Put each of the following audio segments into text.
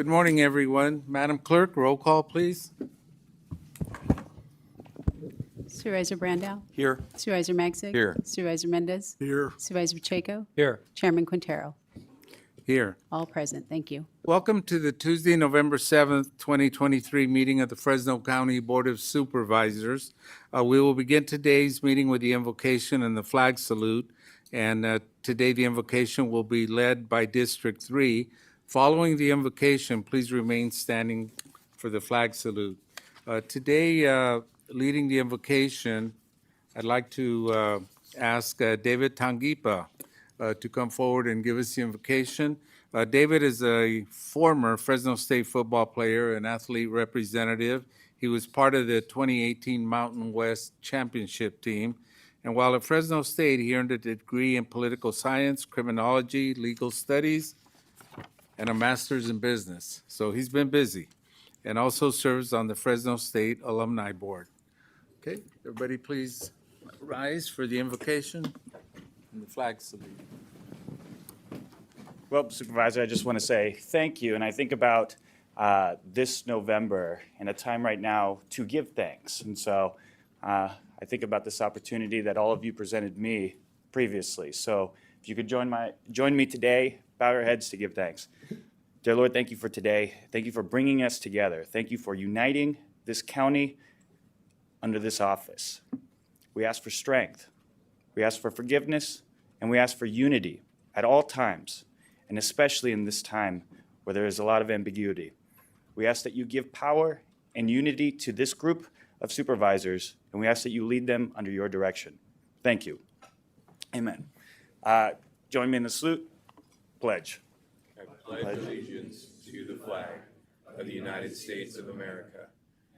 Good morning, everyone. Madam Clerk, roll call, please. Supervisor Brandow. Here. Supervisor Magzig. Here. Supervisor Mendez. Here. Supervisor Pacheco. Here. Chairman Quintero. Here. All present. Thank you. Welcome to the Tuesday, November 7th, 2023 meeting of the Fresno County Board of Supervisors. We will begin today's meeting with the invocation and the flag salute. And today the invocation will be led by District 3. Following the invocation, please remain standing for the flag salute. Today, leading the invocation, I'd like to ask David Tangipa to come forward and give us the invocation. David is a former Fresno State football player and athlete representative. He was part of the 2018 Mountain West Championship team. And while at Fresno State, he earned a degree in political science, criminology, legal studies, and a master's in business. So he's been busy and also serves on the Fresno State Alumni Board. Okay, everybody please rise for the invocation and the flag salute. Well, Supervisor, I just want to say thank you. And I think about this November and a time right now to give thanks. And so I think about this opportunity that all of you presented me previously. So if you could join me today, bow your heads to give thanks. Dear Lord, thank you for today. Thank you for bringing us together. Thank you for uniting this county under this office. We ask for strength. We ask for forgiveness, and we ask for unity at all times, and especially in this time where there is a lot of ambiguity. We ask that you give power and unity to this group of supervisors, and we ask that you lead them under your direction. Thank you. Amen. Join me in the salute. Pledge. I pledge allegiance to the flag of the United States of America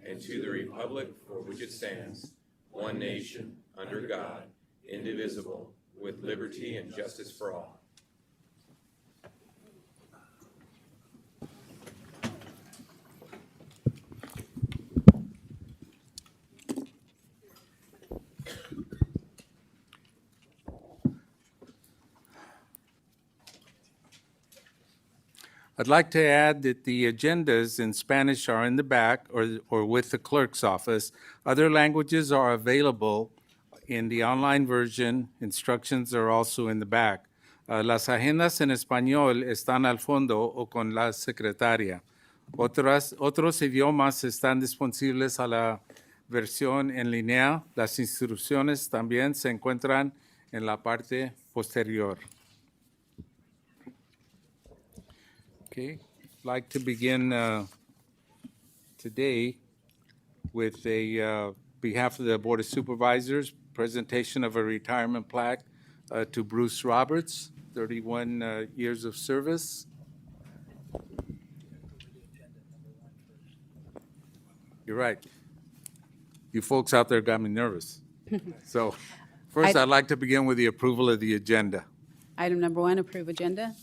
and to the republic for which it stands, one nation, under God, indivisible, with liberty and justice for all. I'd like to add that the agendas in Spanish are in the back or with the clerk's office. Other languages are available in the online version. Instructions are also in the back. Las agendas en español están al fondo o con la secretaria. Otros idiomas están disponibles a la versión en línea. Las instrucciones también se encuentran en la parte posterior. Okay, I'd like to begin today with a behalf of the Board of Supervisors, presentation of a retirement plaque to Bruce Roberts, 31 years of service. You're right. You folks out there got me nervous. So first, I'd like to begin with the approval of the agenda. Item number 1, approve agenda.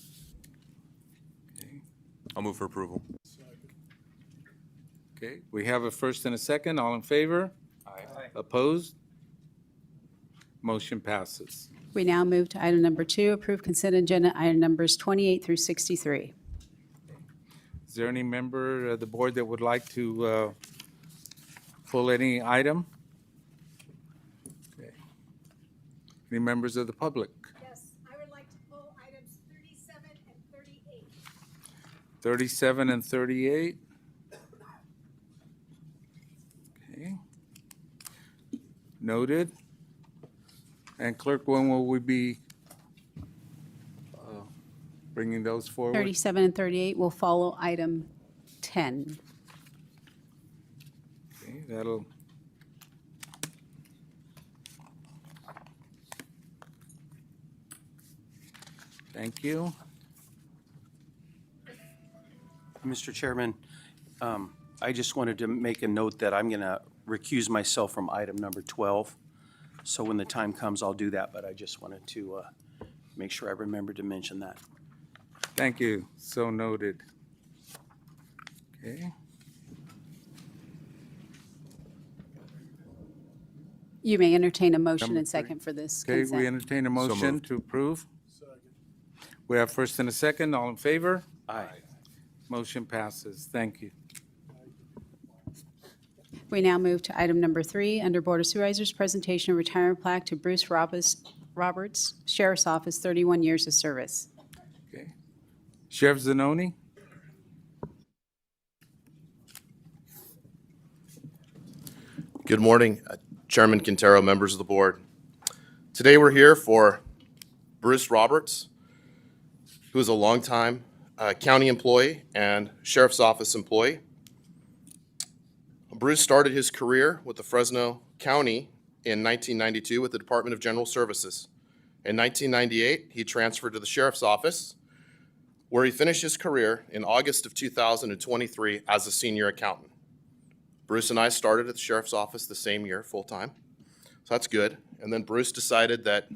I'll move for approval. Okay, we have a first and a second. All in favor? Aye. Opposed? Motion passes. We now move to item number 2, approve consent agenda item numbers 28 through 63. Is there any member of the board that would like to pull any item? Okay. Any members of the public? Yes, I would like to pull items 37 and 38. 37 and 38? Okay. Noted. And clerk, when will we be bringing those forward? 37 and 38 will follow item 10. Okay, that'll. Thank you. Mr. Chairman, I just wanted to make a note that I'm going to recuse myself from item number 12. So when the time comes, I'll do that, but I just wanted to make sure I remember to mention that. Thank you. So noted. Okay. You may entertain a motion Number and second for this Okay, we consent. entertain a motion moved. to approve. We have first and a second. All in favor? Aye. Motion passes. Thank you. We now move to item number 3, under Board of Supervisors, presentation of retirement plaque to Bruce Roberts, Sheriff's Office, 31 years of service. Okay. Sheriff Zanoni? Good morning, Chairman Quintero, members of the board. Today we're here for Bruce Roberts, who is a longtime county employee and Sheriff's Office employee. Bruce started his career with the Fresno County in 1992 with the Department of General Services. In 1998, he transferred to the Sheriff's Office, where he finished his career in August of 2023 as a senior accountant. Bruce and I started at the Sheriff's Office the same year, full-time, so that's good. And then Bruce decided that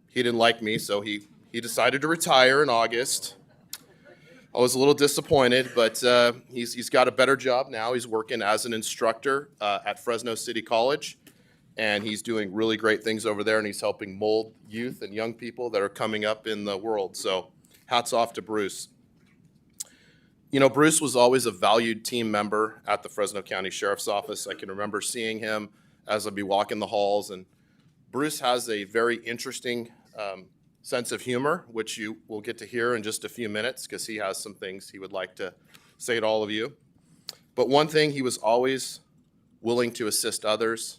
he didn't like me, so he decided to retire in August. I was a little disappointed, but he's got a better job now. He's working as an instructor at Fresno City College, and he's doing really great things over there, and he's helping mold youth and young people that are coming up in the world. So hats off to Bruce. You know, Bruce was always a valued team member at the Fresno County Sheriff's Office. I can remember seeing him as I'd be walking the halls, and Bruce has a very interesting sense of humor, which you will get to hear in just a few minutes because he has some things he would like to say to all of you. But one thing, he was always willing to assist others,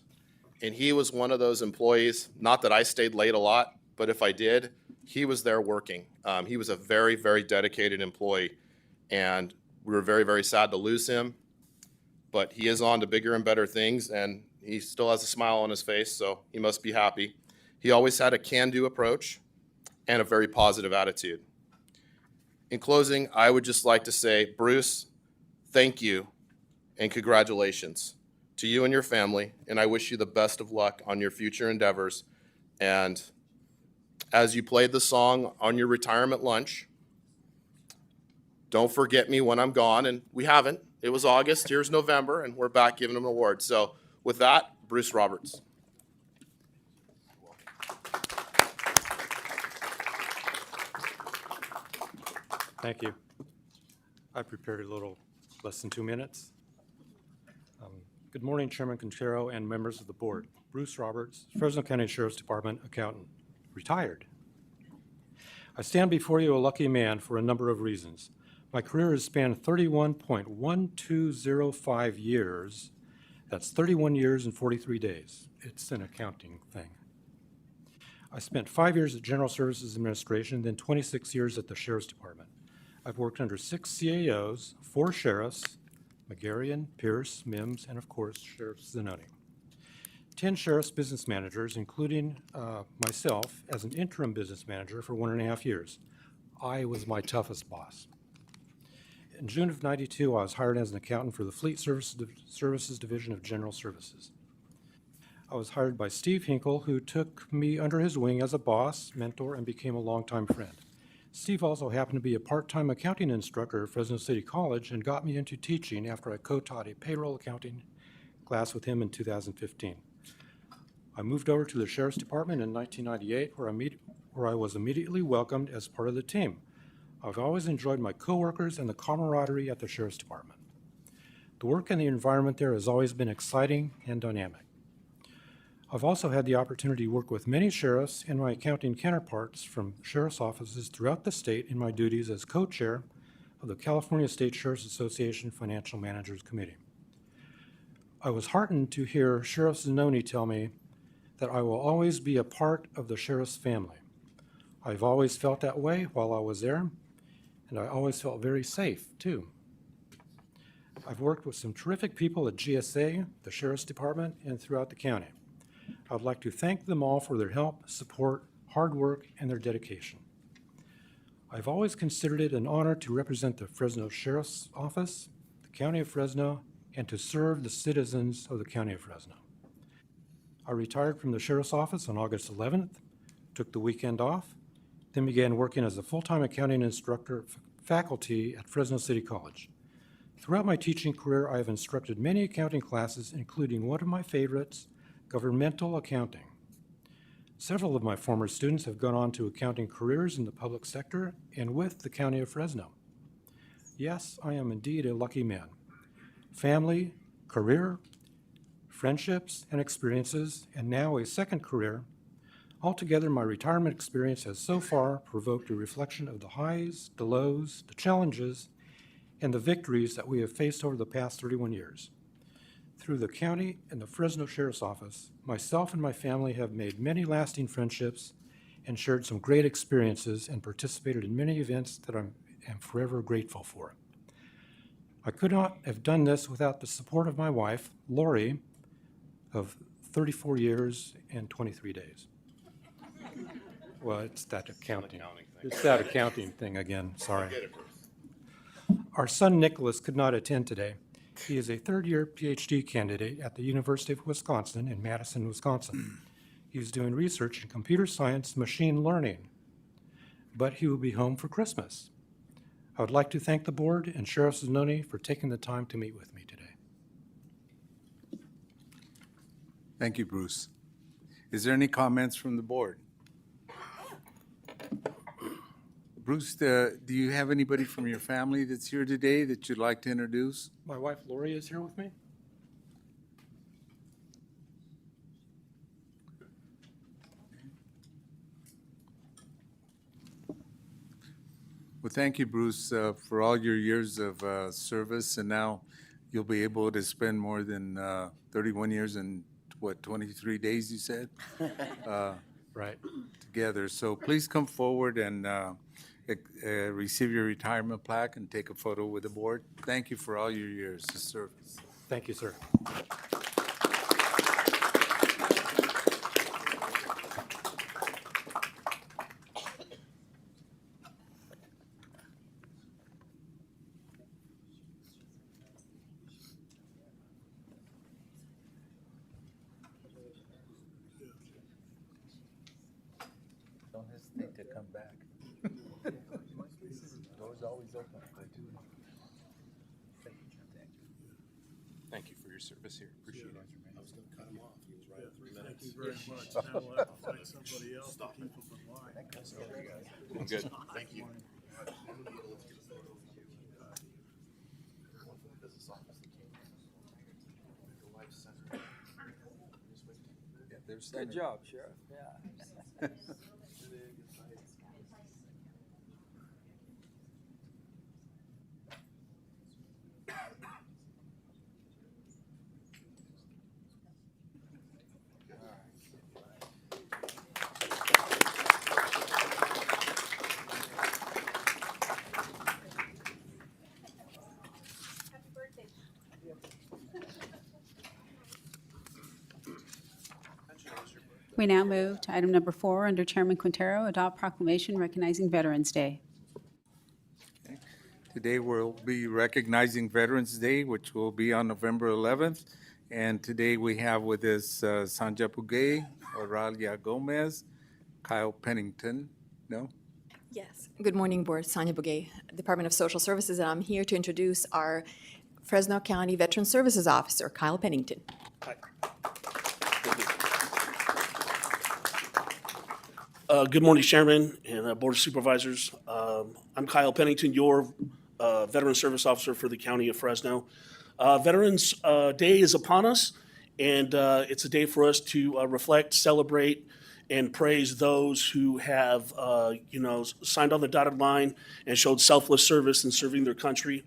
and he was one of those employees, not that I stayed late a lot, but if I did, he was there working. He was a very, very dedicated employee, and we were very, very sad to lose him, but he is on to bigger and better things, and he still has a smile on his face, so he must be happy. He always had a can-do approach and a very positive attitude. In closing, I would just like to say, Bruce, thank you and congratulations to you and your family, and I wish you the best of luck on your future endeavors. And as you played the song on your retirement lunch, don't forget me when I'm gone, and we haven't. It was August, here's November, and we're back giving him an award. So with that, Bruce Roberts. Thank you. I prepared a little less than 2 minutes. Good morning, Chairman Quintero and members of the board. Bruce Roberts, Fresno County Sheriff's Department accountant, retired. I stand before you a lucky man for a number of reasons. My career has spanned 31.1205 years. That's 31 years and 43 days. It's an accounting thing. I spent 5 years at General Services Administration, then 26 years at the Sheriff's Department. I've worked under 6 CAOs, 4 sheriffs, McGarrian, Pierce, Mims, and of course, Sheriff Zanoni. 10 sheriff's business managers, including myself as an interim business manager for 1.5 years. I was my toughest boss. In June of '92, I was hired as an accountant for the Fleet Services Division of General Services. I was hired by Steve Hinkle, who took me under his wing as a boss, mentor, and became a longtime friend. Steve also happened to be a part-time accounting instructor at Fresno City College and got me into teaching after I co-taught a payroll accounting class with him in 2015. I moved over to the Sheriff's Department in 1998, where I was immediately welcomed as part of the team. I've always enjoyed my coworkers and the camaraderie at the Sheriff's Department. The work and the environment there has always been exciting and dynamic. I've also had the opportunity to work with many sheriffs and my accounting counterparts from sheriff's offices throughout the state in my duties as co-chair of the California State Sheriff's Association Financial Managers Committee. I was heartened to hear Sheriff Zanoni tell me that I will always be a part of the sheriff's family. I've always felt that way while I was there, and I always felt very safe, too. I've worked with some terrific people at GSA, the Sheriff's Department, and throughout the county. I'd like to thank them all for their help, support, hard work, and their dedication. I've always considered it an honor to represent the Fresno Sheriff's Office, the County of Fresno, and to serve the citizens of the County of Fresno. I retired from the Sheriff's Office on August 11th, took the weekend off, then began working as a full-time accounting instructor faculty at Fresno City College. Throughout my teaching career, I have instructed many accounting classes, including one of my favorites, governmental accounting. Several of my former students have gone on to accounting careers in the public sector and with the County of Fresno. Yes, I am indeed a lucky man. Family, career, friendships, and experiences, and now a second career. Altogether, my retirement experience has so far provoked a reflection of the highs, the lows, the challenges, and the victories that we have faced over the past 31 years. Through the county and the Fresno Sheriff's Office, myself and my family have made many lasting friendships and shared some great experiences and participated in many events that I am forever grateful for. I could not have done this without the support of my wife, Lori, of 34 years and 23 days. Well, it's that accounting. It's that accounting thing again, sorry. Our son Nicholas could not attend today. He is a third-year PhD candidate at the University of Wisconsin in Madison, Wisconsin. He is doing research in computer science machine learning, but he will be home for Christmas. I would like to thank the board and Sheriff Zanoni for taking the time to meet with me today. Thank you, Bruce. Is there any comments from the board? Bruce, do you have anybody from your family that's here today that you'd like to introduce? My wife Lori is here with me. Well, thank you, Bruce, for all your years of service, and now you'll be able to spend more than 31 years and, 23 days, you said? Right. Together. So please come forward and receive your retirement plaque and take a photo with the board. Thank you for all your years of service. Thank you, sir. Don't hesitate to come back. Door's always open. Thank you for your service here. Appreciate it. I was gonna cut him off. He was right at 3 minutes. Thank you very much. Now we'll have to find somebody else to keep them in line. I'm good. Thank you. Good job, Sheriff. Yeah. Happy birthday. We now move to item number 4 under Chairman Quintero, adopt proclamation recognizing Veterans Day. Today we'll be recognizing Veterans Day, which will be on November 11th. And today we have with us Sanja Pugue, Oralia Gomez, Kyle Pennington. No? Yes. Good morning, Board. Sonia Bugay, Department of Social Services, and I'm here to introduce our Fresno County Veteran Services Officer, Kyle Pennington. Good morning, Chairman and Board of Supervisors. I'm Kyle Pennington, your Veteran Service Officer for the County of Fresno. Veterans Day is upon us, and it's a day for us to reflect, celebrate, and praise those who have, signed on the dotted line and showed selfless service in serving their country.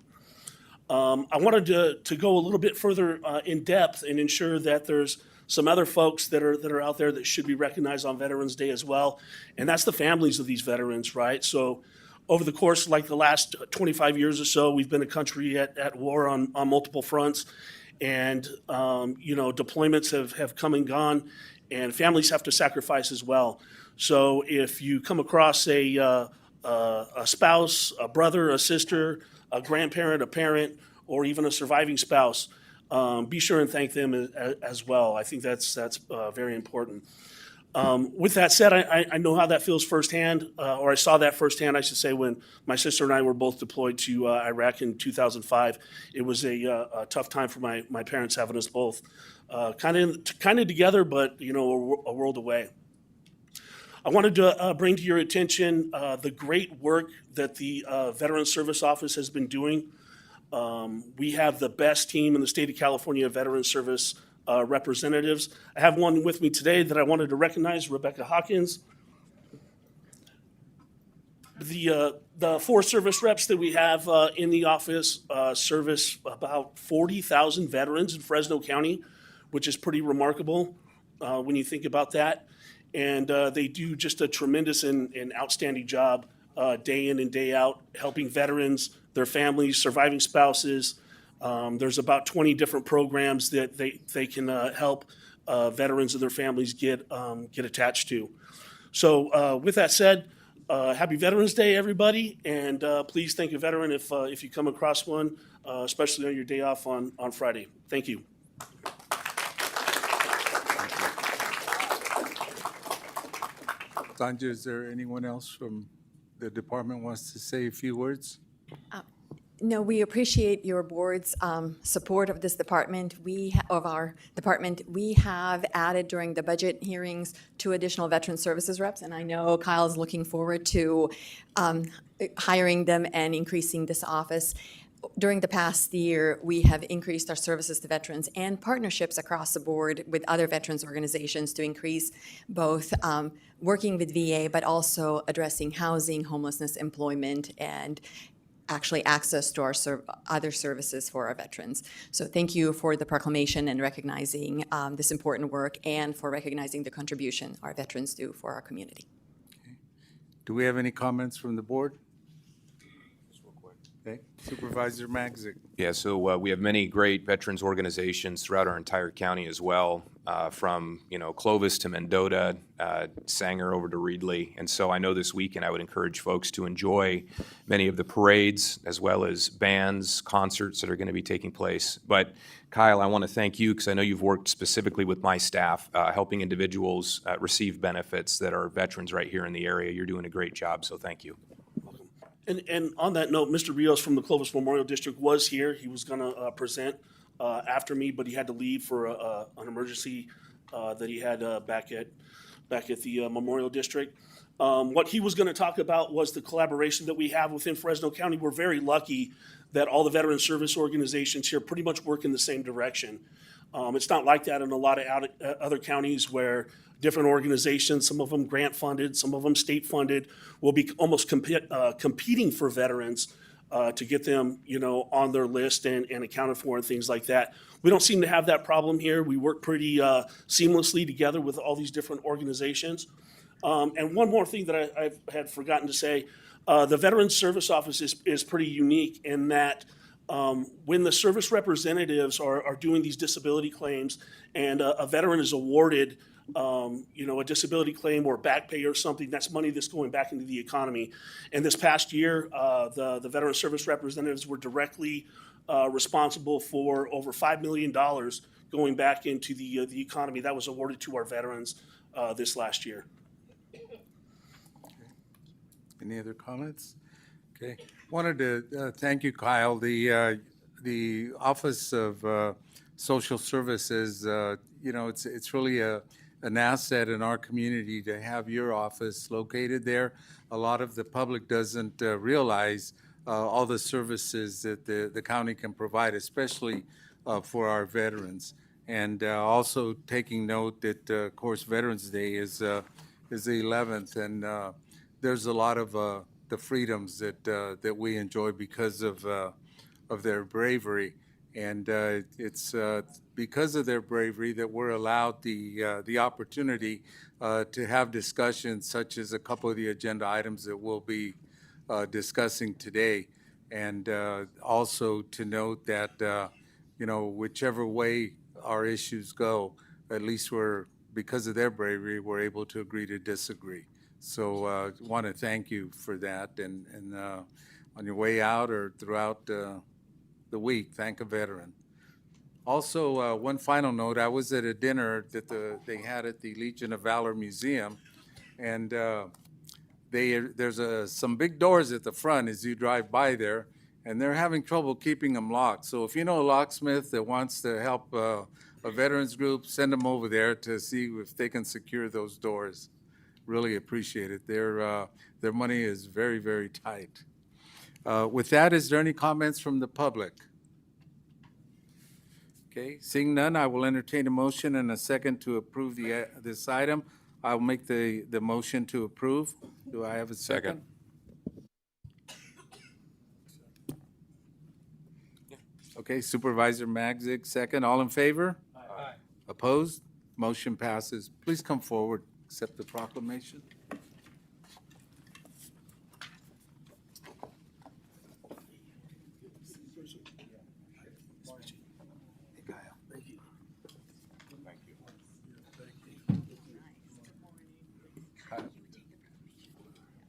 I wanted to go a little bit further in depth and ensure that there's some other folks that are out there that should be recognized on Veterans Day as well, and that's the families of these veterans, right? So over the course, like the last 25 years or so, we've been a country at war on multiple fronts, and deployments have come and gone, and families have to sacrifice as well. So if you come across a spouse, a brother, a sister, a grandparent, a parent, or even a surviving spouse, be sure and thank them as well. I think that's very important. With that said, I know how that feels firsthand, or I saw that firsthand, I should say, when my sister and I were both deployed to Iraq in 2005. It was a tough time for my parents having us both kind of together, but a world away. I wanted to bring to your attention the great work that the Veteran Service Office has been doing. We have the best team in the state of California, Veteran Service representatives. I have one with me today that I wanted to recognize, Rebecca Hawkins. The 4 service reps that we have in the office service about 40,000 veterans in Fresno County, which is pretty remarkable when you think about that. And they do just a tremendous and outstanding job day in and day out, helping veterans, their families, surviving spouses. There's about 20 different programs that they can help veterans and their families get attached to. So with that said, happy Veterans Day, everybody, and please thank a veteran if you come across one, especially on your day off on Friday. Thank you. Sandra, is there anyone else from the department wants to say a few words? No, we appreciate your board's support of this department. Of our department, we have added during the budget hearings 2 additional veteran services reps, and I know Kyle's looking forward to hiring them and increasing this office. During the past year, we have increased our services to veterans and partnerships across the board with other veterans organizations to increase both working with VA, but also addressing housing, homelessness, employment, and actually access to our other services for our veterans. So thank you for the proclamation and recognizing this important work and for recognizing the contribution our veterans do for our community. Do we have any comments from the board? Okay, Supervisor Magzik. Yeah, so we have many great veterans organizations throughout our entire county as well, from Clovis to Mendota, Sanger over to Reedley. And so I know this weekend I would encourage folks to enjoy many of the parades as well as bands, concerts that are going to be taking place. But Kyle, I want to thank you because I know you've worked specifically with my staff, helping individuals receive benefits that are veterans right here in the area. You're doing a great job, so thank you. And on that note, Mr. Rios from the Clovis Memorial District was here. He was going to present after me, but he had to leave for an emergency that he had back at the Memorial District. What he was going to talk about was the collaboration that we have within Fresno County. We're very lucky that all the veteran service organizations here pretty much work in the same direction. It's not like that in a lot of other counties where different organizations, some of them grant funded, some of them state funded, will be almost competing for veterans to get them, on their list and accounted for and things like that. We don't seem to have that problem here. We work pretty seamlessly together with all these different organizations. And one more thing that I had forgotten to say, the Veterans Service Office is pretty unique in that when the service representatives are doing these disability claims and a veteran is awarded a disability claim or back pay or something, that's money that's going back into the economy. And this past year, the veteran service representatives were directly responsible for over $5 million going back into the economy that was awarded to our veterans this last year. Any other comments? Okay, wanted to thank you, Kyle. The Office of Social Services, it's really an asset in our community to have your office located there. A lot of the public doesn't realize all the services that the county can provide, especially for our veterans. And also taking note that, of course, Veterans Day is the 11th, and there's a lot of the freedoms that we enjoy because of their bravery. And it's because of their bravery that we're allowed the opportunity to have discussions such as a couple of the agenda items that we'll be discussing today. And also to note that, whichever way our issues go, at least because of their bravery, we're able to agree to disagree. So want to thank you for that. And on your way out or throughout the week, thank a veteran. Also, one final note, I was at a dinner that they had at the Legion of Valor Museum, and there's some big doors at the front as you drive by there, and they're having trouble keeping them locked. So if you know a locksmith that wants to help a veterans group, send them over there to see if they can secure those doors. Really appreciate it. Their money is very, very tight. With that, is there any comments from the public? Okay, seeing none, I will entertain a motion and a second to approve this item. I'll make the motion to approve. Do I have a second? Okay, Supervisor Magzig, second. All in favor? Aye. Opposed? Motion passes. Please come forward, accept the proclamation.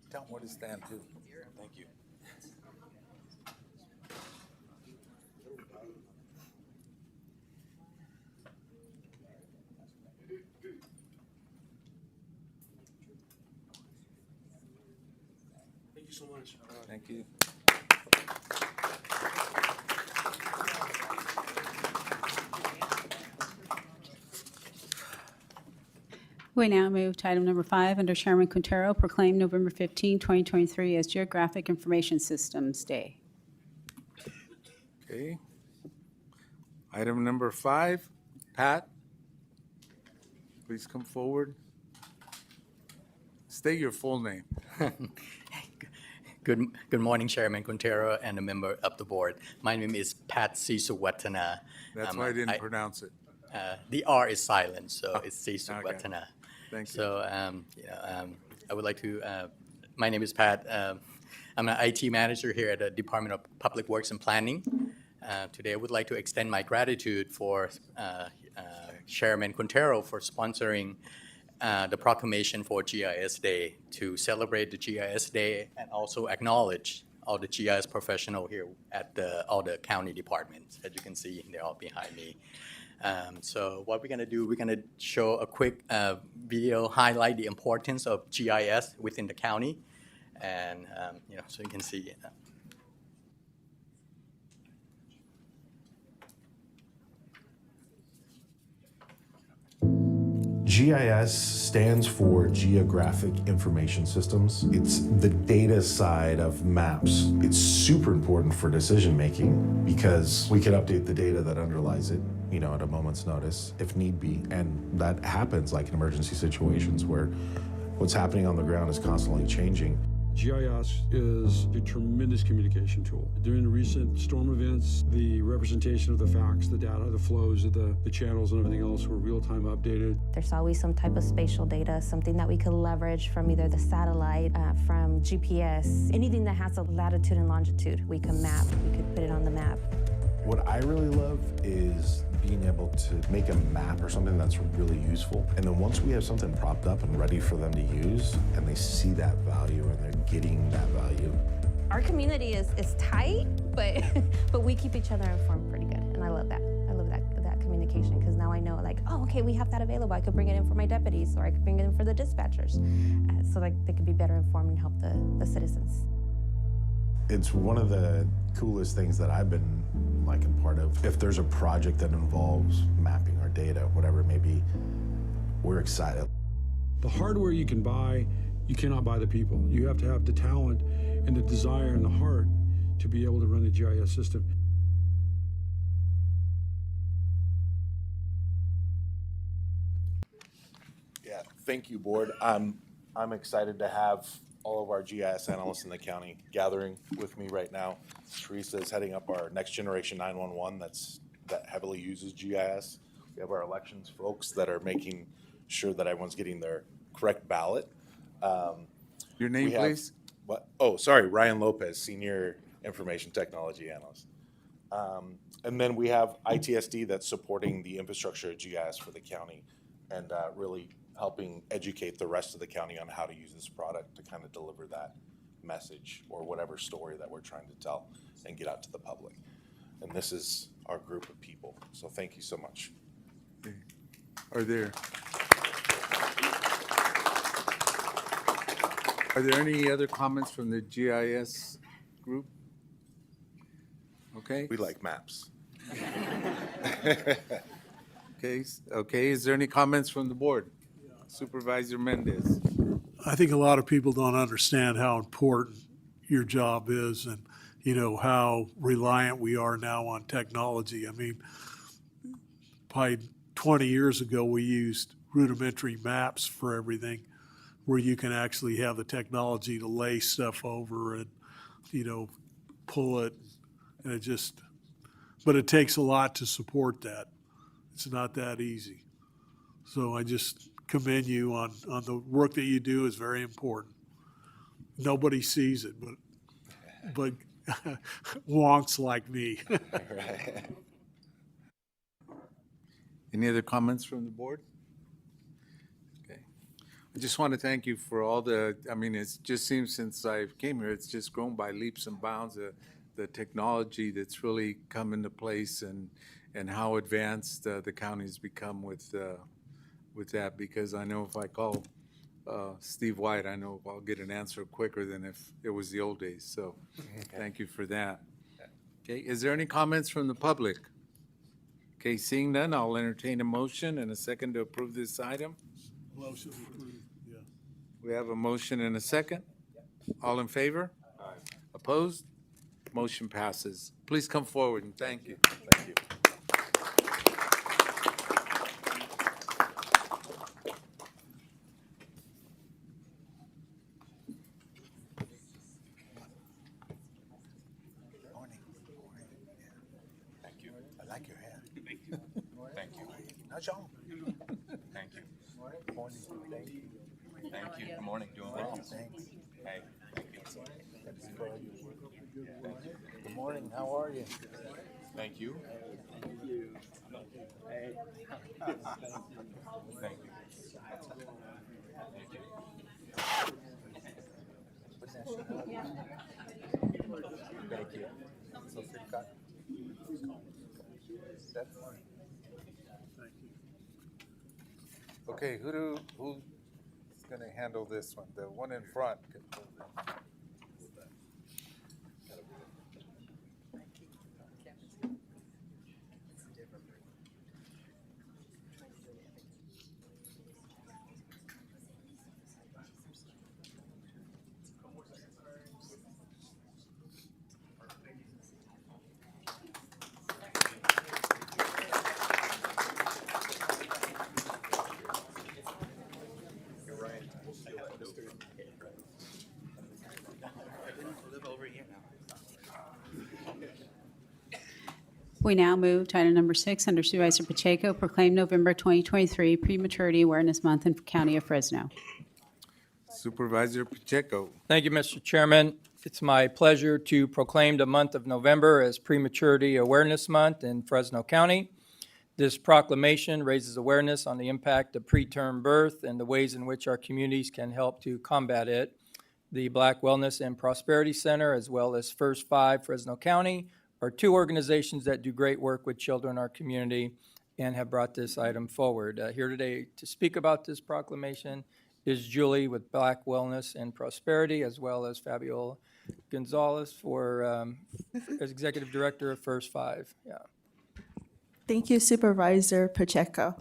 Tell them where to stand too. Thank you. Thank you so much. Thank you. We now move to item number 5, under Chairman Quintero, proclaim November 15, 2023 as Geographic Information Systems Day. Okay. Item number 5, Pat, please come forward. State your full name. Good morning, Chairman Quintero and a member of the board. My name is Pat Sisuwatana. That's why I didn't pronounce it. The R is silent, so it's Sisuwatana. Thank you. So, I would like to, my name is Pat. I'm an IT manager here at the Department of Public Works and Planning. Today, I would like to extend my gratitude for Chairman Quintero for sponsoring the proclamation for GIS Day to celebrate the GIS Day and also acknowledge all the GIS professionals here at all the county departments. As you can see, they're all behind me. So what we're going to do, we're going to show a quick video, highlight the importance of GIS within the county, and so you can see. GIS stands for Geographic Information Systems. It's the data side of maps. It's super important for decision making because we can update the data that underlies it, at a moment's notice if need be. And that happens like in emergency situations where what's happening on the ground is constantly changing. GIS is a tremendous communication tool. During the recent storm events, the representation of the facts, the data, the flows of the channels and everything else were real-time updated. There's always some type of spatial data, something that we could leverage from either the satellite, from GPS, anything that has a latitude and longitude, we can map, we could put it on the map. What I really love is being able to make a map or something that's really useful. And then once we have something propped up and ready for them to use, and they see that value and they're getting that value. Our community is tight, but we keep each other informed pretty good. And I love that. I love that communication because now I know oh, okay, we have that available. I could bring it in for my deputies or I could bring it in for the dispatchers so they could be better informed and help the citizens. It's one of the coolest things that I've been a part of. If there's a project that involves mapping or data, whatever it may be, we're excited. The hardware you can buy, you cannot buy the people. You have to have the talent and the desire and the heart to be able to run the GIS system. Yeah, thank you, board. I'm excited to have all of our GIS analysts in the county gathering with me right now. Teresa is heading up our next generation 911 that heavily uses GIS. We have our elections folks that are making sure that everyone's getting their correct ballot. Your name, please? What? Oh, sorry, Ryan Lopez, Senior Information Technology Analyst. And then we have ITSD that's supporting the infrastructure of GIS for the county and really helping educate the rest of the county on how to use this product to kind of deliver that message or whatever story that we're trying to tell and get out to the public. And this is our group of people. So thank you so much. Are there any other comments from the GIS group? Okay. We like maps. Okay, is there any comments from the board? Supervisor Mendez. I think a lot of people don't understand how important your job is and, you know, how reliant we are now on technology. I mean, probably 20 years ago, we used rudimentary maps for everything, where you can actually have the technology to lay stuff over and, you know, pull it. And it just, but it takes a lot to support that. It's not that easy. So I just commend you on the work that you do is very important. Nobody sees it, but wonks like me. Any other comments from the board? Okay. I just want to thank you for all the, I mean, it just seems since I came here, it's just grown by leaps and bounds, the technology that's really come into place and how advanced the county's become with that, because I know if I call Steve White, I know I'll get an answer quicker than if it was the old days. So thank you for that. Okay, is there any comments from the public? Okay, seeing none, I'll entertain a motion and a second to approve this item. Motion approved, yeah. We have a motion and a second. All in favor? Opposed? Motion passes. Please come forward and thank you. Thank you. Thank you. I like your hair. Thank you. Thank you. Not y'all. Thank you. Morning. Thank you. Thank you. Good morning. Doing well. Thanks. Hey, thank you. Good morning. How are you? Thank you. Thank you. Thank you. Thank you. So, Okay, who's going to handle this one? The one in front. We now move to item number 6 under Supervisor Pacheco, proclaim November 2023 Prematurity Awareness Month in County of Fresno. Supervisor Pacheco. Thank you, Mr. Chairman. It's my pleasure to proclaim the month of November as Prematurity Awareness Month in Fresno County. This proclamation raises awareness on the impact of preterm birth and the ways in which our communities can help to combat it. The Black Wellness and Prosperity Center, as well as First Five Fresno County, are two organizations that do great work with children in our community and have brought this item forward. Here today to speak about this proclamation is Julie with Black Wellness and Prosperity, as well as Fabiola Gonzalez for as Executive Director of First Five. Yeah. Thank you, Supervisor Pacheco.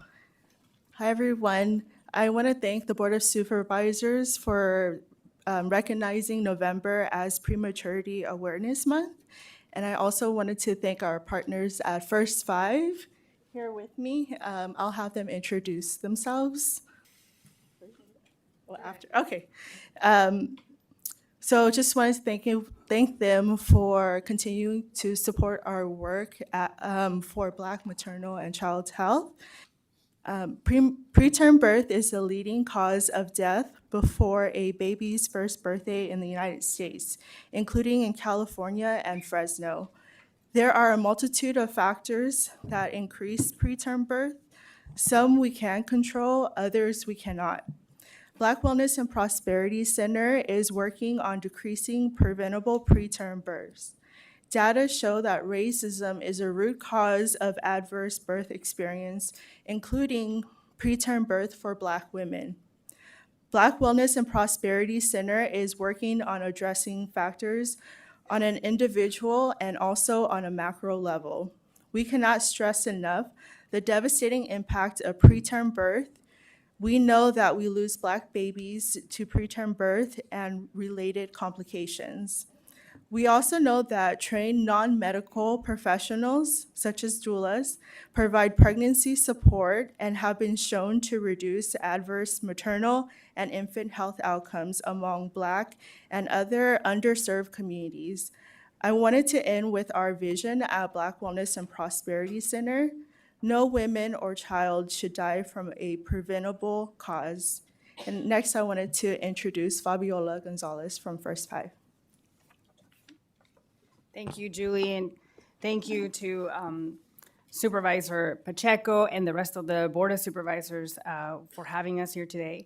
Hi, everyone. I want to thank the Board of Supervisors for recognizing November as Prematurity Awareness Month. And I also wanted to thank our partners at First Five here with me. I'll have them introduce themselves. Well, after, okay. So just wanted to thank them for continuing to support our work for Black maternal and child health. Preterm birth is the leading cause of death before a baby's first birthday in the United States, including in California and Fresno. There are a multitude of factors that increase preterm birth. Some we can control, others we cannot. Black Wellness and Prosperity Center is working on decreasing preventable preterm births. Data show that racism is a root cause of adverse birth experience, including preterm birth for Black women. Black Wellness and Prosperity Center is working on addressing factors on an individual and also on a macro level. We cannot stress enough the devastating impact of preterm birth We know that we lose Black babies to preterm birth and related complications. We also know that trained non-medical professionals, such as doulas, provide pregnancy support and have been shown to reduce adverse maternal and infant health outcomes among Black and other underserved communities. I wanted to end with our vision at Black Wellness and Prosperity Center. No woman or child should die from a preventable cause. And next, I wanted to introduce Fabiola Gonzalez from First Five. Thank you, Julie, and thank you to Supervisor Pacheco and the rest of the Board of Supervisors for having us here today.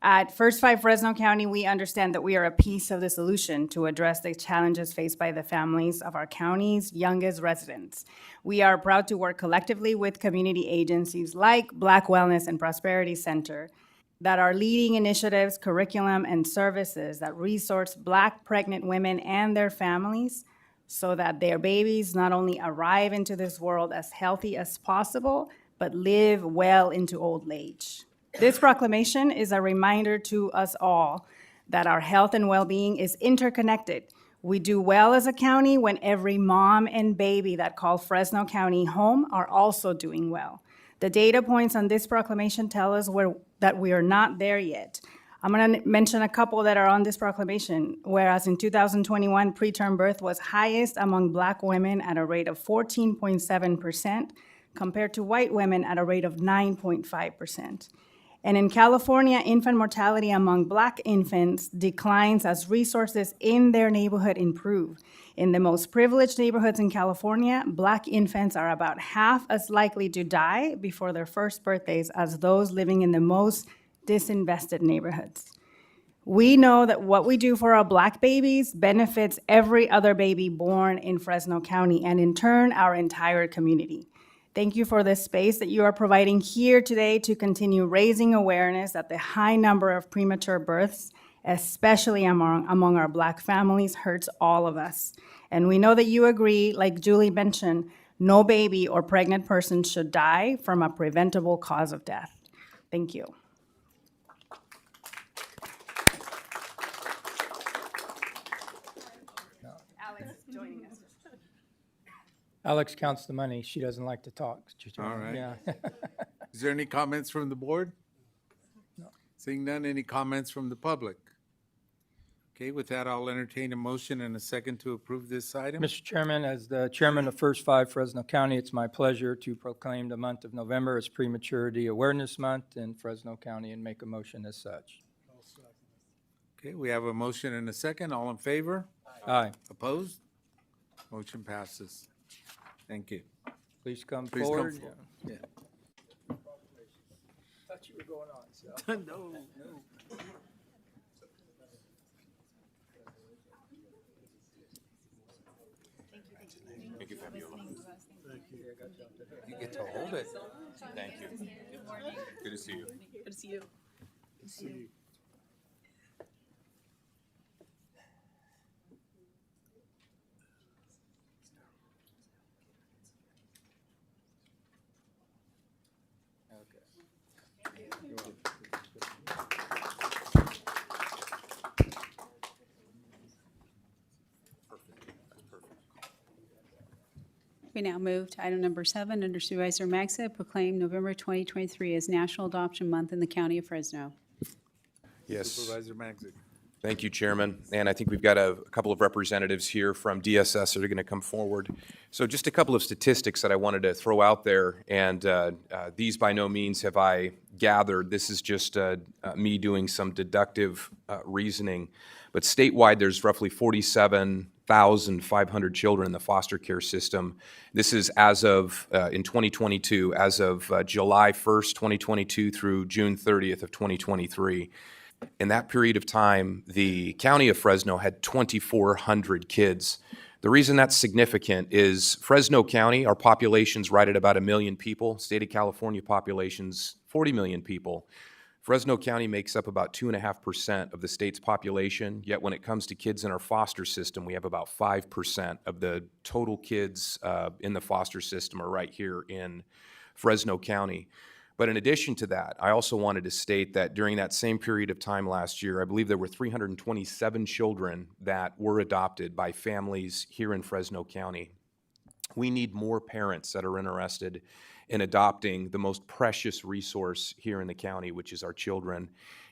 At First Five Fresno County, we understand that we are a piece of the solution to address the challenges faced by the families of our county's youngest residents. We are proud to work collectively with community agencies like Black Wellness and Prosperity Center that are leading initiatives, curriculum, and services that resource Black pregnant women and their families so that their babies not only arrive into this world as healthy as possible, but live well into old age. This proclamation is a reminder to us all that our health and well-being is interconnected. We do well as a county when every mom and baby that call Fresno County home are also doing well. The data points on this proclamation tell us that we are not there yet. I'm going to mention a couple that are on this proclamation. Whereas in 2021, preterm birth was highest among Black women at a rate of 14.7%, compared to white women at a rate of 9.5%. And in California, infant mortality among Black infants declines as resources in their neighborhood improve. In the most privileged neighborhoods in California, Black infants are about half as likely to die before their first birthdays as those living in the most disinvested neighborhoods. We know that what we do for our Black babies benefits every other baby born in Fresno County and in turn, our entire community. Thank you for the space that you are providing here today to continue raising awareness that the high number of premature births, especially among our Black families, hurts all of us. And we know that you agree, like Julie mentioned, no baby or pregnant person should die from a preventable cause of death. Thank you. Alex counts the money. She doesn't like to talk. All right. Yeah. Is there any comments from the board? No. Seeing none, any comments from the public? Okay, with that, I'll entertain a motion and a second to approve this item. Mr. Chairman, as the chairman of First Five Fresno County, it's my pleasure to proclaim the month of November as Prematurity Awareness Month in Fresno County and make a motion as such. Okay, we have a motion and a second. All in favor? Aye. Opposed? Motion passes. Thank you. Please come Please come forward. forward. Yeah. Thought you were going on, so. No. Thank you, Fabiola. You get to hold it. Thank you. Good to see you. Good to see you. We now move to item number 7 under Supervisor Magsa, proclaim November 2023 as National Adoption Month in the County of Fresno. Yes. Supervisor Magzik. Thank you, Chairman. And I think we've got a couple of representatives here from DSS that are going to come forward. So just a couple of statistics that I wanted to throw out there, and these by no means have I gathered. This is just me doing some deductive reasoning. But statewide, there's roughly 47,500 children in the foster care system. This is as of, in 2022, as of July 1st, 2022 through June 30th of 2023. In that period of time, the county of Fresno had 2,400 kids. The reason that's significant is Fresno County, our population's right at about 1 million people. State of California population's 40 million people. Fresno County makes up about 2.5% of the state's population, yet when it comes to kids in our foster system, we have about 5% of the total kids in the foster system are right here in Fresno County. But in addition to that, I also wanted to state that during that same period of time last year, I believe there were 327 children that were adopted by families here in Fresno County. We need more parents that are interested in adopting the most precious resource here in the county, which is our children.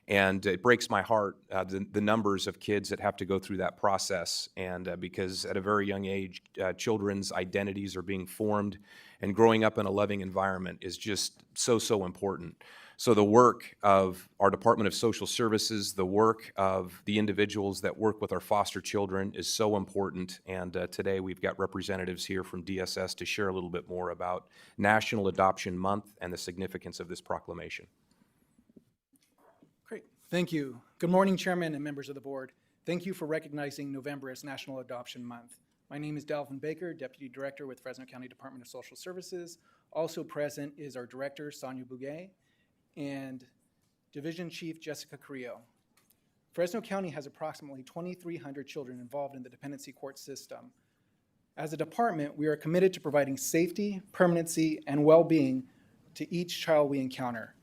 And it breaks my heart, the numbers of kids that have to go through that process. And because at a very young age, children's identities are being formed, and growing up in a loving environment is just so important. So the work of our Department of Social Services, the work of the individuals that work with our foster children is so important. And today we've got representatives here from DSS to share a little bit more about National Adoption Month and the significance of this proclamation. Great, thank you. Good morning, Chairman and members of the board. Thank you for recognizing November as National Adoption Month. My name is Dalvin Baker, Deputy Director with Fresno County Department of Social Services. Also present is our Director, Sonia Bouguet, and Division Chief Jessica Carrillo. Fresno County has approximately 2,300 children involved in the dependency court system. As a department, we are committed to providing safety, permanency, and well-being to each child we encounter.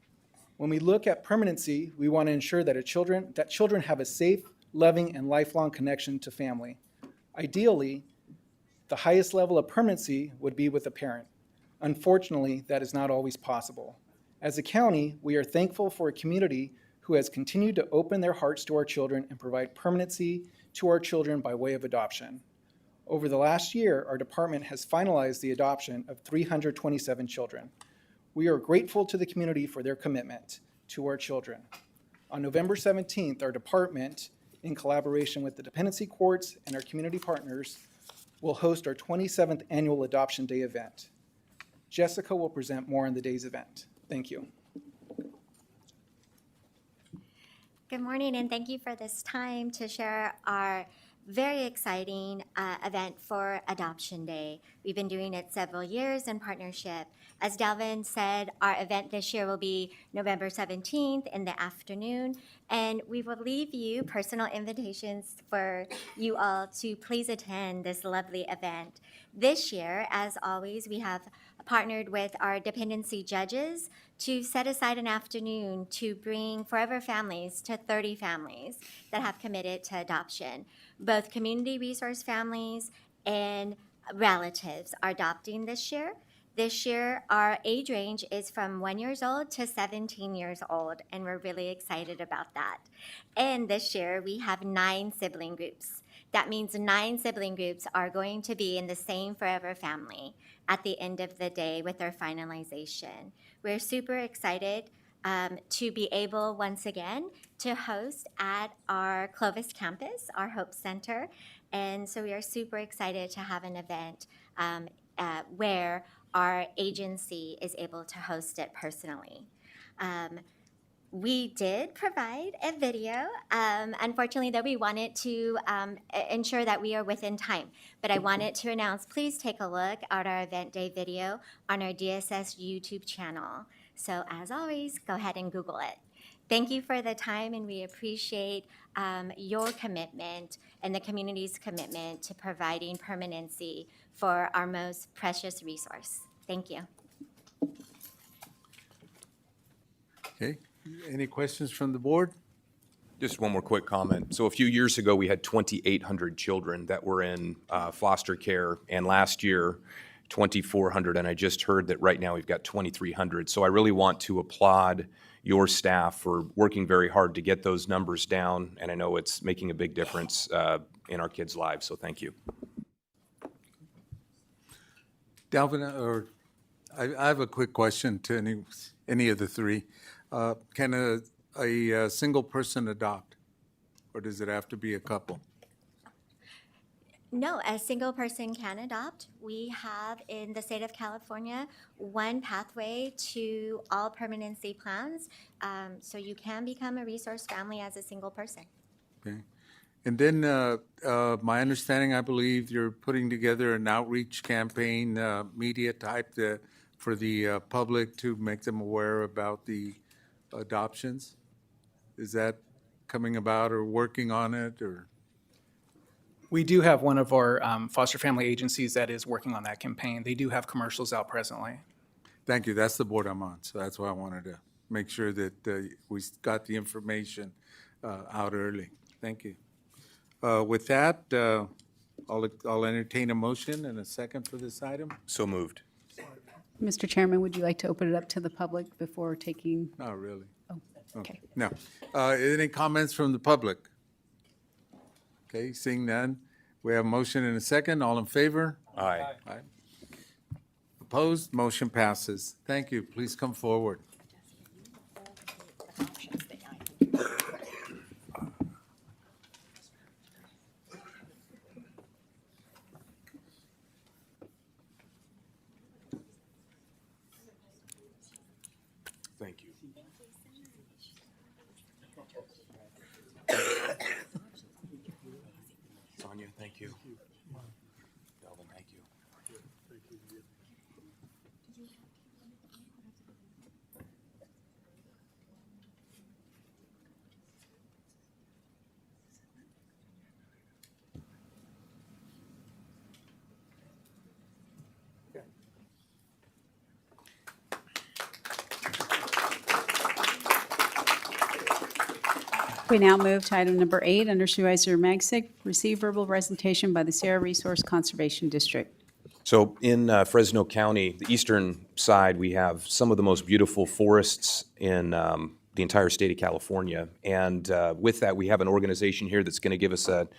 When we look at permanency, we want to ensure that children have a safe, loving, and lifelong connection to family. Ideally, the highest level of permanency would be with a parent. Unfortunately, that is not always possible. As a county, we are thankful for a community who has continued to open their hearts to our children and provide permanency to our children by way of adoption. Over the last year, our department has finalized the adoption of 327 children. We are grateful to the community for their commitment to our children. On November 17th, our department, in collaboration with the dependency courts and our community partners, will host our 27th annual Adoption Day event. Jessica will present more on the day's event. Thank you. Good morning, and thank you for this time to share our very exciting event for Adoption Day. We've been doing it several years in partnership. As Dalvin said, our event this year will be November 17th in the afternoon, and we will leave you personal invitations for you all to please attend this lovely event. This year, as always, we have partnered with our dependency judges to set aside an afternoon to bring forever families to 30 families that have committed to adoption. Both community resource families and relatives are adopting this year. This year, our age range is from 1 year old to 17 years old, and we're really excited about that. And this year, we have 9 sibling groups. That means 9 sibling groups are going to be in the same forever family at the end of the day with their finalization. We're super excited to be able, once again, to host at our Clovis campus, our Hope Center. And so we are super excited to have an event where our agency is able to host it personally. We did provide a video. Unfortunately, though, we wanted to ensure that we are within time. But I wanted to announce, please take a look at our event day video on our DSS YouTube channel. So as always, go ahead and Google it. Thank you for the time, and we appreciate your commitment and the community's commitment to providing permanency for our most precious resource. Thank you. Okay. Any questions from the board? Just one more quick comment. So a few years ago, we had 2,800 children that were in foster care, and last year, 2,400, and I just heard that right now we've got 2,300. So I really want to applaud your staff for working very hard to get those numbers down, and I know it's making a big difference in our kids' lives, so thank you. Dalvin, I have a quick question to any of the three. Can a single person adopt, or does it have to be a couple? No, a single person can adopt. We have in the state of California one pathway to all permanency plans. So you can become a resource family as a single person. Okay. And then my understanding, I believe you're putting together an outreach campaign, media type for the public to make them aware about the adoptions. Is that coming about or working on it, or? We do have one of our foster family agencies that is working on that campaign. They do have commercials out presently. Thank you. That's the board I'm on, so that's why I wanted to make sure that we got the information out early. Thank you. With that, I'll entertain a motion and a second for this item. So moved. Mr. Chairman, would you like to open it up to the public before taking? Not really. Oh, okay. No. Any comments from the public? Okay, seeing none. We have a motion and a second. All in favor? Aye. Aye. Opposed? Motion passes. Thank you. Please come forward. Thank you. Sonia, thank you. Delvin, thank you. We now move to item number 8 under Supervisor Magsick, receive verbal presentation by the Sierra Resource Conservation District. So in Fresno County, the eastern side, we have some of the most beautiful forests in the entire state of California. And with that, we have an organization here that's going to give us an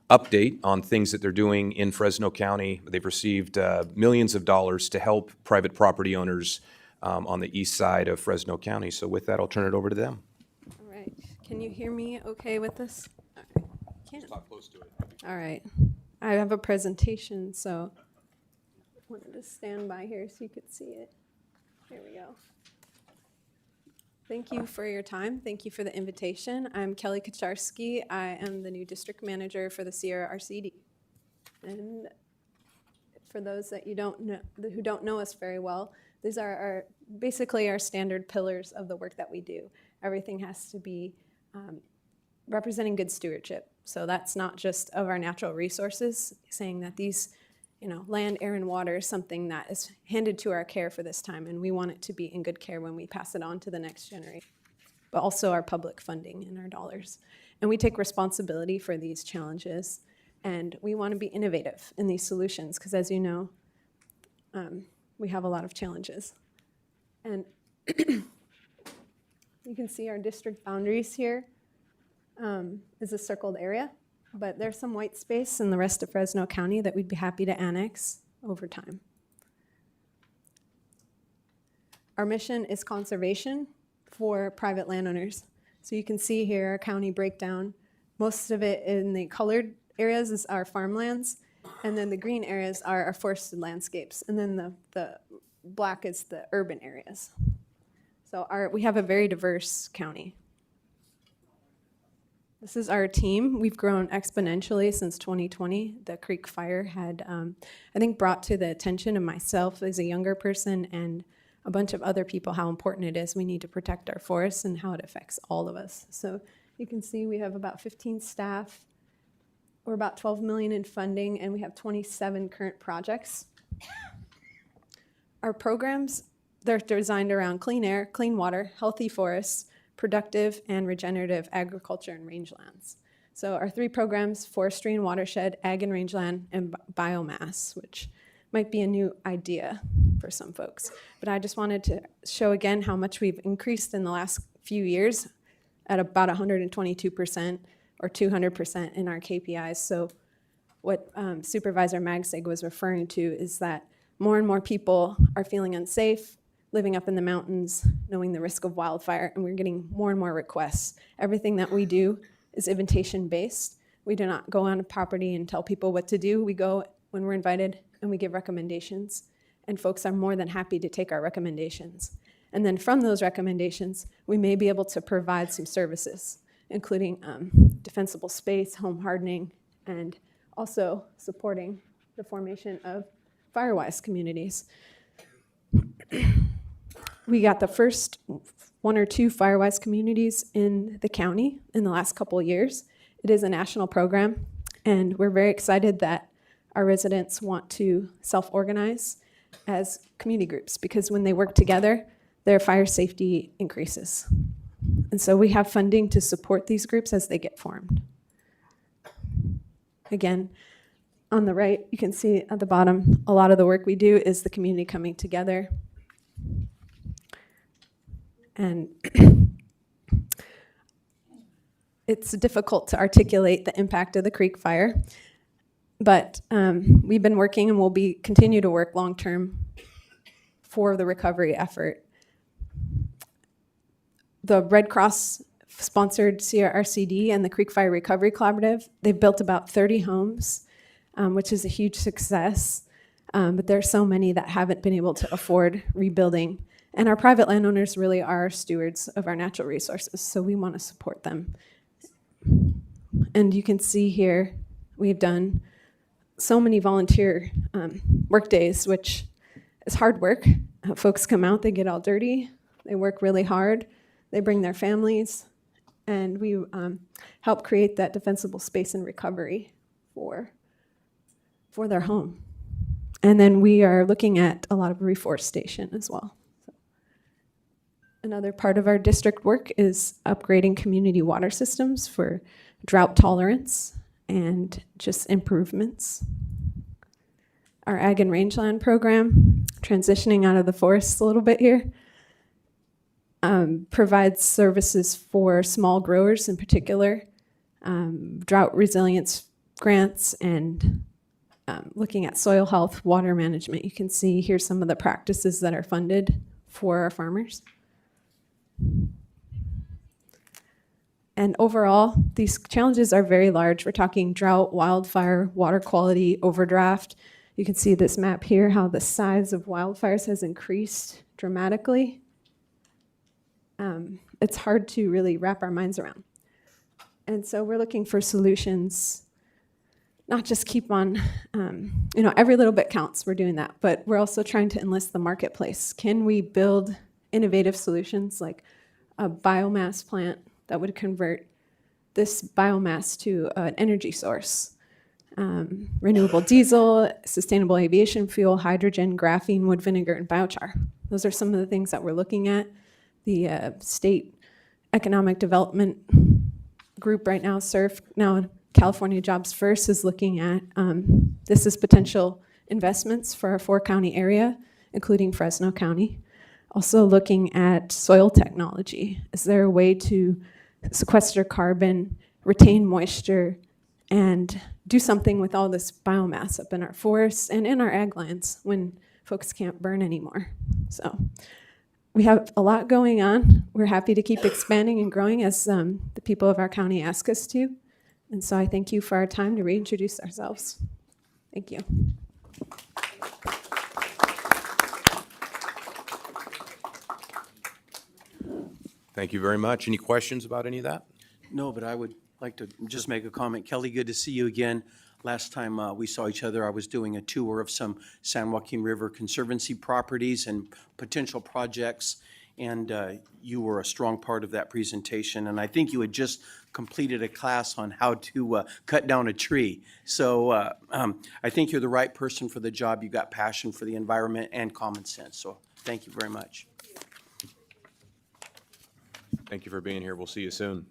update on things that they're doing in Fresno County. They've received millions of dollars to help private property owners on the east side of Fresno County. So with that, I'll turn it over to them. All right. Can you hear me okay with this? All right. Can. Talk close to it. All right. I have a presentation, so I wanted to stand by here so you could see it. Here we go. Thank you for your time. Thank you for the invitation. I'm Kelly Kaczarski. I am the new district manager for the Sierra RCD. And for those that you don't know, who don't know us very well, these are basically our standard pillars of the work that we do. Everything has to be representing good stewardship. So that's not just of our natural resources, saying that these, land, air, and water is something that is handed to our care for this time, and we want it to be in good care when we pass it on to the next generation. But also our public funding and our dollars. And we take responsibility for these challenges, and we want to be innovative in these solutions, because as you know, we have a lot of challenges. And you can see our district boundaries here is a circled area, but there's some white space in the rest of Fresno County that we'd be happy to annex over time. Our mission is conservation for private landowners. So you can see here our county breakdown. Most of it in the colored areas is our farmlands, and then the green areas are our forested landscapes, and then the black is the urban areas. So we have a very diverse county. This is our team. We've grown exponentially since 2020. The Creek Fire had, I think, brought to the attention of myself as a younger person and a bunch of other people how important it is we need to protect our forests and how it affects all of us. So you can see we have about 15 staff. We're about $12 million in funding, and we have 27 current projects. Our programs, they're designed around clean air, clean water, healthy forests, productive and regenerative agriculture and rangelands. So our 3 programs, forestry and watershed, ag and rangeland, and biomass, which might be a new idea for some folks. But I just wanted to show again how much we've increased in the last few years at about 122% or 200% in our KPIs. So what Supervisor Magsig was referring to is that more and more people are feeling unsafe, living up in the mountains, knowing the risk of wildfire, and we're getting more and more requests. Everything that we do is invitation-based. We do not go on a property and tell people what to do. We go when we're invited and we give recommendations, and folks are more than happy to take our recommendations. And then from those recommendations, we may be able to provide some services, including defensible space, home hardening, and also supporting the formation of Firewise communities. We got the first 1 or 2 Firewise communities in the county in the last couple of years. It is a national program, and we're very excited that our residents want to self-organize as community groups, because when they work together, their fire safety increases. And so we have funding to support these groups as they get formed. Again, on the right, you can see at the bottom, a lot of the work we do is the community coming together. And it's difficult to articulate the impact of the creek fire, but we've been working and will continue to work long-term for the recovery effort. The Red Cross sponsored CRCD and the Creek Fire Recovery Collaborative, they've built about 30 homes, which is a huge success. But there are so many that haven't been able to afford rebuilding. And our private landowners really are stewards of our natural resources, so we want to support them. And you can see here, we've done so many volunteer work days, which is hard work. Folks come out, they get all dirty, they work really hard, they bring their families, and we help create that defensible space and recovery for their home. And then we are looking at a lot of reforestation as well. Another part of our district work is upgrading community water systems for drought tolerance and just improvements. Our ag and rangeland program, transitioning out of the forests a little bit here, provides services for small growers in particular, drought resilience grants, and looking at soil health, water management. You can see here some of the practices that are funded for our farmers. And overall, these challenges are very large. We're talking drought, wildfire, water quality, overdraft. You can see this map here, how the size of wildfires has increased dramatically. It's hard to really wrap our minds around. And so we're looking for solutions, not just keep on, every little bit counts, we're doing that, but we're also trying to enlist the marketplace. Can we build innovative solutions like a biomass plant that would convert this biomass to an energy source? Renewable diesel, sustainable aviation fuel, hydrogen, graphene, wood vinegar, and biochar. Those are some of the things that we're looking at. The state economic development group right now, SURF, now California Jobs First, is looking at this is potential investments for our 4-county area, including Fresno County. Also looking at soil technology. Is there a way to sequester carbon, retain moisture, and do something with all this biomass up in our forests and in our ag lands when folks can't burn anymore? So we have a lot going on. We're happy to keep expanding and growing as the people of our county ask us to. And so I thank you for our time to reintroduce ourselves. Thank you. Thank you very much. Any questions about any of that? No, but I would like to just make a comment. Kelly, good to see you again. Last time we saw each other, I was doing a tour of some San Joaquin River Conservancy properties and potential projects, and you were a strong part of that presentation. And I think you had just completed a class on how to cut down a tree. So I think you're the right person for the job. You got passion for the environment and common sense. So thank you very much. Thank you for being here. We'll see you soon.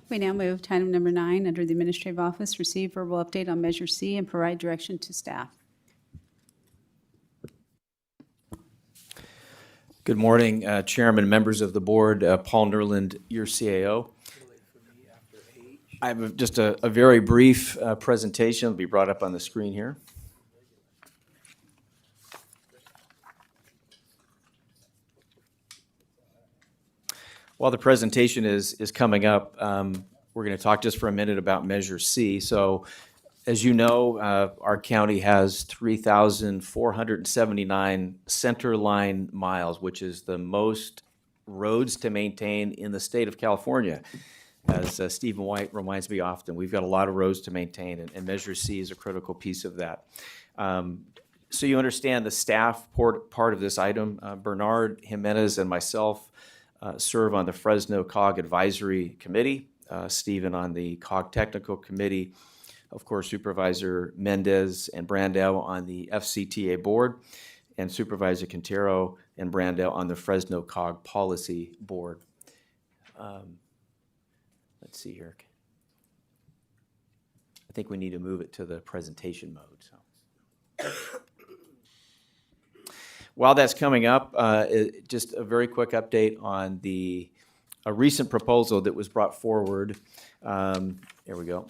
We now move to item number 9 under the Administrative Office, receive verbal update on Measure C and provide direction to staff. Good morning, Chairman and members of the board. Paul Nerland, your CAO. I have just a very brief presentation. It'll be brought up on the screen here. While the presentation is coming up, we're going to talk just for a minute about Measure C. So, as you know, our county has 3,479 center line miles, which is the most roads to maintain in the state of California. As Stephen White reminds me often, we've got a lot of roads to maintain, and Measure C is a critical piece of that. So you understand the staff part of this item. Bernard Jimenez and myself serve on the Fresno COG Advisory Committee, Stephen on the COG Technical Committee. of course, Supervisor Mendez and Brandel on the FCTA board, and Supervisor Quintero and Brandel on the Fresno COG Policy Board. Let's see here. I think we need to move it to the presentation mode. So, while that's coming up, just a very quick update on a recent proposal that was brought forward. There we go.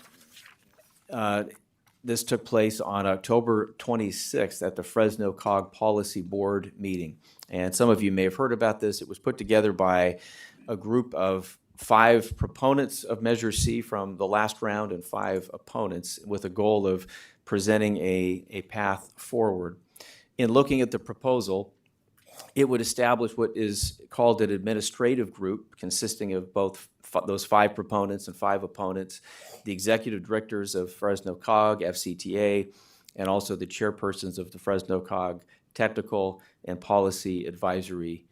This took place on October 26th at the Fresno COG Policy Board meeting. And some of you may have heard about this. It was put together by a group of 5 proponents of Measure C from the last round and 5 opponents, with a goal of presenting a path forward. In looking at the proposal, it would establish what is called an administrative group consisting of both those 5 proponents and 5 opponents, the executive directors of Fresno COG, FCTA, and also the chairpersons of the Fresno COG technical and policy advisory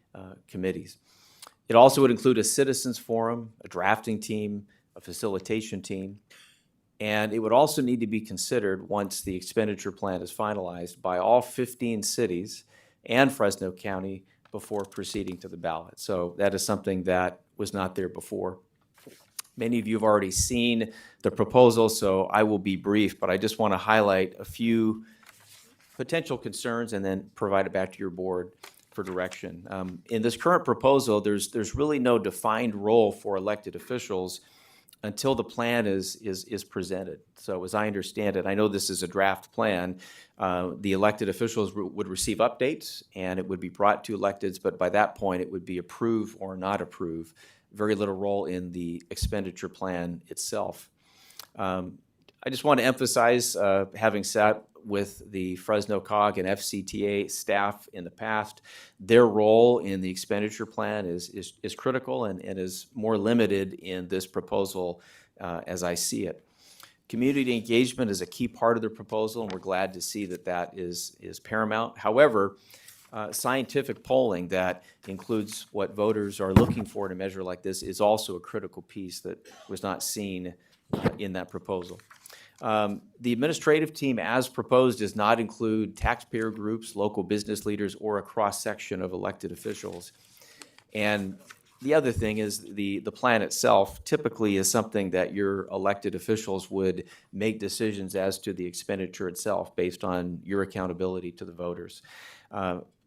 committees. It also would include a citizens forum, a drafting team, a facilitation team, and it would also need to be considered once the expenditure plan is finalized by all 15 cities and Fresno County before proceeding to the ballot. So that is something that was not there before. Many of you have already seen the proposal, so I will be brief, but I just want to highlight a few potential concerns and then provide it back to your board for direction. In this current proposal, there's really no defined role for elected officials until the plan is presented. So as I understand it, I know this is a draft plan, the elected officials would receive updates and it would be brought to electeds, but by that point it would be approve or not approve. Very little role in the expenditure plan itself. I just want to emphasize, having sat with the Fresno COG and FCTA staff in the past, their role in the expenditure plan is critical and is more limited in this proposal as I see it. Community engagement is a key part of the proposal, and we're glad to see that that is paramount. However, scientific polling that includes what voters are looking for in a measure like this is also a critical piece that was not seen in that proposal. The administrative team as proposed does not include taxpayer groups, local business leaders, or a cross-section of elected officials. And the other thing is the plan itself typically is something that your elected officials would make decisions as to the expenditure itself based on your accountability to the voters.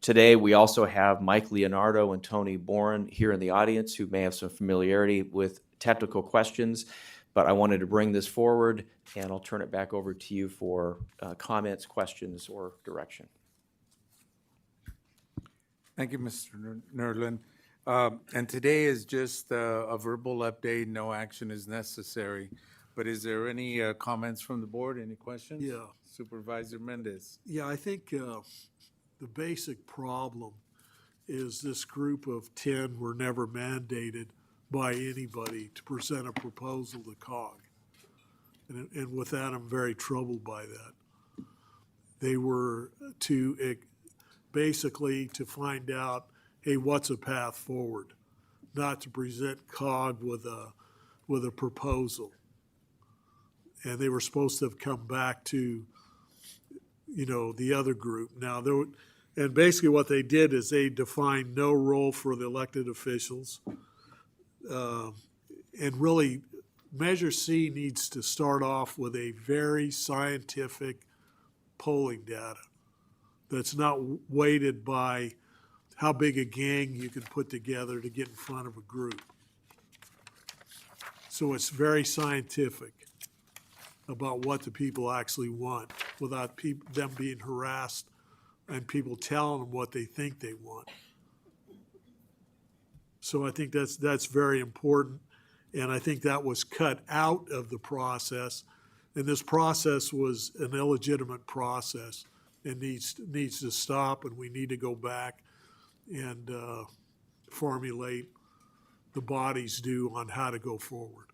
Today, we also have Mike Leonardo and Tony Bourne here in the audience who may have some familiarity with technical questions, but I wanted to bring this forward, and I'll turn it back over to you for comments, questions, or direction. Thank you, Mr. Nerlin. And today is just a verbal update. No action is necessary. But is there any comments from the board? Any questions? Yeah. Supervisor Mendez. Yeah, I think the basic problem is this group of 10 were never mandated by anybody to present a proposal to COG. And with that, I'm very troubled by that. They were to basically to find out, hey, what's a path forward, not to present COG with a proposal. And they were supposed to have come back to, the other group. Now, and basically what they did is they defined no role for the elected officials. And really, Measure C needs to start off with a very scientific polling data that's not weighted by how big a gang you can put together to get in front of a group. So it's very scientific about what the people actually want without them being harassed and people telling them what they think they want. So I think that's very important, and I think that was cut out of the process. And this process was an illegitimate process and needs to stop, and we need to go back and formulate the bodies do on how to go forward.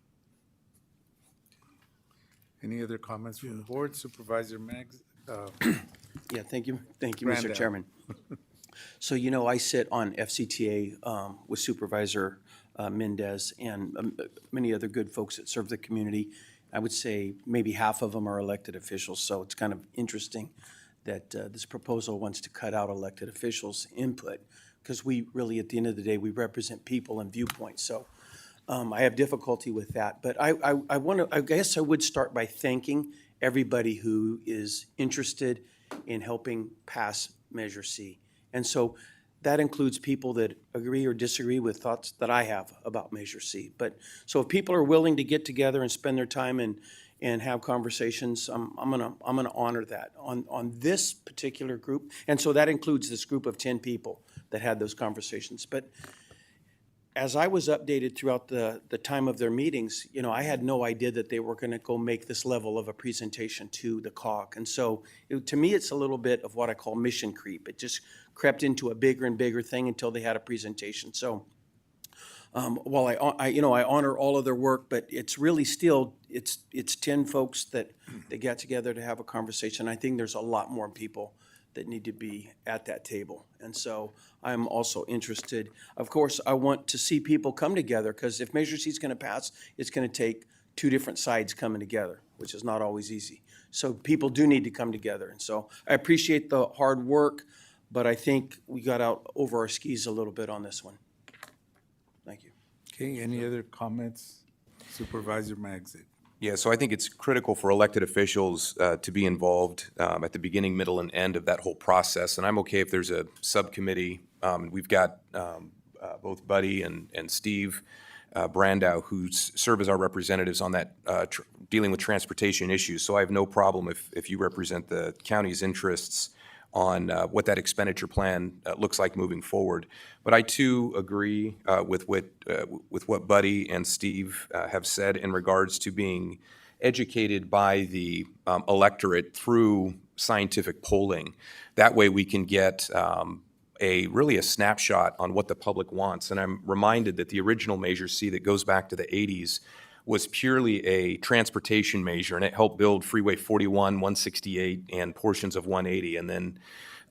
Any other comments from the board? Supervisor Maggs? Yeah, thank you, Mr. Randall. Chairman. So, I sit on FCTA with Supervisor Mendez and many other good folks that serve the community. I would say maybe half of them are elected officials, so it's kind of interesting that this proposal wants to cut out elected officials' input, because we really, at the end of the day, we represent people and viewpoints. So I have difficulty with that. But I guess I would start by thanking everybody who is interested in helping pass Measure C. And so that includes people that agree or disagree with thoughts that I have about Measure C. But so if people are willing to get together and spend their time and have conversations, I'm gonna honor that on this particular group. And so that includes this group of 10 people that had those conversations. But as I was updated throughout the time of their meetings, you know, I had no idea that they were gonna go make this level of a presentation to the COG. And so to me, it's a little bit of what I call mission creep. It just crept into a bigger and bigger thing until they had a presentation. So while I honor all of their work, but it's really still, it's 10 folks that got together to have a conversation. I think there's a lot more people that need to be at that table. And so I'm also interested, of course, I want to see people come together, because if Measure C is going to pass, it's going to take two different sides coming together, which is not always easy. So people do need to come together. And so I appreciate the hard work, but I think we got out over our skis a little bit on this one. Thank you. Okay, any other comments? Supervisor Magzik. Yeah, so I think it's critical for elected officials to be involved at the beginning, middle, and end of that whole process. And I'm okay if there's a subcommittee. We've got both Buddy and Steve Brandow, who serve as our representatives on that dealing with transportation issues. So I have no problem if you represent the county's interests on what that expenditure plan looks like moving forward. But I too agree with what Buddy and Steve have said in regards to being educated by the electorate through scientific polling. That way we can get really a snapshot on what the public wants. And I'm reminded that the original Measure C that goes back to the 80s was purely a transportation measure, and it helped build Freeway 41, 168, and portions of 180. And then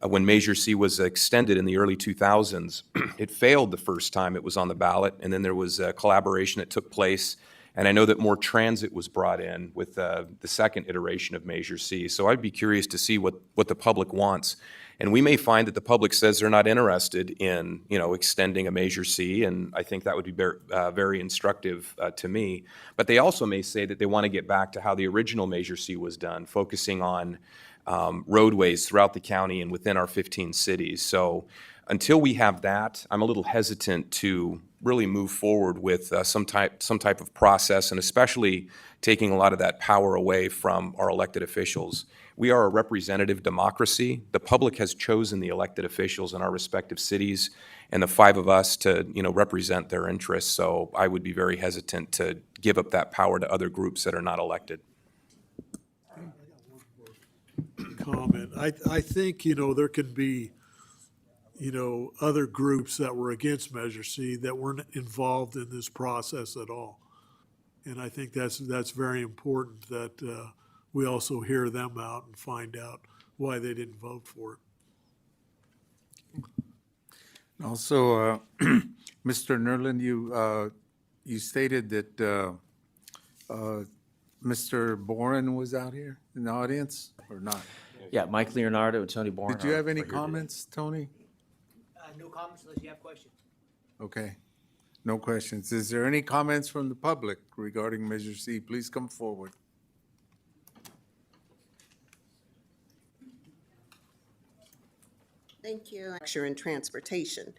when Measure C was extended in the early 2000s, it failed the first time it was on the ballot, and then there was a collaboration that took place. And I know that more transit was brought in with the second iteration of Measure C. So I'd be curious to see what the public wants. And we may find that the public says they're not interested in, extending a Measure C, and I think that would be very instructive to me. But they also may say that they want to get back to how the original Measure C was done, focusing on roadways throughout the county and within our 15 cities. So until we have that, I'm a little hesitant to really move forward with some type of process, and especially taking a lot of that power away from our elected officials. We are a representative democracy. The public has chosen the elected officials in our respective cities, and the five of us to represent their interests. So I would be very hesitant to give up that power to other groups that are not elected. Comment. I think, there could be, other groups that were against Measure C that weren't involved in this process at all. And I think that's very important that we also hear them out and find out why they didn't vote for it. Also, Mr. Nerlin, you stated that Mr. Boren was out here in the audience, or not? Yeah, Mike Leonardo and Tony Bourne. Did you have any comments, Tony? No comments unless you have questions. Okay, no questions. Is there any comments from the public regarding Measure C? Please come forward. Thank you. In transportation.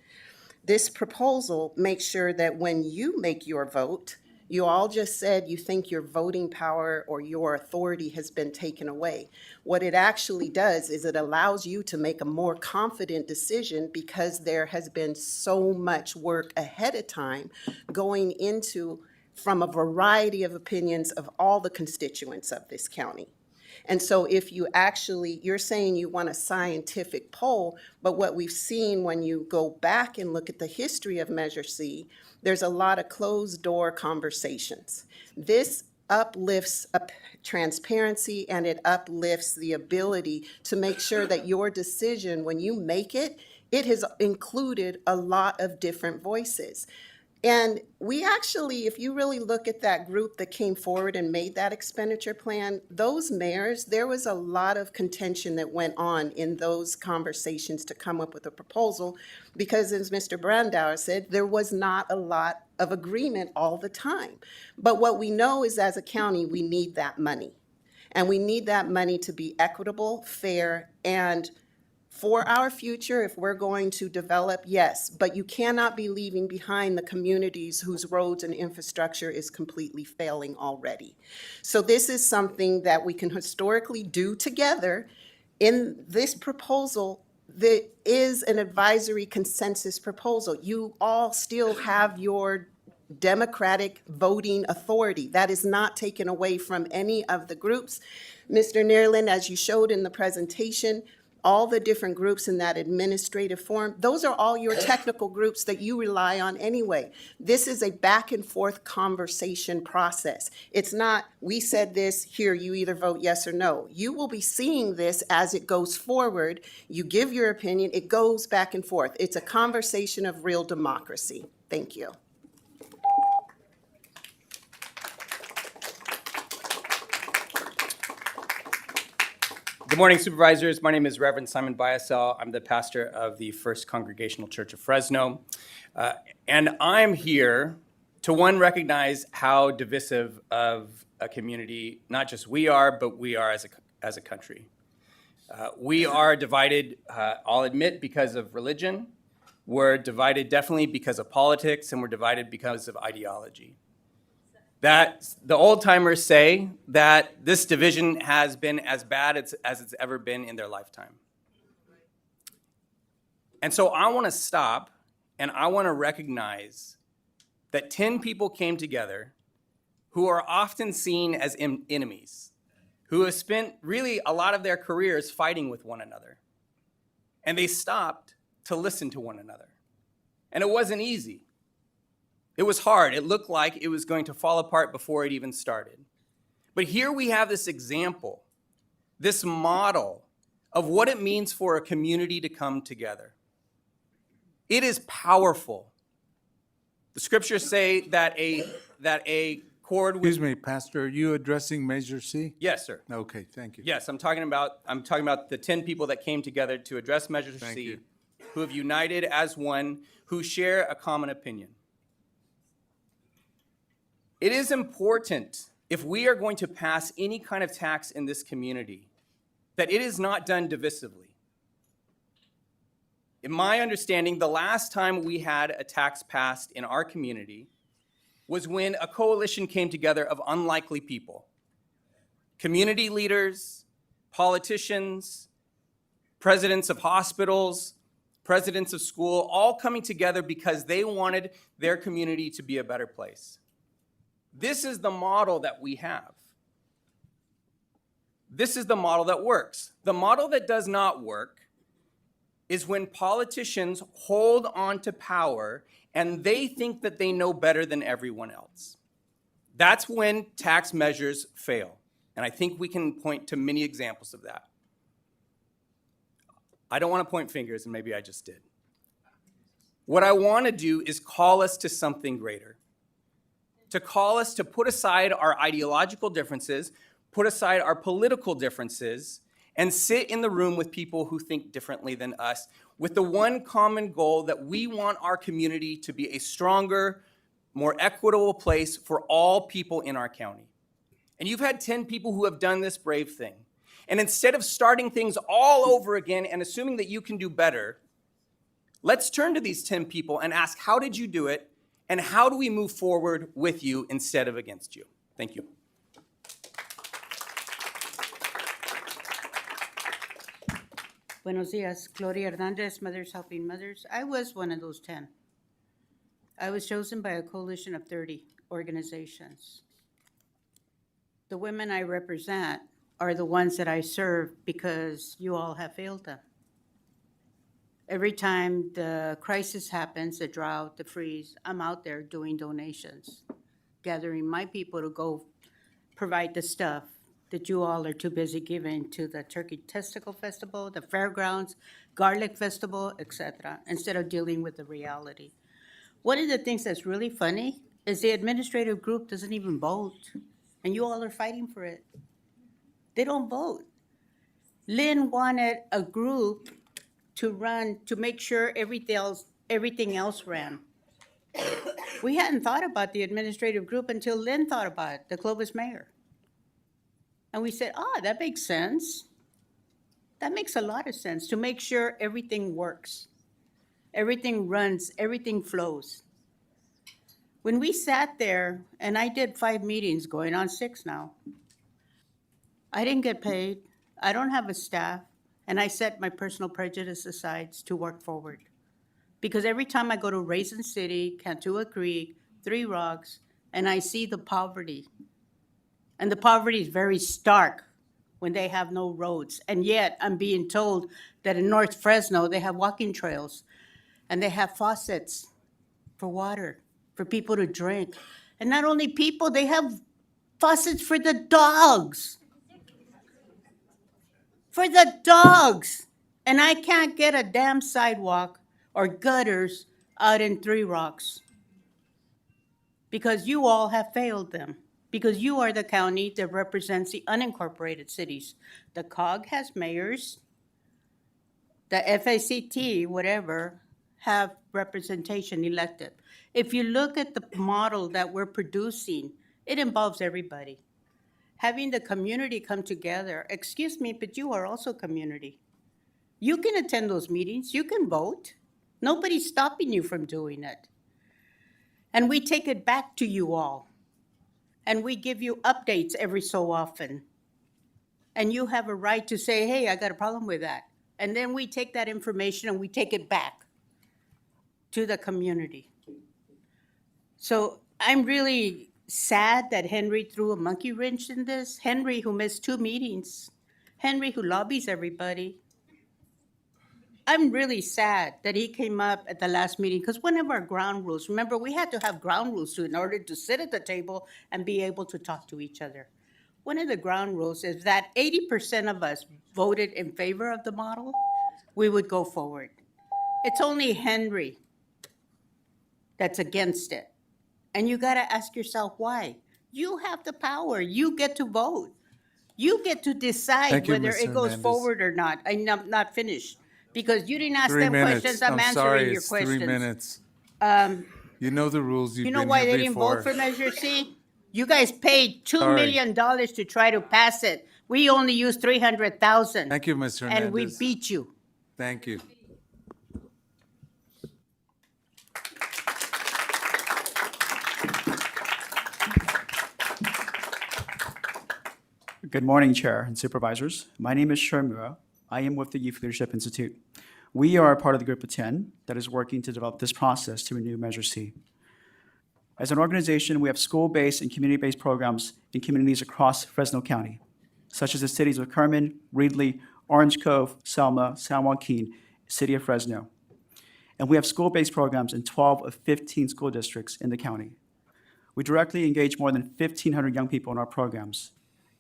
This proposal makes sure that when you make your vote, you all just said you think your voting power or your authority has been taken away. What it actually does is it allows you to make a more confident decision, because there has been so much work ahead of time going into from a variety of opinions of all the constituents of this county. And so if you're saying you want a scientific poll, but what we've seen when you go back and look at the history of Measure C, there's a lot of closed-door conversations. This uplifts transparency, and it uplifts the ability to make sure that your decision, when you make it, it has included a lot of different voices. And we actually, if you really look at that group that came forward and made that expenditure plan, those mayors, there was a lot of contention that went on in those conversations to come up with a proposal, because as Mr. Brandauer said, there was not a lot of agreement all the time. But what we know is, as a county, we need that money. And we need that money to be equitable, fair, and for our future, if we're going to develop, yes, but you cannot be leaving behind the communities whose roads and infrastructure is completely failing already. So this is something that we can historically do together. In this proposal, there is an advisory consensus proposal. You all still have your democratic voting authority. That is not taken away from any of the groups. Mr. Nerlin, as you showed in the presentation, all the different groups in that administrative form, those are all your technical groups that you rely on anyway. This is a back and forth conversation process. It's not, we said this, here, you either vote yes or no. You will be seeing this as it goes forward. You give your opinion, it goes back and forth. It's a conversation of real democracy. Thank you. Good morning, Supervisors. My name is Reverend Simon Biasel. I'm the pastor of the First Congregational Church of Fresno. And I'm here to, one, recognize how divisive of a community, not just we are, but we are as a country. We are divided, I'll admit, because of religion. We're divided definitely because of politics, and we're divided because of ideology. That the old-timers say that this division has been as bad as it's ever been in their lifetime. And so I want to stop and I want to recognize that 10 people came together who are often seen as enemies, who have spent really a lot of their careers fighting with one another. And they stopped to listen to one another. And it wasn't easy. It was hard. It looked like it was going to fall apart before it even started. But here we have this example, this model of what it means for a community to come together. It is powerful. The scriptures say that a cord with... Excuse me, Pastor, are you addressing Measure C? Yes, sir. Okay, thank you. Yes, I'm talking about the 10 people that came together to address Measure C, who have united as one, who share a common opinion. It is important, if we are going to pass any kind of tax in this community, that it is not done divisively. In my understanding, the last time we had a tax passed in our community was when a coalition came together of unlikely people. Community leaders, politicians, presidents of hospitals, presidents of school, all coming together because they wanted their community to be a better place. This is the model that we have. This is the model that works. The model that does not work is when politicians hold on to power and they think that they know better than everyone else. That's when tax measures fail. And I think we can point to many examples of that. I don't want to point fingers, and maybe I just did. What I want to do is call us to something greater. To call us to put aside our ideological differences, put aside our political differences, and sit in the room with people who think differently than us, with the one common goal that we want our community to be a stronger, more equitable place for all people in our county. And you've had 10 people who have done this brave thing. And instead of starting things all over again and assuming that you can do better, let's turn to these 10 people and ask, how did you do it? And how do we move forward with you instead of against you? Thank you. Buenos dias, Gloria Hernandez, Mothers Helping Mothers. I was one of those 10. I was chosen by a coalition of 30 organizations. The women I represent are the ones that I serve because you all have failed them. Every time the crisis happens, the drought, the freeze, I'm out there doing donations, gathering my people to go provide the stuff that you all are too busy giving to the Turkey Testicle Festival, the fairgrounds, Garlic Festival, etc., instead of dealing with the reality. One of the things that's really funny is the administrative group doesn't even vote, and you all are fighting for it. They don't vote. Lynn wanted a group to run, to make sure everything else ran. We hadn't thought about the administrative group until Lynn thought about it, the Clovis mayor. And we said, that makes sense. That makes a lot of sense, to make sure everything works, everything runs, everything flows. When we sat there, and I did 5 meetings, going on 6 now, I didn't get paid, I don't have a staff, and I set my personal prejudice aside to work forward. Because every time I go to Raisin City, Cantua Creek, Three Rocks, and I see the poverty, and the poverty is very stark when they have no roads. And yet, I'm being told that in North Fresno, they have walking trails, and they have faucets for water, for people to drink. And not only people, they have faucets for the dogs. For the dogs. And I can't get a damn sidewalk or gutters out in Three Rocks. Because you all have failed them. Because you are the county that represents the unincorporated cities. The COG has mayors. The FACT, whatever, have representation elected. If you look at the model that we're producing, it involves everybody. Having the community come together, excuse me, but you are also community. You can attend those meetings, you can vote. Nobody's stopping you from doing it. And we take it back to you all. And we give you updates every so often. And you have a right to say, hey, I got a problem with that. And then we take that information and we take it back to the community. So I'm really sad that Henry threw a monkey wrench in this. Henry, who missed 2 meetings. Henry, who lobbies everybody. I'm really sad that he came up at the last meeting, because one of our ground rules, remember, we had to have ground rules in order to sit at the table and be able to talk to each other. One of the ground rules is that 80% of us voted in favor of the model, we would go forward. It's only Henry that's against it. And you got to ask yourself why. You have the power. You get to vote. You get to decide Thank you, whether Ms. it goes Hernandez. forward or not. I'm not finished. Because you didn't ask 3 them minutes. questions, I'm answering sorry, your it's questions. 3 minutes. Um, You know the rules. You've You know been why here they didn't before. vote for Measure C? You guys paid $2 Sorry. million to try to pass it. We only used 300,000. Thank you, Ms. Hernandez. And we beat you. Thank you. Good morning, Chair and Supervisors. My name is Sharmura. I am with the Youth Leadership Institute. We are a part of the group of 10 that is working to develop this process to renew Measure C. As an organization, we have school-based and community-based programs in communities across Fresno County, such as the cities of Kerman, Reedley, Orange Cove, Selma, San Joaquin, City of Fresno. And we have school-based programs in 12 of 15 school districts in the county. We directly engage more than 1,500 young people in our programs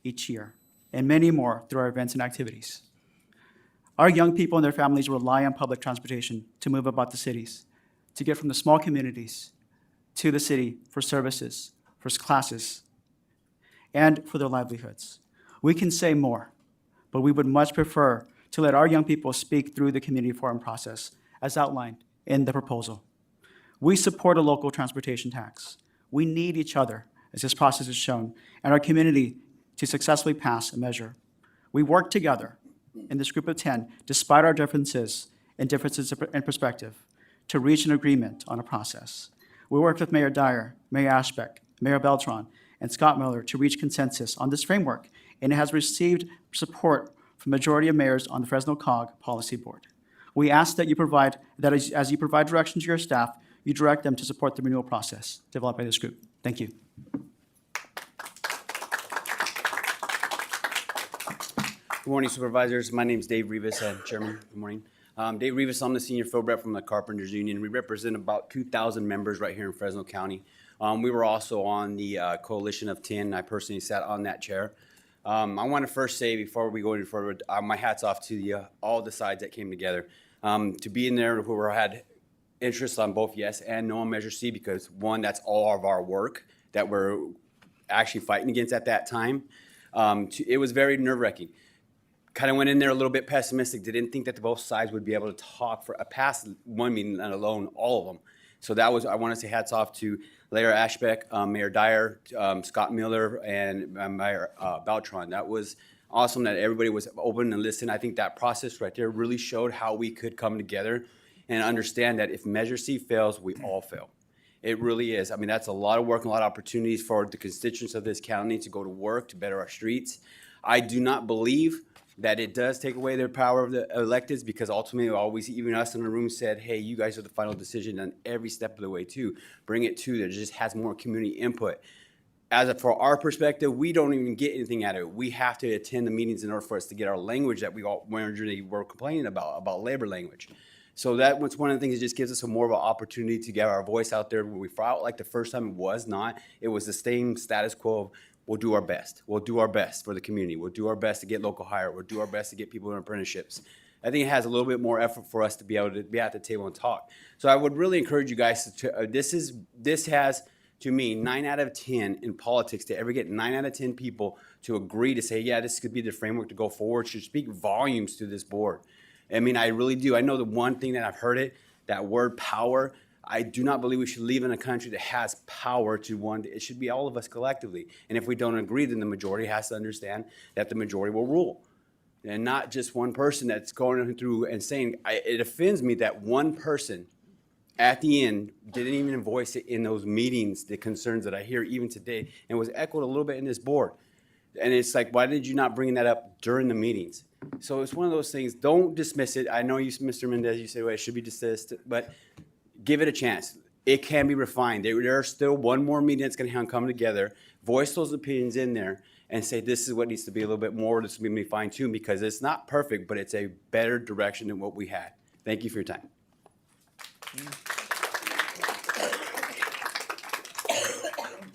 each year, and many more through our events and activities. Our young people and their families rely on public transportation to move about the cities, to get from the small communities to the city for services, for classes, and for their livelihoods. We can say more, but we would much prefer to let our young people speak through the community forum process as outlined in the proposal. We support a local transportation tax. We need each other, as this process has shown, and our community to successfully pass a measure. We work together in this group of 10, despite our differences in perspective, to reach an agreement on a process. We worked with Mayor Dyer, Mayor Ashbeck, Mayor Beltran, and Scott Miller to reach consensus on this framework, and it has received support from the majority of mayors on the Fresno COG Policy Board. We ask that you provide, that as you provide direction to your staff, you direct them to support the renewal process developed by this group. Thank you. Good morning, Supervisors. My name is Dave Rivas, Chairman. Good morning. Dave Rivas, I'm the senior field rep from the Carpenters Union. We represent about 2,000 members right here in Fresno County. We were also on the Coalition of 10. I personally sat on that chair. I want to first say, before we go any further, my hat's off to all the sides that came together. To be in there where we had interest on both yes and no on Measure C because, one, that's all of our work that we're actually fighting against at that time. It was very nerve-wracking. Kind of went in there a little bit pessimistic. Didn't think that both sides would be able to talk for past one meeting, let alone all of them. So that was, I want to say hats off to Mayor Ashbeck, Mayor Dyer, Scott Miller, and Mayor Beltran. That was awesome that everybody was open and listened. I think that process right there really showed how we could come together and understand that if Measure C fails, we all fail. It really is. I mean, that's a lot of work and a lot of opportunities for the constituents of this county to go to work, to better our streets. I do not believe that it does take away their power of the electeds because ultimately always, even us in the room said, hey, you guys are the final decision on every step of the way too. Bring it to there. It just has more community input. For our perspective, we don't even get anything out of it. We have to attend the meetings in order for us to get our language that we all were complaining about labor language. So that was one of the things that just gives us more of an opportunity to get our voice out there. When we fought like the first time, it was not. It was the same status quo of we'll do our best. We'll do our best for the community. We'll do our best to get local hire. We'll do our best to get people in apprenticeships. I think it has a little bit more effort for us to be able to be at the table and talk. So I would really encourage you guys to, this has, to me, 9 out of 10 in politics, to ever get 9 out of 10 people to agree to say, yeah, this could be the framework to go forward, should speak volumes to this board. I mean, I really do. I know the one thing that I've heard it, that word power, I do not believe we should live in a country that has power to one. It should be all of us collectively. And if we don't agree, then the majority has to understand that the majority will rule. And not just one person that's going through and saying, it offends me that one person at the end didn't even voice it in those meetings, the concerns that I hear even today, and was echoed a little bit in this board. And it's like, why did you not bring that up during the meetings? So it's one of those things, don't dismiss it. I know you, Mr. Mendez, you say, well, it should be dismissed, but give it a chance. It can be refined. There's still one more meeting that's gonna come together, voice those opinions in there, and say this is what needs to be a little bit more, this will be fine-tuned, because it's not perfect, but it's a better direction than what we had. Thank you for your time.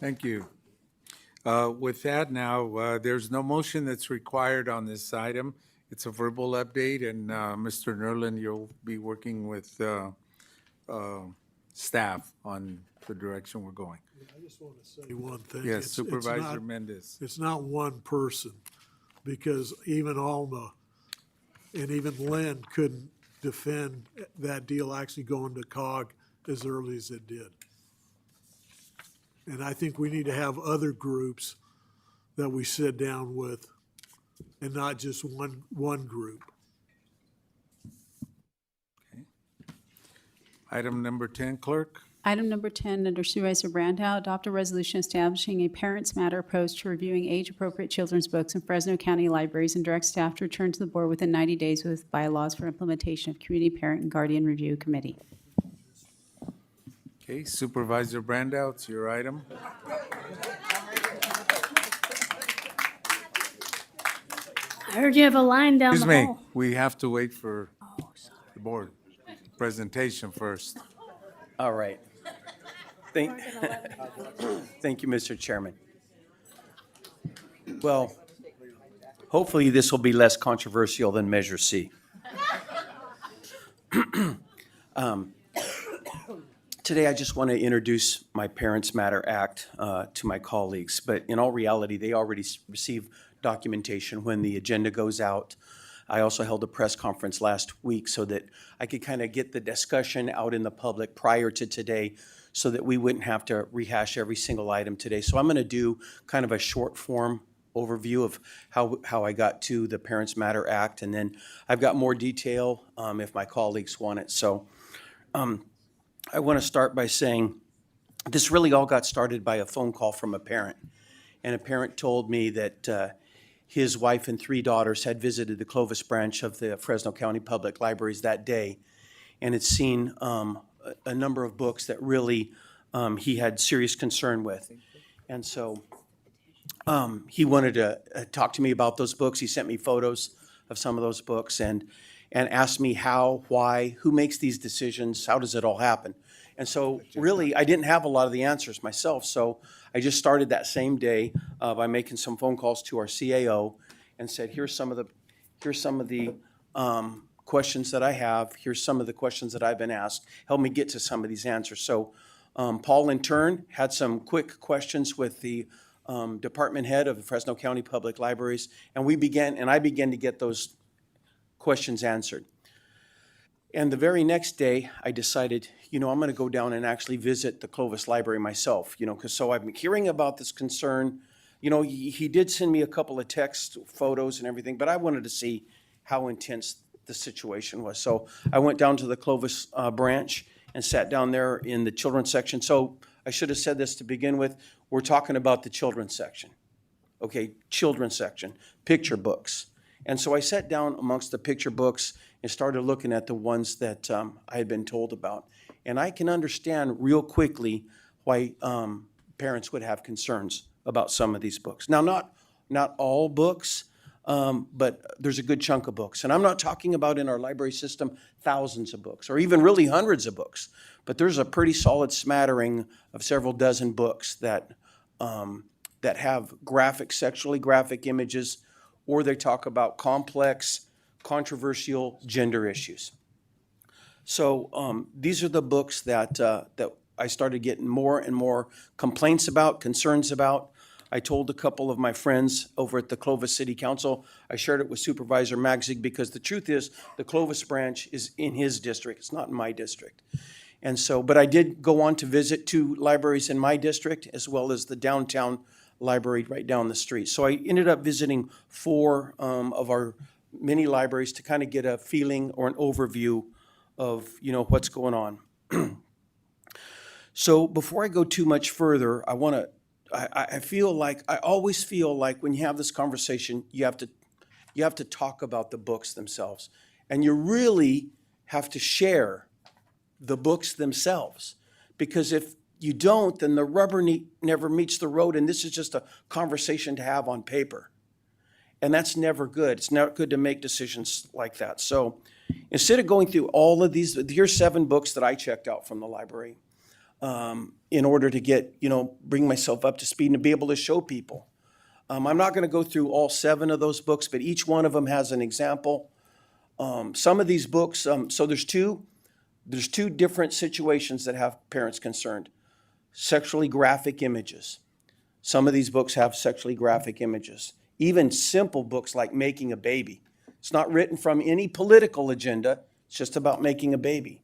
Thank you. With that now, there's no motion that's required on this item. It's a verbal update, and Mr. Nerlin, you'll be working with staff on the direction we're going. I just want to say one thing. Yes, It's Supervisor not- Mendez. It's not one person, because even Alma and even Lynn couldn't defend that deal actually going to COG as early as it did. And I think we need to have other groups that we sit down with and not just one group. Item number 10, clerk. Item number 10, under Supervisor Brandow, adopt a resolution establishing a Parents Matter approach to reviewing age-appropriate children's books in Fresno County libraries and direct staff to return to the board within 90 days with bylaws for implementation of Community Parent and Guardian Review Committee. Okay, Supervisor Brandow, it's your item. I heard you have a line down Excuse the me, hall. we have to wait for the board presentation first. All right. Thank you, Mr. Chairman. Well, hopefully this will be less controversial than Measure C. Today, I just want to introduce my Parents Matter Act to my colleagues, but in all reality, they already received documentation when the agenda goes out. I also held a press conference last week so that I could kind of get the discussion out in the public prior to today so that we wouldn't have to rehash every single item today. So I'm going to do kind of a short form overview of how I got to the Parents Matter Act, and then I've got more detail if my colleagues want it. So I want to start by saying this really all got started by a phone call from a parent. And a parent told me that his wife and 3 daughters had visited the Clovis branch of the Fresno County Public Libraries that day and had seen a number of books that really he had serious concern with. And so he wanted to talk to me about those books. He sent me photos of some of those books and asked me how, why, who makes these decisions, how does it all happen? And so really, I didn't have a lot of the answers myself, so I just started that same day by making some phone calls to our CAO and said, here's some of the questions that I have. Here's some of the questions that I've been asked. Help me get to some of these answers. So Paul, in turn, had some quick questions with the department head of the Fresno County Public Libraries, and I began to get those questions answered. And the very next day, I decided, I'm going to go down and actually visit the Clovis Library myself, because so I've been hearing about this concern. He did send me a couple of text photos and everything, but I wanted to see how intense the situation was. So I went down to the Clovis branch and sat down there in the children's section. So I should have said this to begin with. We're talking about the children's section. Okay, children's section, picture books. And so I sat down amongst the picture books and started looking at the ones that I had been told about. And I can understand real quickly why parents would have concerns about some of these books. Now, not all books, but there's a good chunk of books. And I'm not talking about in our library system thousands of books or even really hundreds of books, but there's a pretty solid smattering of several dozen books that have sexually graphic images, or they talk about complex, controversial gender issues. So these are the books that I started getting more and more complaints about, concerns about. I told a couple of my friends over at the Clovis City Council. I shared it with Supervisor Magzig because the truth is the Clovis branch is in his district. It's not in my district. And so, but I did go on to visit 2 libraries in my district as well as the downtown library right down the street. So I ended up visiting 4 of our mini libraries to kind of get a feeling or an overview of, what's going on. So before I go too much further, I always feel like when you have this conversation, you have to talk about the books themselves. And you really have to share the books themselves. Because if you don't, then the rubber never meets the road, and this is just a conversation to have on paper. And that's never good. It's not good to make decisions like that. So instead of going through all of these, here's 7 books that I checked out from the library in order to get, bring myself up to speed and be able to show people. I'm not going to go through all 7 of those books, but each one of them has an example. Some of these books, so there's two different situations that have parents concerned. Sexually graphic images. Some of these books have sexually graphic images. Even simple books like Making a Baby. It's not written from any political agenda. It's just about making a baby.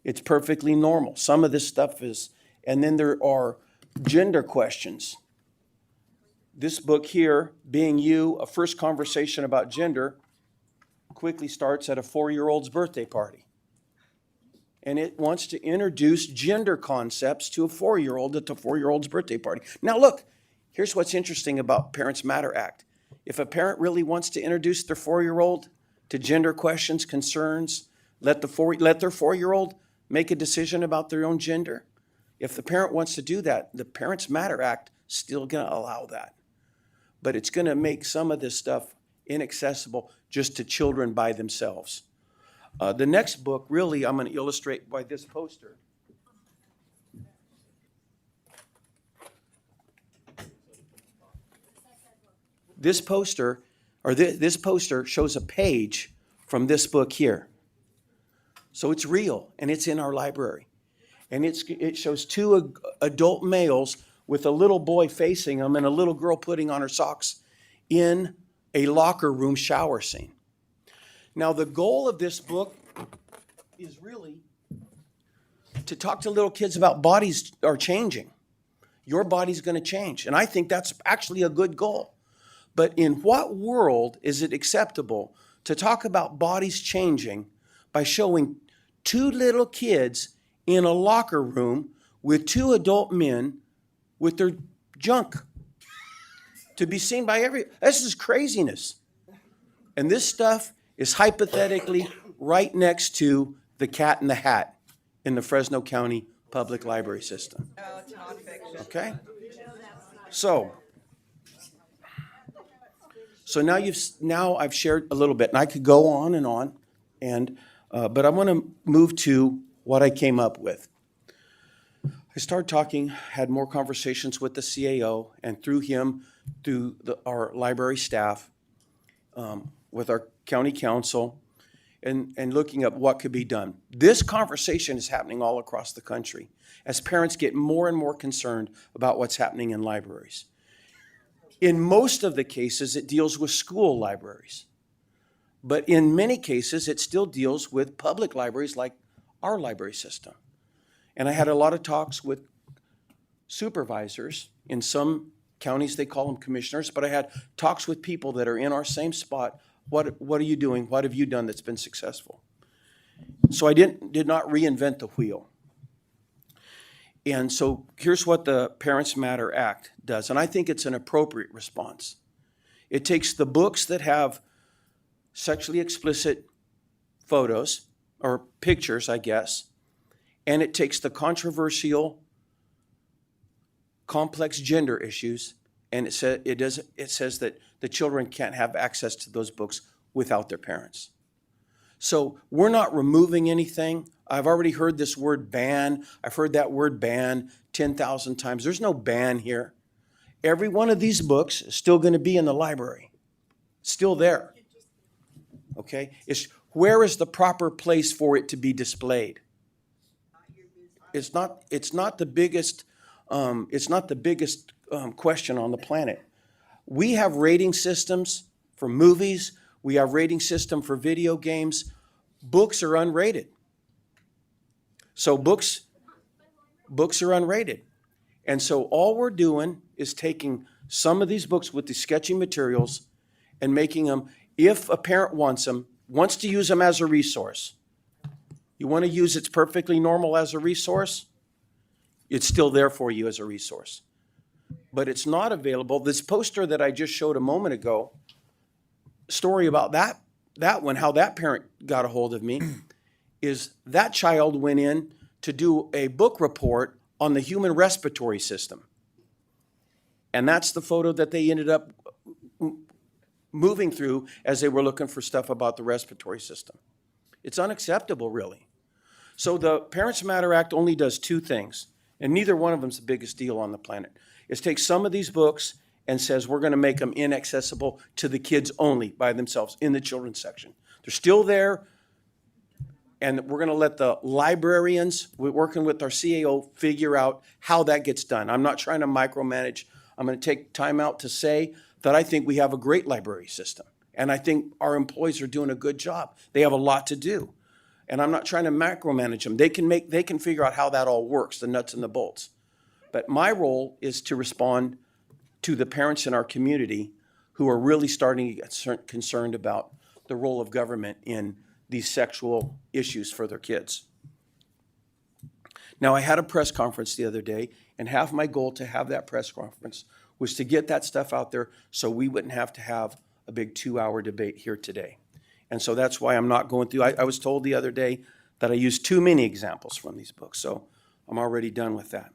It's perfectly normal. Some of this stuff is, and then there are gender questions. This book here, Being You, A First Conversation About Gender, quickly starts at a 4-year-old's birthday party. And it wants to introduce gender concepts to a 4-year-old at the 4-year-old's birthday party. Now look, here's what's interesting about Parents Matter Act. If a parent really wants to introduce their 4-year-old to gender questions, concerns, let their 4-year-old make a decision about their own gender. If the parent wants to do that, the Parents Matter Act is still going to allow that. But it's going to make some of this stuff inaccessible just to children by themselves. The next book, really, I'm going to illustrate by this poster. This poster shows a page from this book here. So it's real, and it's in our library. And it shows 2 adult males with a little boy facing them and a little girl putting on her socks in a locker room shower scene. Now, the goal of this book is really to talk to little kids about bodies are changing. Your body's going to change. And I think that's actually a good goal. But in what world is it acceptable to talk about bodies changing by showing 2 little kids in a locker room with 2 adult men with their junk to be seen by this is craziness. And this stuff is hypothetically right next to the Cat in the Hat in the Fresno County Public Library System. Okay? So now I've shared a little bit, and I could go on, and but I want to move to what I came up with. I started talking, had more conversations with the CAO, and through him, through our library staff, with our county council, and looking up what could be done. This conversation is happening all across the country as parents get more and more concerned about what's happening in libraries. In most of the cases, it deals with school libraries. But in many cases, it still deals with public libraries like our library system. And I had a lot of talks with supervisors. In some counties, they call them commissioners, but I had talks with people that are in our same spot. What are you doing? What have you done that's been successful? So I did not reinvent the wheel. And so here's what the Parents Matter Act does, and I think it's an appropriate response. It takes the books that have sexually explicit photos, or pictures, I guess, and it takes the controversial, complex gender issues, and it says that the children can't have access to those books without their parents. So we're not removing anything. I've already heard this word ban. I've heard that word ban 10,000 times. There's no ban here. Every one of these books is still going to be in the library. Still there. Okay? Where is the proper place for it to be displayed? It's not the biggest question on the planet. We have rating systems for movies. We have rating system for video games. Books are unrated. So books are unrated. And so all we're doing is taking some of these books with the sketching materials and making them, if a parent wants to use them as a resource. You want to use it's perfectly normal as a resource? It's still there for you as a resource. But it's not available. This poster that I just showed a moment ago, story about that one, how that parent got a hold of me, is that child went in to do a book report on the human respiratory system. And that's the photo that they ended up moving through as they were looking for stuff about the respiratory system. It's unacceptable, really. So the Parents Matter Act only does two things, and neither one of them is the biggest deal on the planet. It takes some of these books and says we're going to make them inaccessible to the kids only by themselves in the children's section. They're still there, and we're going to let the librarians, working with our CAO, figure out how that gets done. I'm not trying to micromanage. I'm going to take time out to say that I think we have a great library system, and I think our employees are doing a good job. They have a lot to do, and I'm not trying to micromanage them. They can figure out how that all works, the nuts and the bolts. But my role is to respond to the parents in our community who are really starting to get concerned about the role of government in these sexual issues for their kids. Now, I had a press conference the other day, and half my goal to have that press conference was to get that stuff out there so we wouldn't have to have a big 2-hour debate here today. And so that's why I'm not going through. I was told the other day that I used too many examples from these books, so I'm already done with that.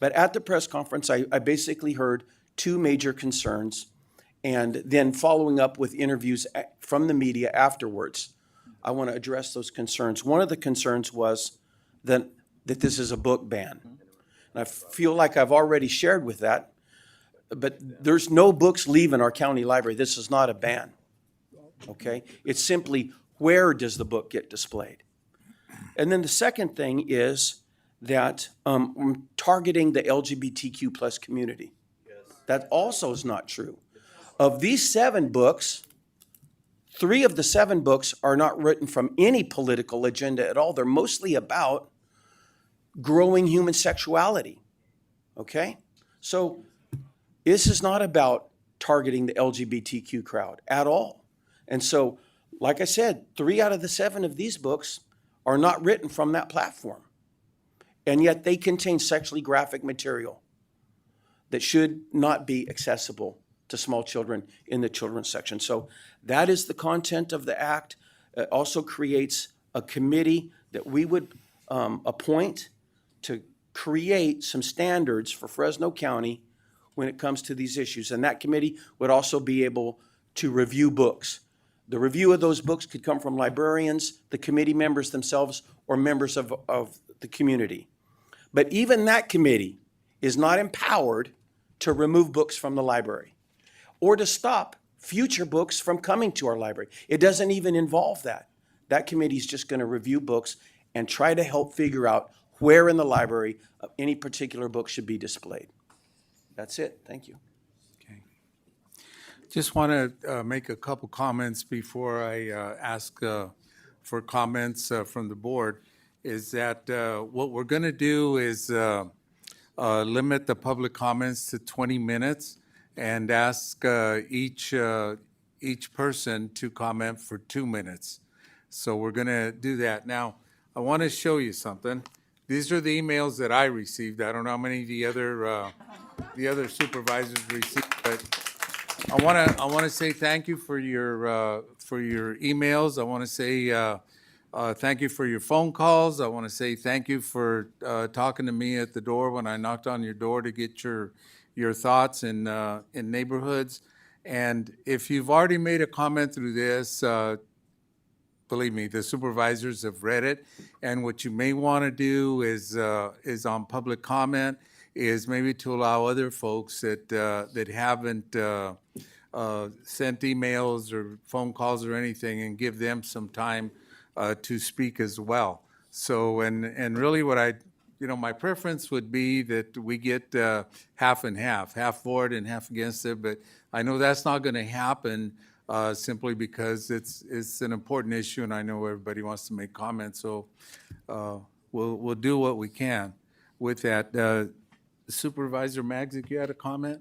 But at the press conference, I basically heard two major concerns, and then following up with interviews from the media afterwards, I want to address those concerns. One of the concerns was that this is a book ban. And I feel like I've already shared with that, but there's no books leaving our county library. This is not a ban, okay? It's simply, where does the book get displayed? And then the second thing is that I'm targeting the LGBTQ plus community. That also is not true. Of these 7 books, 3 of the 7 books are not written from any political agenda at all. They're mostly about growing human sexuality, okay? So this is not about targeting the LGBTQ crowd at all. And so, like I said, 3 out of the 7 of these books are not written from that platform. And yet they contain sexually graphic material that should not be accessible to small children in the children's section. So that is the content of the act. It also creates a committee that we would appoint to create some standards for Fresno County when it comes to these issues. And that committee would also be able to review books. The review of those books could come from librarians, the committee members themselves, or members of the community. But even that committee is not empowered to remove books from the library or to stop future books from coming to our library. It doesn't even involve that. That committee's just going to review books and try to help figure out where in the library any particular book should be displayed. That's it. Thank you. Just want to make a couple comments before I ask for comments from the board, is that what we're going to do is limit the public comments to 20 minutes and ask each person to comment for 2 minutes. So we're going to do that. Now, I want to show you something. These are the emails that I received. I don't know how many the other supervisors received, but I want to say thank you for your emails. I want to say thank you for your phone calls. I want to say thank you for talking to me at the door when I knocked on your door to get your thoughts in neighborhoods. And if you've already made a comment through this, believe me, the supervisors have read it. And what you may want to do is on public comment is maybe to allow other folks that haven't sent emails or phone calls or anything, and give them some time to speak as well. So, and really what my preference would be that we get half and half for it and half against it, but I know that's not going to happen simply because it's an important issue, and I know everybody wants to make comments, so we'll do what we can with that. Supervisor Magzik, you had a comment?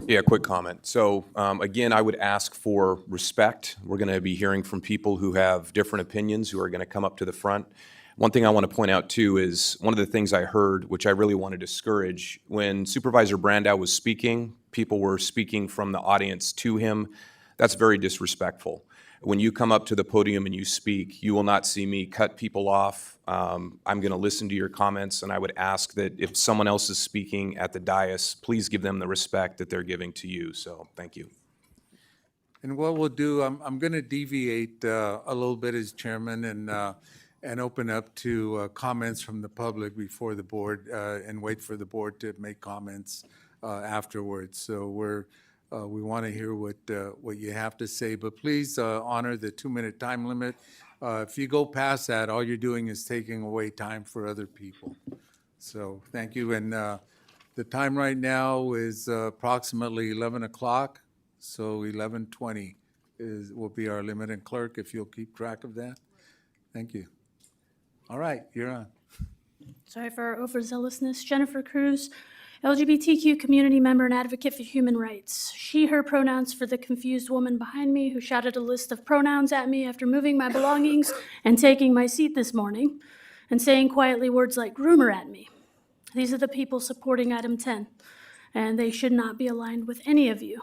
Yeah, quick comment. So again, I would ask for respect. We're going to be hearing from people who have different opinions, who are going to come up to the front. One thing I want to point out too is one of the things I heard, which I really want to discourage, when Supervisor Brandow was speaking, people were speaking from the audience to him. That's very disrespectful. When you come up to the podium and you speak, you will not see me cut people off. I'm going to listen to your comments, and I would ask that if someone else is speaking at the dais, please give them the respect that they're giving to you. So thank you. And what we'll do, I'm going to deviate a little bit as chairman and open up to comments from the public before the board and wait for the board to make comments afterwards. So we want to hear what you have to say, but please honor the 2-minute time limit. If you go past that, all you're doing is taking away time for other people. So thank you. And the time right now is approximately 11 o'clock. So 11:20 will be our limit. And clerk, if you'll keep track of that. Thank you. All right, you're on. Sorry for our overzealousness. Jennifer Cruz, LGBTQ community member and advocate for human rights. She, her pronouns for the confused woman behind me who shouted a list of pronouns at me after moving my belongings and taking my seat this morning and saying quietly words like groomer at me. These are the people supporting item 10, and they should not be aligned with any of you.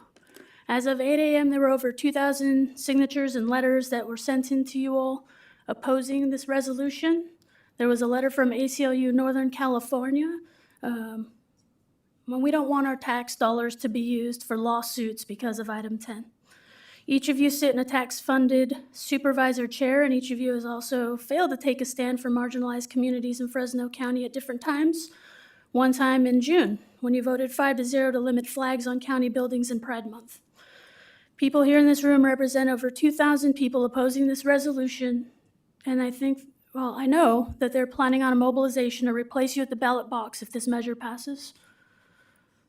As of 8 a.m., there were over 2,000 signatures and letters that were sent in to you all opposing this resolution. There was a letter from ACLU Northern California. We don't want our tax dollars to be used for lawsuits because of item 10. Each of you sit in a tax-funded supervisor chair, and each of you has also failed to take a stand for marginalized communities in Fresno County at different times. One time in June, when you voted 5-0 to limit flags on county buildings in Pride Month. People here in this room represent over 2,000 people opposing this resolution, and I know that they're planning on a mobilization to replace you at the ballot box if this measure passes.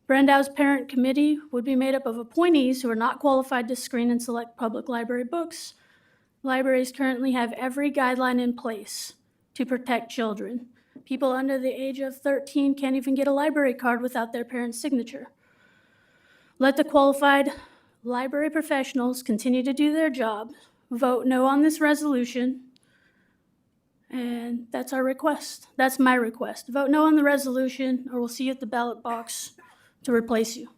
Brandow's parent committee would be made up of appointees who are not qualified to screen and select public library books. Libraries currently have every guideline in place to protect children. People under the age of 13 can't even get a library card without their parent's signature. Let the qualified library professionals continue to do their job. Vote no on this resolution. And that's our request. That's my request. Vote no on the resolution, or we'll see you at the ballot box to replace you.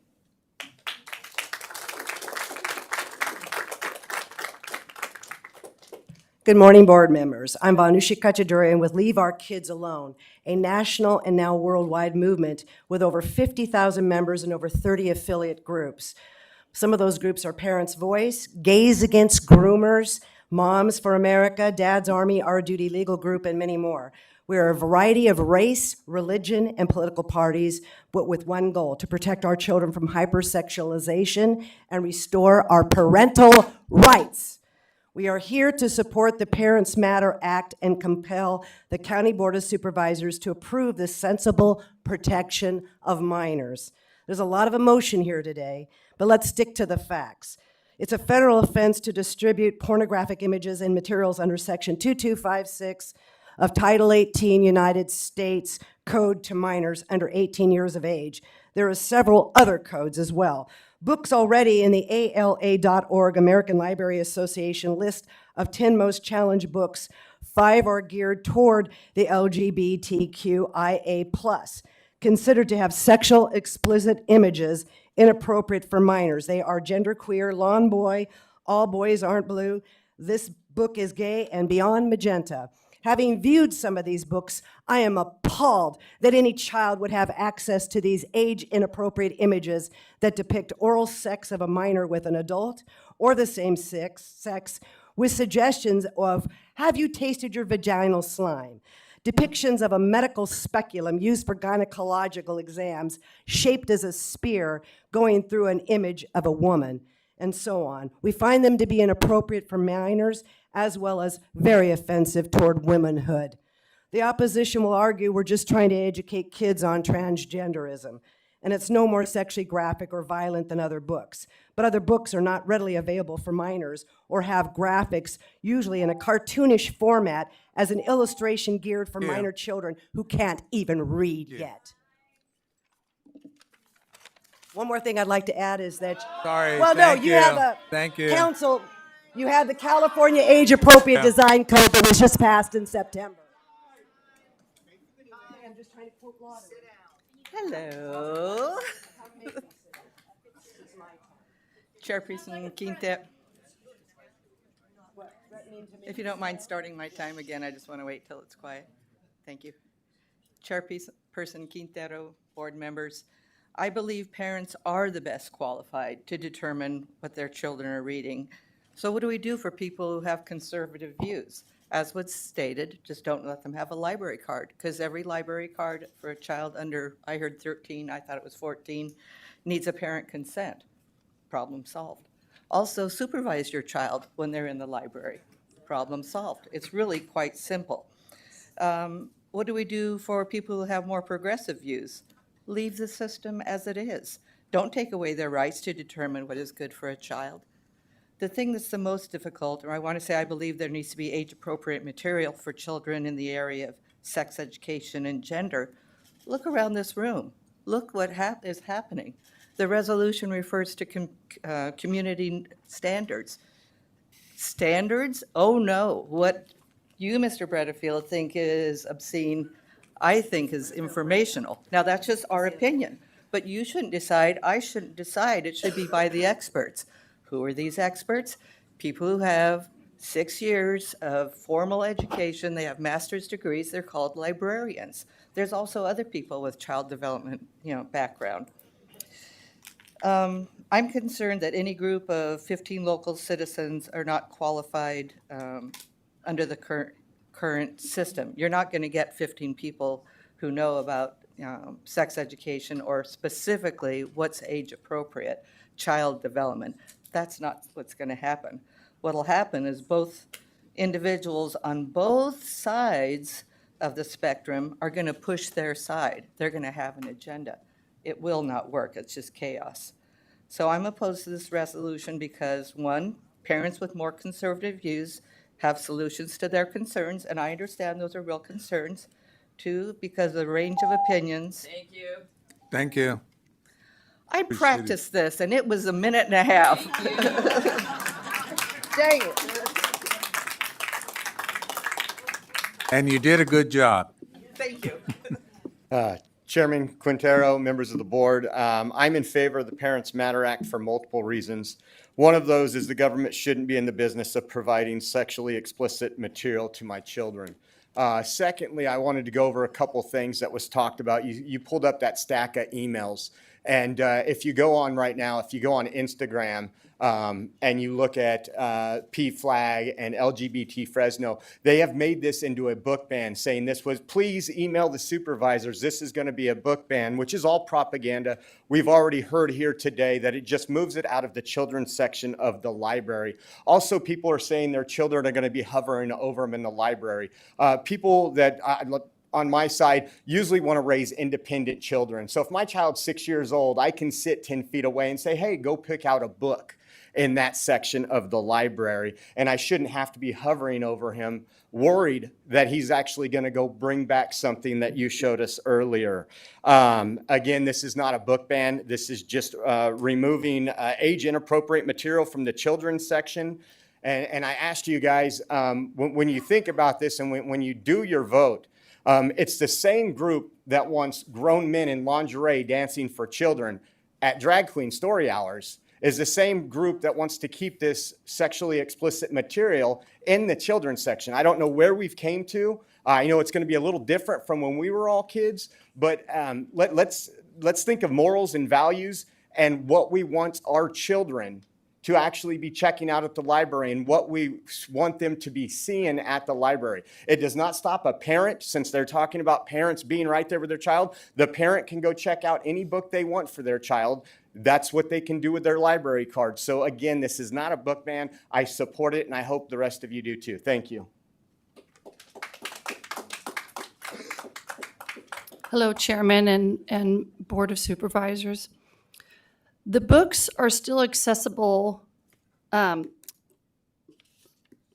Good morning, board members. I'm Vanushi Kachadurian with Leave Our Kids Alone, a national and now worldwide movement with over 50,000 members and over 30 affiliate groups. Some of those groups are Parents' Voice, Gays Against Groomers, Moms for America, Dad's Army, Our Duty Legal Group, and many more. We are a variety of race, religion, and political parties, but with one goal: to protect our children from hypersexualization and restore our parental rights. We are here to support the Parents Matter Act and compel the County Board of Supervisors to approve the sensible protection of minors. There's a lot of emotion here today, but let's stick to the facts. It's a federal offense to distribute pornographic images and materials under Section 2256 of Title 18 United States Code to minors under 18 years of age. There are several other codes as well. Books already in the ALA.org, American Library Association list of 10 most challenged books. 5 are geared toward the LGBTQIA+, considered to have sexual explicit images inappropriate for minors. They are Genderqueer, Lawn Boy, All Boys Aren't Blue, This Book is Gay, and Beyond Magenta. Having viewed some of these books, I am appalled that any child would have access to these age-inappropriate images that depict oral sex of a minor with an adult or the same sex, with suggestions of, have you tasted your vaginal slime? Depictions of a medical speculum used for gynecological exams shaped as a spear going through an image of a woman, and so on. We find them to be inappropriate for minors as well as very offensive toward womanhood. The opposition will argue we're just trying to educate kids on transgenderism, and it's no more sexually graphic or violent than other books. But other books are not readily available for minors or have graphics, usually in a cartoonish format, as an illustration geared for minor children who can't even read yet. One more thing I'd like to add is that, Sorry, well, thank no, you have a Thank you. council, you have the California Age-Appropriate Design Code that was just passed in September. I'm just trying to quote law. Hello. Chairperson Quintero. If you don't mind starting my time again, I just want to wait till it's quiet. Thank you. Chairperson Quintero, board members, I believe parents are the best qualified to determine what their children are reading. So what do we do for people who have conservative views? As was stated, just don't let them have a library card, because every library card for a child under, I heard 13, I thought it was 14, needs a parent consent. Problem solved. Also, supervise your child when they're in the library. Problem solved. It's really quite simple. What do we do for people who have more progressive views? Leave the system as it is. Don't take away their rights to determine what is good for a child. The thing that's the most difficult, or I want to say I believe there needs to be age-appropriate material for children in the area of sex education and gender. Look around this room. Look what is happening. The resolution refers to community standards. Standards? Oh no. What you, Mr. Bredderfield, think is obscene, I think is informational. Now, that's just our opinion. But you shouldn't decide, I shouldn't decide. It should be by the experts. Who are these experts? People who have 6 years of formal education. They have master's degrees. They're called librarians. There's also other people with child development, background. I'm concerned that any group of 15 local citizens are not qualified under the current system. You're not going to get 15 people who know about sex education or specifically what's age appropriate, child development. That's not what's going to happen. What'll happen is both individuals on both sides of the spectrum are going to push their side. They're going to have an agenda. It will not work. It's just chaos. So I'm opposed to this resolution because, one, parents with more conservative views have solutions to their concerns, and I understand those are real concerns. Two, because of the range of opinions. Thank you. Thank you. I practiced this, and it was a minute and a half. Dang it. And you did a good job. Thank you. Chairman Quintero, members of the board, I'm in favor of the Parents Matter Act for multiple reasons. One of those is the government shouldn't be in the business of providing sexually explicit material to my children. Secondly, I wanted to go over a couple things that was talked about. You pulled up that stack of emails, And if you go on right now, if you go on Instagram and you look at PFLAG and LGBT Fresno, they have made this into a book ban, saying this was, please email the supervisors. This is going to be a book ban, which is all propaganda. We've already heard here today that it just moves it out of the children's section of the library. Also, people are saying their children are going to be hovering over them in the library. People that on my side usually want to raise independent children. So if my child's 6 years old, I can sit 10 feet away and say, hey, go pick out a book in that section of the library. And I shouldn't have to be hovering over him, worried that he's actually going to go bring back something that you showed us earlier. Again, this is not a book ban. This is just removing age-inappropriate material from the children's section. And I asked you guys, when you think about this and when you do your vote, it's the same group that wants grown men in lingerie dancing for children at drag queen story hours is the same group that wants to keep this sexually explicit material in the children's section. I don't know where we've came to. I know it's going to be a little different from when we were all kids, but let's think of morals and values and what we want our children to actually be checking out at the library and what we want them to be seeing at the library. It does not stop a parent, since they're talking about parents being right there with their child. The parent can go check out any book they want for their child. That's what they can do with their library card. So again, this is not a book ban. I support it, and I hope the rest of you do too. Thank you. Hello, Chairman and Board of Supervisors. The books are still accessible.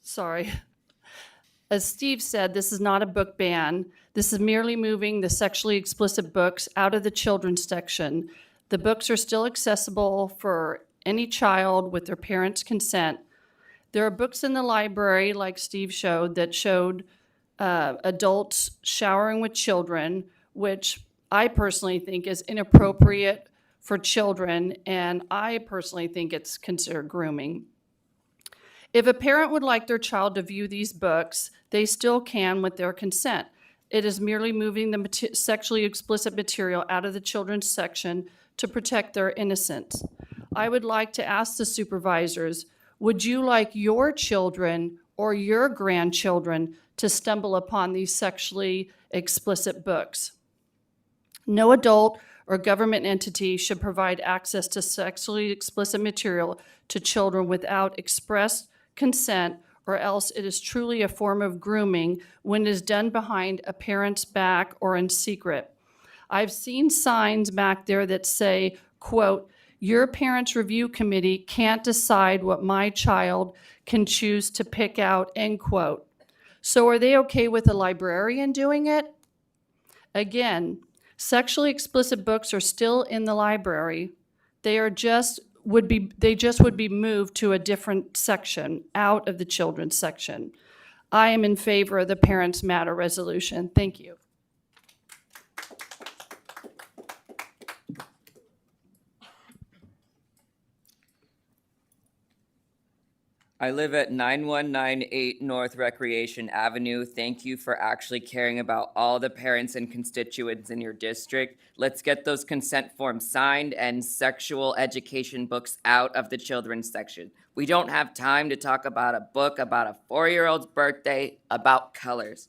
Sorry. As Steve said, this is not a book ban. This is merely moving the sexually explicit books out of the children's section. The books are still accessible for any child with their parents' consent. There are books in the library, like Steve showed, that showed adults showering with children, which I personally think is inappropriate for children, and I personally think it's considered grooming. If a parent would like their child to view these books, they still can with their consent. It is merely moving the sexually explicit material out of the children's section to protect their innocence. I would like to ask the supervisors, would you like your children or your grandchildren to stumble upon these sexually explicit books? No adult or government entity should provide access to sexually explicit material to children without express consent, or else it is truly a form of grooming when it is done behind a parent's back or in secret. I've seen signs back there that say, quote, "Your parents' review committee can't decide what my child can choose to pick out," end quote. So are they okay with a librarian doing it? Again, sexually explicit books are still in the library. They just would be moved to a different section, out of the children's section. I am in favor of the Parents Matter resolution. Thank you. I live at 9198 North Recreation Avenue. Thank you for actually caring about all the parents and constituents in your district. Let's get those consent forms signed and sexual education books out of the children's section. We don't have time to talk about a book about a 4-year-old's birthday about colors.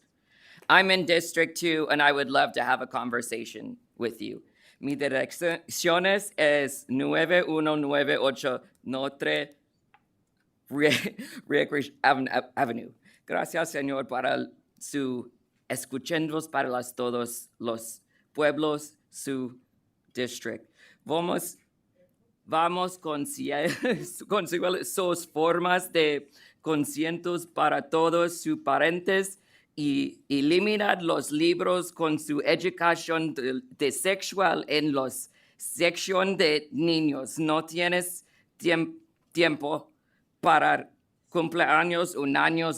I'm in District 2 and I would love to have a conversation with you. Mi direcciones es 9198 Notre Recreation Avenue. Gracias, Señor, para su escucharnos para todos los pueblos, su district. Vamos conseguir sus formas de conciertos para todos sus parentes y eliminar los libros con su educación de sexual en los sección de niños. No tienes tiempo para cumpleaños, un año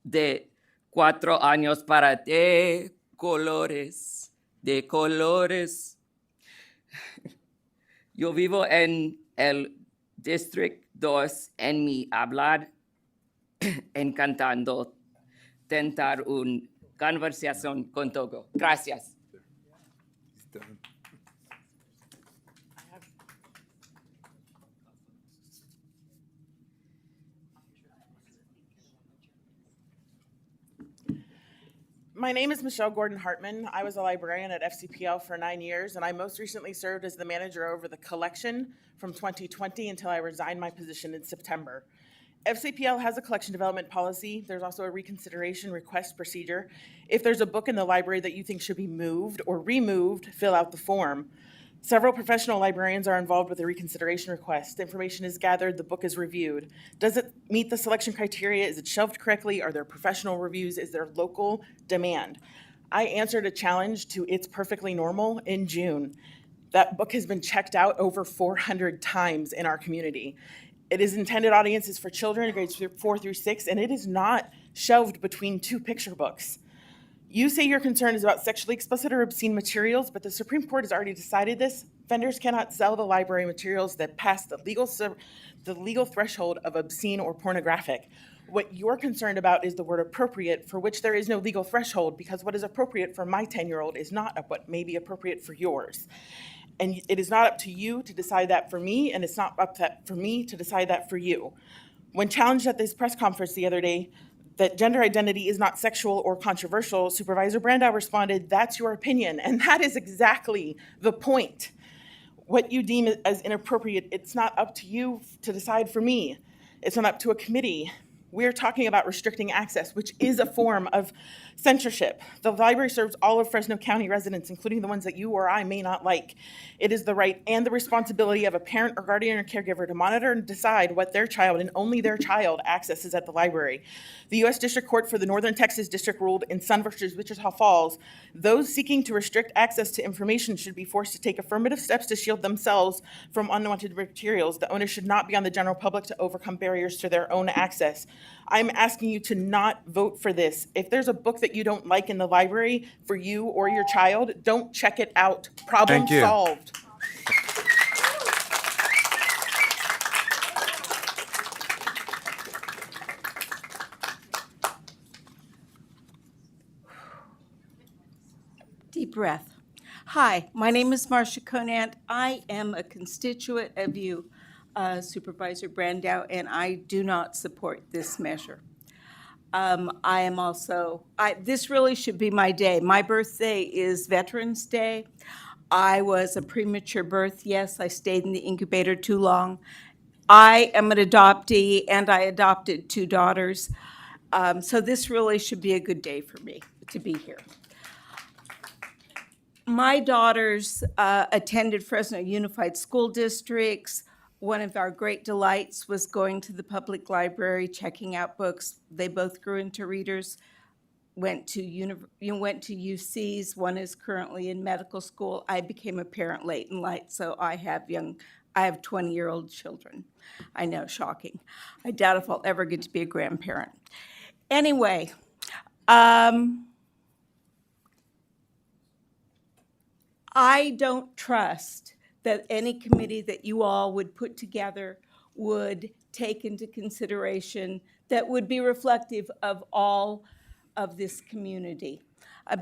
de 4 años para de colores. Yo vivo en el District 2 en mi hablar, encantando tentar una conversación contigo. Gracias. My name is Michelle Gordon Hartman. I was a librarian at FCPL for 9 years, and I most recently served as the manager over the collection from 2020 until I resigned my position in September. FCPL has a collection development policy. There's also a reconsideration request procedure. If there's a book in the library that you think should be moved or removed, fill out the form. Several professional librarians are involved with the reconsideration request. The information is gathered, the book is reviewed. Does it meet the selection criteria? Is it shelved correctly? Are there professional reviews? Is there local demand? I answered a challenge to It's Perfectly Normal in June. That book has been checked out over 400 times in our community. It is intended audiences for children, grades 4 through 6, and it is not shelved between two picture books. You say your concern is about sexually explicit or obscene materials, but the Supreme Court has already decided this. Vendors cannot sell the library materials that pass the legal threshold of obscene or pornographic. What you're concerned about is the word appropriate, for which there is no legal threshold, because what is appropriate for my 10-year-old is not what may be appropriate for yours. And it is not up to you to decide that for me, and it's not up for me to decide that for you. When challenged at this press conference the other day, that gender identity is not sexual or controversial, Supervisor Brandow responded, "That's your opinion." And that is exactly the point. What you deem as inappropriate, it's not up to you to decide for me. It's not up to a committee. We're talking about restricting access, which is a form of censorship. The library serves all of Fresno County residents, including the ones that you or I may not like. It is the right and the responsibility of a parent or guardian or caregiver to monitor and decide what their child and only their child accesses at the library. The U.S. District Court for the Northern Texas District ruled in Sun versus Wichita Falls, those seeking to restrict access to information should be forced to take affirmative steps to shield themselves from unwanted materials. The onus should not be on the general public to overcome barriers to their own access. I'm asking you to not vote for this. If there's a book that you don't like in the library for you or your child, don't check it out. Problem Thank you. solved. Deep breath. Hi, my name is Marcia Conant. I am a constituent of you, Supervisor Brandow, and I do not support this measure. I am also, this really should be my day. My birthday is Veterans Day. I was a premature birth. Yes, I stayed in the incubator too long. I am an adoptee, and I adopted 2 daughters. So this really should be a good day for me to be here. My daughters attended Fresno Unified School Districts. One of our great delights was going to the public library, checking out books. They both grew into readers, went to UCs. One is currently in medical school. I became a parent late in life, so I have 20-year-old children. I know, shocking. I doubt if I'll ever get to be a grandparent. Anyway, I don't trust that any committee that you all would put together would take into consideration that would be reflective of all of this community.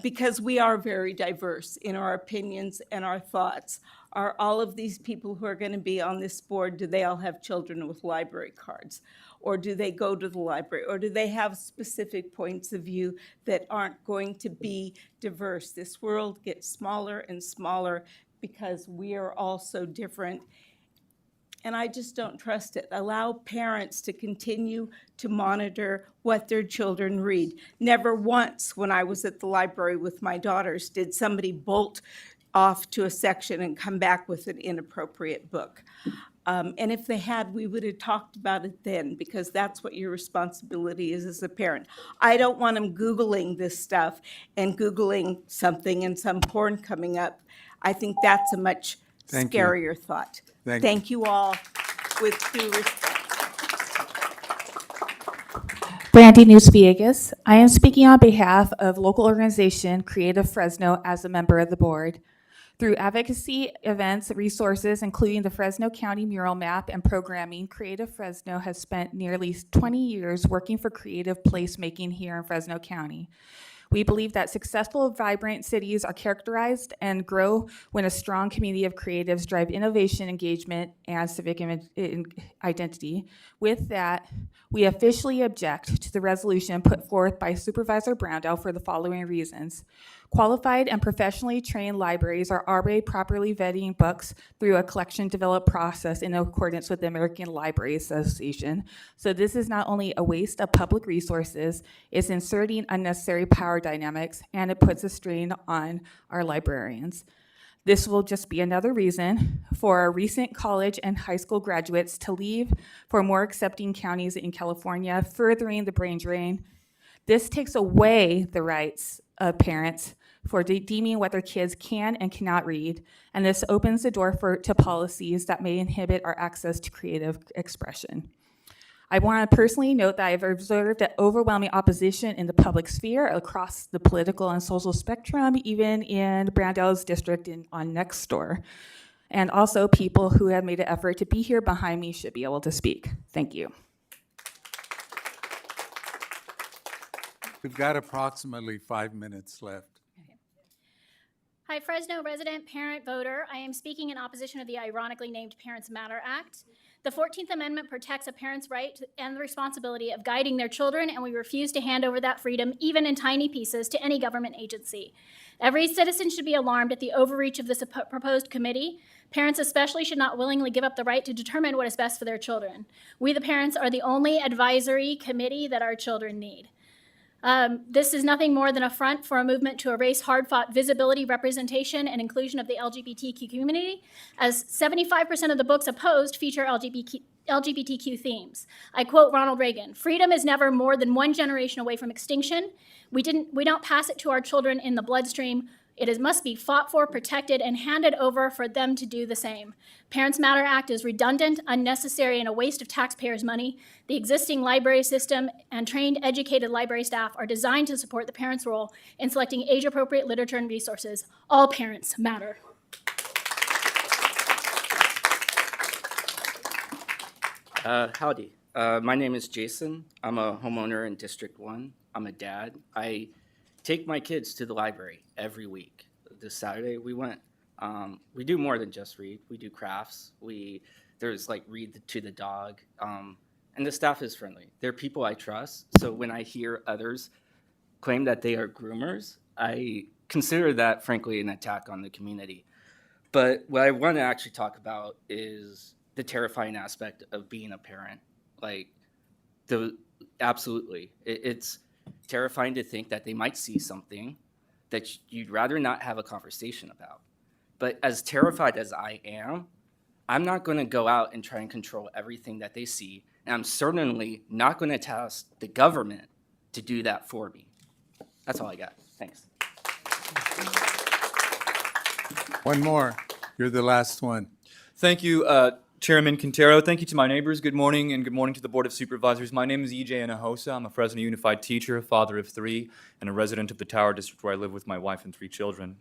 Because we are very diverse in our opinions and our thoughts. Are all of these people who are going to be on this board, do they all have children with library cards? Or do they go to the library? Or do they have specific points of view that aren't going to be diverse? This world gets smaller and smaller because we are all so different. And I just don't trust it. Allow parents to continue to monitor what their children read. Never once when I was at the library with my daughters did somebody bolt off to a section and come back with an inappropriate book. And if they had, we would have talked about it then, because that's what your responsibility is as a parent. I don't want them Googling this stuff and Googling something and some porn coming up. I think that's a much Thank you. scarier thought. Thank you all with due respect. Brandy News-Villegas. I am speaking on behalf of local organization Creative Fresno as a member of the board. Through advocacy, events, resources, including the Fresno County mural map and programming, Creative Fresno has spent nearly 20 years working for creative placemaking here in Fresno County. We believe that successful, vibrant cities are characterized and grow when a strong community of creatives drive innovation, engagement, and civic identity. With that, we officially object to the resolution put forth by Supervisor Browndow for the following reasons. Qualified and professionally trained libraries are already properly vetting books through a collection developed process in accordance with the American Library Association. So this is not only a waste of public resources, it's inserting unnecessary power dynamics, and it puts a strain on our librarians. This will just be another reason for our recent college and high school graduates to leave for more accepting counties in California, furthering the brain drain. This takes away the rights of parents for deeming what their kids can and cannot read, and this opens the door to policies that may inhibit our access to creative expression. I want to personally note that I've observed that overwhelming opposition in the public sphere across the political and social spectrum, even in Brandow's district on next door. And also people who have made an effort to be here behind me should be able to speak. Thank you. We've got approximately 5 minutes left. Hi, Fresno resident, parent, voter. I am speaking in opposition of the ironically named Parents Matter Act. The 14th Amendment protects a parent's right and the responsibility of guiding their children, and we refuse to hand over that freedom, even in tiny pieces, to any government agency. Every citizen should be alarmed at the overreach of this proposed committee. Parents especially should not willingly give up the right to determine what is best for their children. We, the parents, are the only advisory committee that our children need. This is nothing more than a front for a movement to erase hard-fought visibility, representation, and inclusion of the LGBTQ community, as 75% of the books opposed feature LGBTQ themes. I quote Ronald Reagan, "Freedom is never more than one generation away from extinction. We don't pass it to our children in the bloodstream. It must be fought for, protected, and handed over for them to do the same. Parents Matter Act is redundant, unnecessary, and a waste of taxpayers' money. The existing library system and trained, educated library staff are designed to support the parents' role in selecting age-appropriate literature and resources. All parents matter." Howdy. My name is Jason. I'm a homeowner in District 1. I'm a dad. I take my kids to the library every week. This Saturday we went. We do more than just read. We do crafts. There's like read to the dog. And the staff is friendly. They're people I trust. So when I hear others claim that they are groomers, I consider that frankly an attack on the community. But what I want to actually talk about is the terrifying aspect of being a parent. Absolutely. It's terrifying to think that they might see something that you'd rather not have a conversation about. But as terrified as I am, I'm not going to go out and try and control everything that they see, and I'm certainly not going to task the government to do that for me. That's all I got. Thanks. One more. You're the last one. Thank you, Chairman Quintero. Thank you to my neighbors. Good morning, and good morning to the Board of Supervisors. My name is EJ Anahosa. I'm a Fresno Unified teacher, father of 3, and a resident of the Tower District where I live with my wife and 3 children.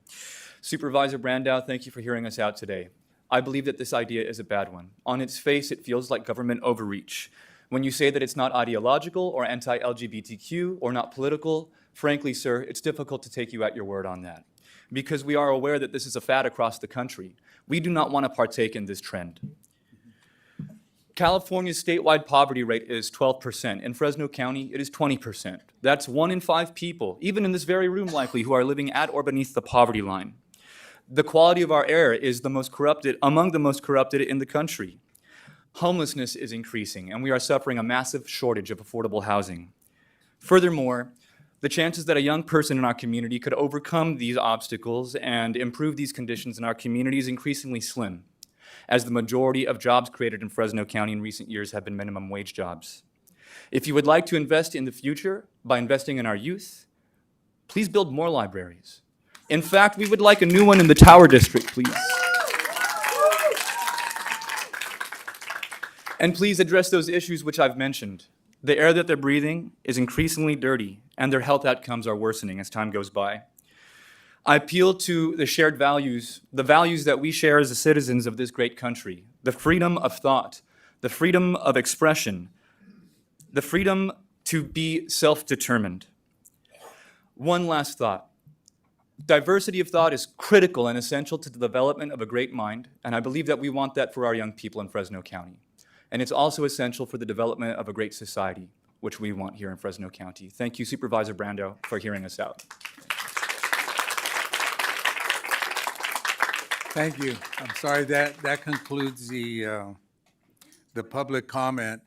Supervisor Brandow, thank you for hearing us out today. I believe that this idea is a bad one. On its face, it feels like government overreach. When you say that it's not ideological or anti-LGBTQ or not political, frankly, sir, it's difficult to take you at your word on that. Because we are aware that this is a fad across the country. We do not want to partake in this trend. California's statewide poverty rate is 12%. In Fresno County, it is 20%. That's 1 in 5 people, even in this very room likely, who are living at or beneath the poverty line. The quality of our air is among the most corrupted in the country. Homelessness is increasing, and we are suffering a massive shortage of affordable housing. Furthermore, the chances that a young person in our community could overcome these obstacles and improve these conditions in our community is increasingly slim, as the majority of jobs created in Fresno County in recent years have been minimum wage jobs. If you would like to invest in the future by investing in our youth, please build more libraries. In fact, we would like a new one in the Tower District, please. And please address those issues which I've mentioned. The air that they're breathing is increasingly dirty, and their health outcomes are worsening as time goes by. I appeal to the shared values, the values that we share as the citizens of this great country, the freedom of thought, the freedom of expression, the freedom to be self-determined. One last thought. Diversity of thought is critical and essential to the development of a great mind, and I believe that we want that for our young people in Fresno County. And it's also essential for the development of a great society, which we want here in Fresno County. Thank you, Supervisor Brando, for hearing us out. Thank you. I'm sorry, that concludes the public comment.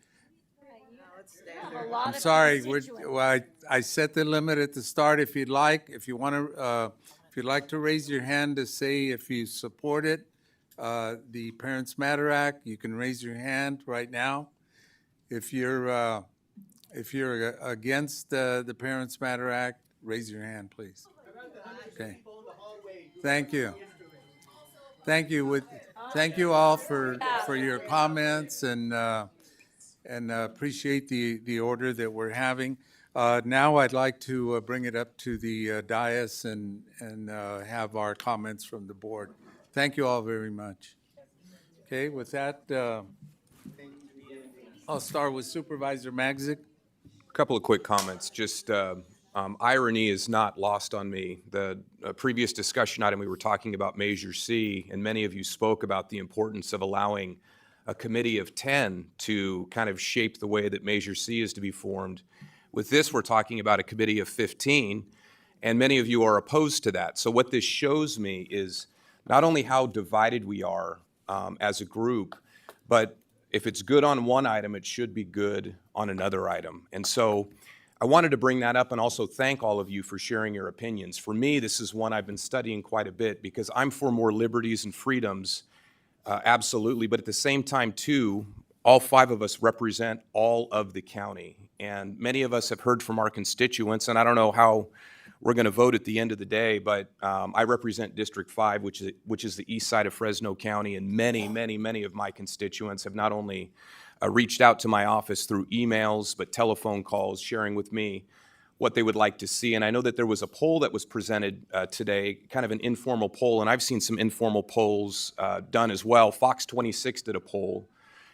I'm sorry, I set the limit at the start. If you'd like to raise your hand to say if you support it, the Parents Matter Act, you can raise your hand right now. If you're against the Parents Matter Act, raise your hand, please. Okay. Thank you. Thank you. Thank you all for your comments and appreciate the order that we're having. Now I'd like to bring it up to the dais and have our comments from the board. Thank you all very much. Okay, with that, I'll start with Supervisor Magzik. A couple of quick comments. Just irony is not lost on me. The previous discussion item, we were talking about Measure C, and many of you spoke about the importance of allowing a committee of 10 to kind of shape the way that Measure C is to be formed. With this, we're talking about a committee of 15, and many of you are opposed to that. So what this shows me is not only how divided we are as a group, but if it's good on one item, it should be good on another item. And so I wanted to bring that up and also thank all of you for sharing your opinions. For me, this is one I've been studying quite a bit because I'm for more liberties and freedoms, absolutely, but at the same time, too, all 5 of us represent all of the county. And many of us have heard from our constituents, and I don't know how we're going to vote at the end of the day, but I represent District 5, which is the east side of Fresno County, and many of my constituents have not only reached out to my office through emails, but telephone calls, sharing with me what they would like to see. And I know that there was a poll that was presented today, kind of an informal poll, and I've seen some informal polls done as well. Fox 26 did a poll,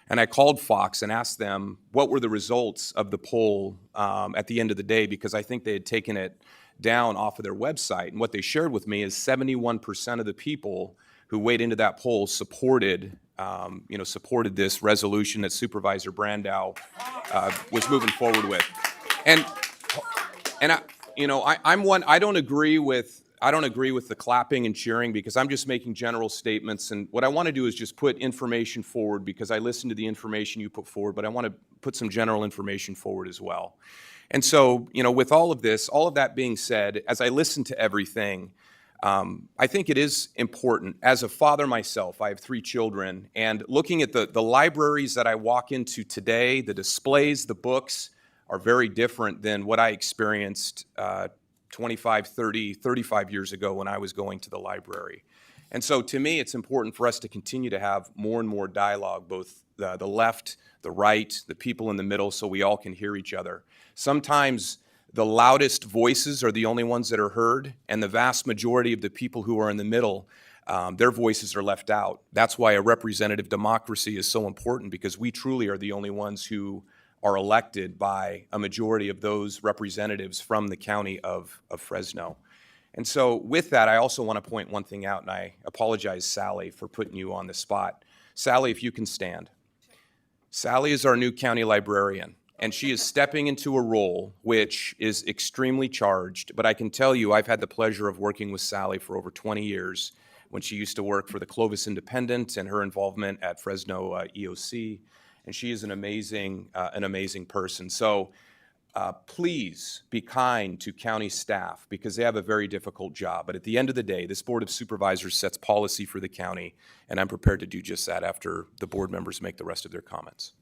and I called Fox and asked them what were the results of the poll at the end of the day, because I think they had taken it down off of their website. And what they shared with me is 71% of the people who weighed into that poll supported this resolution that Supervisor Brandow was moving forward with. And I'm one. I don't agree with the clapping and cheering because I'm just making general statements. And what I want to do is just put information forward because I listen to the information you put forward, but I want to put some general information forward as well. And so, with all of this, all of that being said, as I listen to everything, I think it is important. As a father myself, I have 3 children, and looking at the libraries that I walk into today, the displays, the books are very different than what I experienced 25, 30, 35 years ago when I was going to the library. And so to me, it's important for us to continue to have more and more dialogue, both the left, the right, the people in the middle, so we all can hear each other. Sometimes the loudest voices are the only ones that are heard, and the vast majority of the people who are in the middle, their voices are left out. That's why a representative democracy is so important, because we truly are the only ones who are elected by a majority of those representatives from the county of Fresno. And so with that, I also want to point one thing out, and I apologize, Sally, for putting you on the spot. Sally, if you can stand. Sally is our new county librarian, and she is stepping into a role which is extremely charged, but I can tell you I've had the pleasure of working with Sally for over 20 years when she used to work for the Clovis Independent and her involvement at Fresno EOC, and she is an amazing person. So please be kind to county staff because they have a very difficult job. But at the end of the day, this Board of Supervisors sets policy for the county, and I'm prepared to do just that after the board members make the rest of their comments.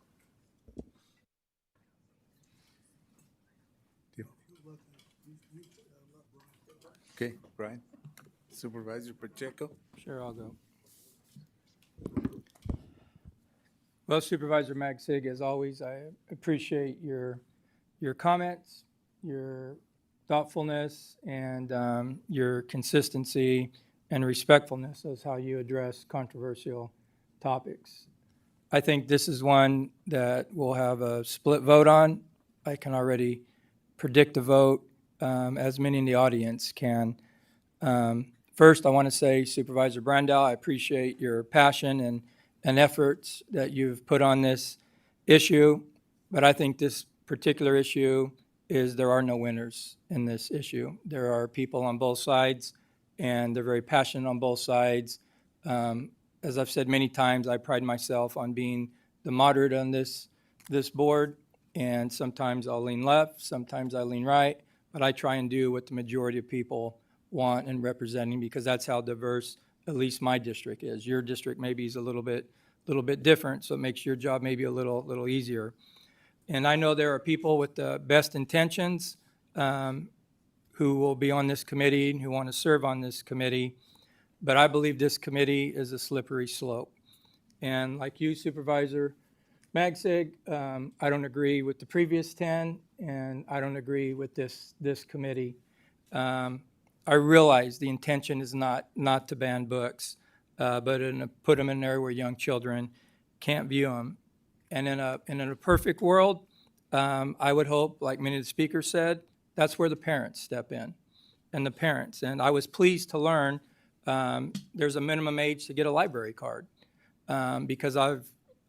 Okay, Brian. Supervisor Pacheco. Sure, I'll go. Well, Supervisor Magsig, as always, I appreciate your comments, your thoughtfulness, and your consistency and respectfulness as how you address controversial topics. I think this is one that we'll have a split vote on. I can already predict the vote, as many in the audience can. First, I want to say, Supervisor Brandow, I appreciate your passion and efforts that you've put on this issue, but I think this particular issue is there are no winners in this issue. There are people on both sides, and they're very passionate on both sides. As I've said many times, I pride myself on being the moderate on this board, and sometimes I'll lean left, sometimes I lean right, but I try and do what the majority of people want and representing, because that's how diverse at least my district is. Your district maybe is a little bit different, so it makes your job maybe a little easier. And I know there are people with the best intentions who will be on this committee and who want to serve on this committee, but I believe this committee is a slippery slope. And like you, Supervisor Magsig, I don't agree with the previous 10, and I don't agree with this committee. I realize the intention is not to ban books, but put them in there where young children can't view them. And in a perfect world, I would hope, like many of the speakers said, that's where the parents step in, and the parents. And I was pleased to learn there's a minimum age to get a library card, because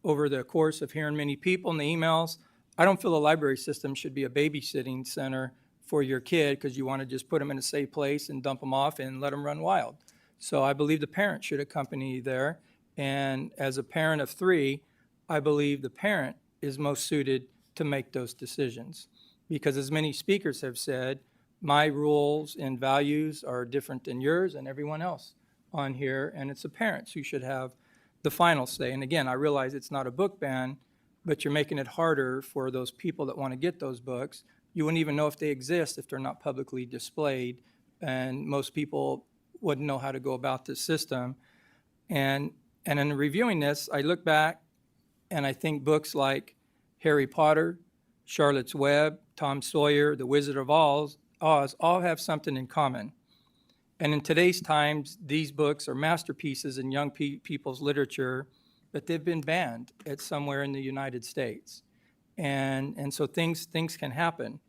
over the course of hearing many people in the emails, I don't feel the library system should be a babysitting center for your kid because you want to just put them in a safe place and dump them off and let them run wild. So I believe the parent should accompany you there. And as a parent of 3, I believe the parent is most suited to make those decisions. Because as many speakers have said, my rules and values are different than yours and everyone else on here, and it's the parents who should have the final say. And again, I realize it's not a book ban, but you're making it harder for those people that want to get those books. You wouldn't even know if they exist if they're not publicly displayed, and most people wouldn't know how to go about this system. And in reviewing this, I look back and I think books like Harry Potter, Charlotte's Web, Tom Sawyer, The Wizard of Oz all have something in common. And in today's times, these books are masterpieces in young people's literature, but they've been banned at somewhere in the United States. And so things can happen.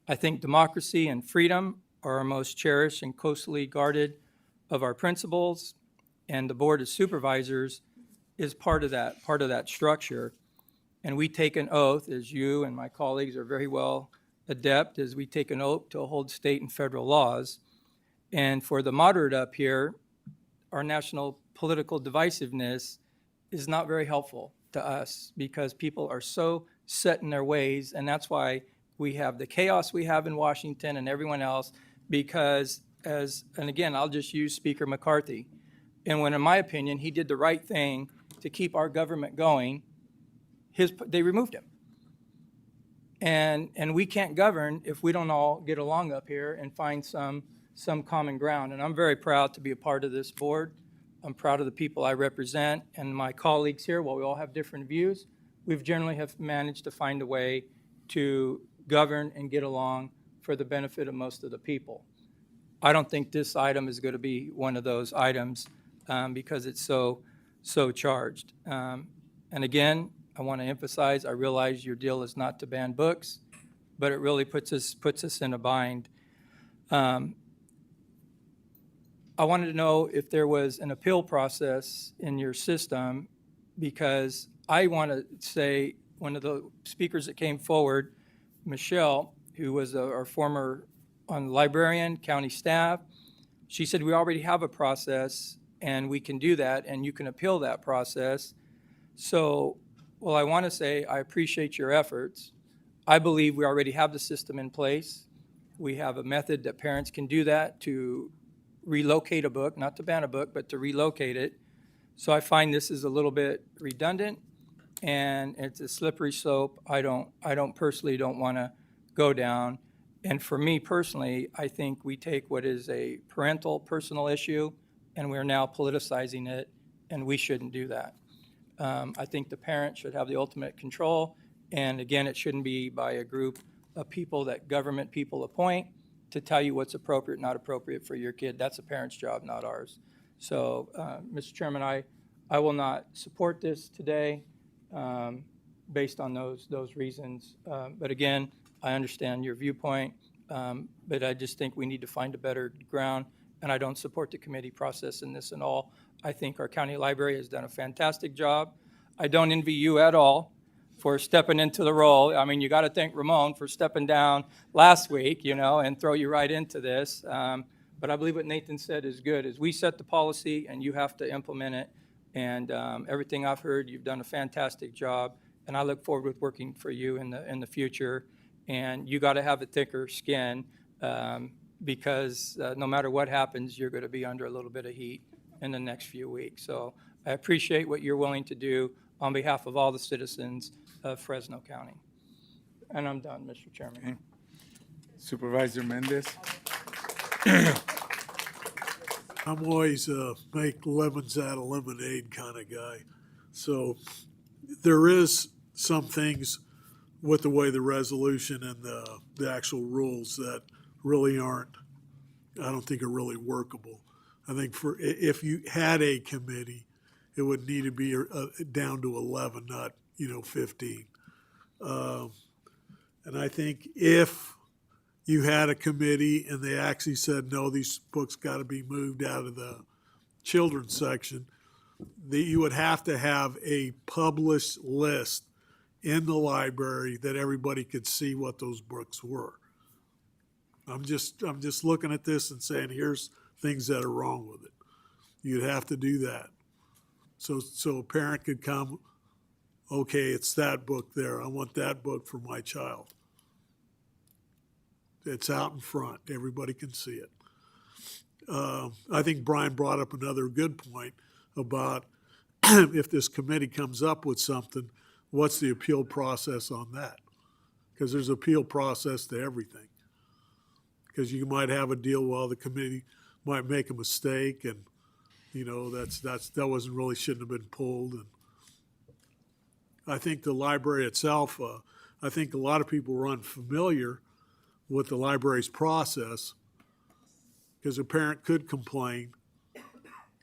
I think democracy and freedom are our most cherished and closely guarded of our principles, and the Board of Supervisors is part of that structure. And we take an oath, as you and my colleagues are very well adept, as we take an oath to hold state and federal laws. And for the moderate up here, our national political divisiveness is not very helpful to us because people are so set in their ways, and that's why we have the chaos we have in Washington and everyone else, because and again, I'll just use Speaker McCarthy. And when, in my opinion, he did the right thing to keep our government going, they removed him. And we can't govern if we don't all get along up here and find some common ground. And I'm very proud to be a part of this board. I'm proud of the people I represent and my colleagues here. While we all have different views, we've generally have managed to find a way to govern and get along for the benefit of most of the people. I don't think this item is going to be one of those items because it's so charged. And again, I want to emphasize, I realize your deal is not to ban books, but it really puts us in a bind. I wanted to know if there was an appeal process in your system, because I want to say one of the speakers that came forward, Michelle, who was our former librarian, county staff, she said we already have a process and we can do that and you can appeal that process. So, well, I want to say I appreciate your efforts. I believe we already have the system in place. We have a method that parents can do that to relocate a book, not to ban a book, but to relocate it. So I find this is a little bit redundant and it's a slippery slope I personally don't want to go down. And for me personally, I think we take what is a parental personal issue and we're now politicizing it, and we shouldn't do that. I think the parent should have the ultimate control, and again, it shouldn't be by a group of people that government people appoint to tell you what's appropriate, not appropriate for your kid. That's a parent's job, not ours. So, Mr. Chairman, I will not support this today based on those reasons. But again, I understand your viewpoint, But I just think we need to find a better ground, and I don't support the committee process in this at all. I think our county library has done a fantastic job. I don't envy you at all for stepping into the role. I mean, you got to thank Ramon for stepping down last week, and throw you right into this. But I believe what Nathan said is good, is we set the policy and you have to implement it. And everything I've heard, you've done a fantastic job. And I look forward with working for you in the future. And you got to have a thicker skin because no matter what happens, you're going to be under a little bit of heat in the next few weeks. So I appreciate what you're willing to do on behalf of all the citizens of Fresno County. And I'm done, Mr. Chairman. Okay. Supervisor Mendez? I'm always a make lemons out of lemonade kind of guy. So there is some things with the way the resolution and the actual rules that really aren't, I don't think are really workable. I think if you had a committee, it would need to be down to 11, not 15. And I think if you had a committee and they actually said, no, these books got to be moved out of the children's section, that you would have to have a published list in the library that everybody could see what those books were. I'm just looking at this and saying, here's things that are wrong with it. You'd have to do that. So a parent could come, okay, it's that book there. I want that book for my child. It's out in front. Everybody can see it. I think Brian brought up another good point about if this committee comes up with something, what's the appeal process on that? Because there's an appeal process to everything. Because you might have a deal, well, the committee might make a mistake, and that wasn't really shouldn't have been pulled. And I think the library itself, I think a lot of people are unfamiliar with the library's process because a parent could complain,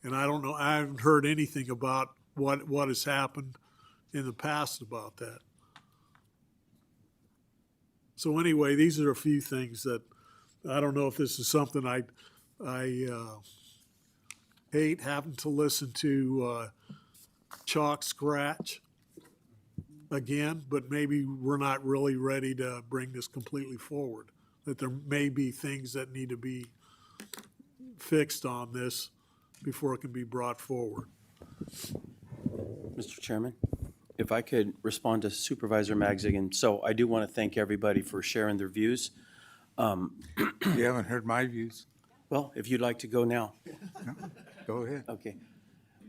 and I don't know, I haven't heard anything about what has happened in the past about that. So anyway, these are a few things that I don't know if this is something I hate having to listen to chalk scratch again, but maybe we're not really ready to bring this completely forward. That there may be things that need to be fixed on this before it can be brought forward. Mr. Chairman, if I could respond to Supervisor Magzigan. So I do want to thank everybody for sharing their views. You haven't heard my views. Well, if you'd like to go now. No, go ahead. Okay.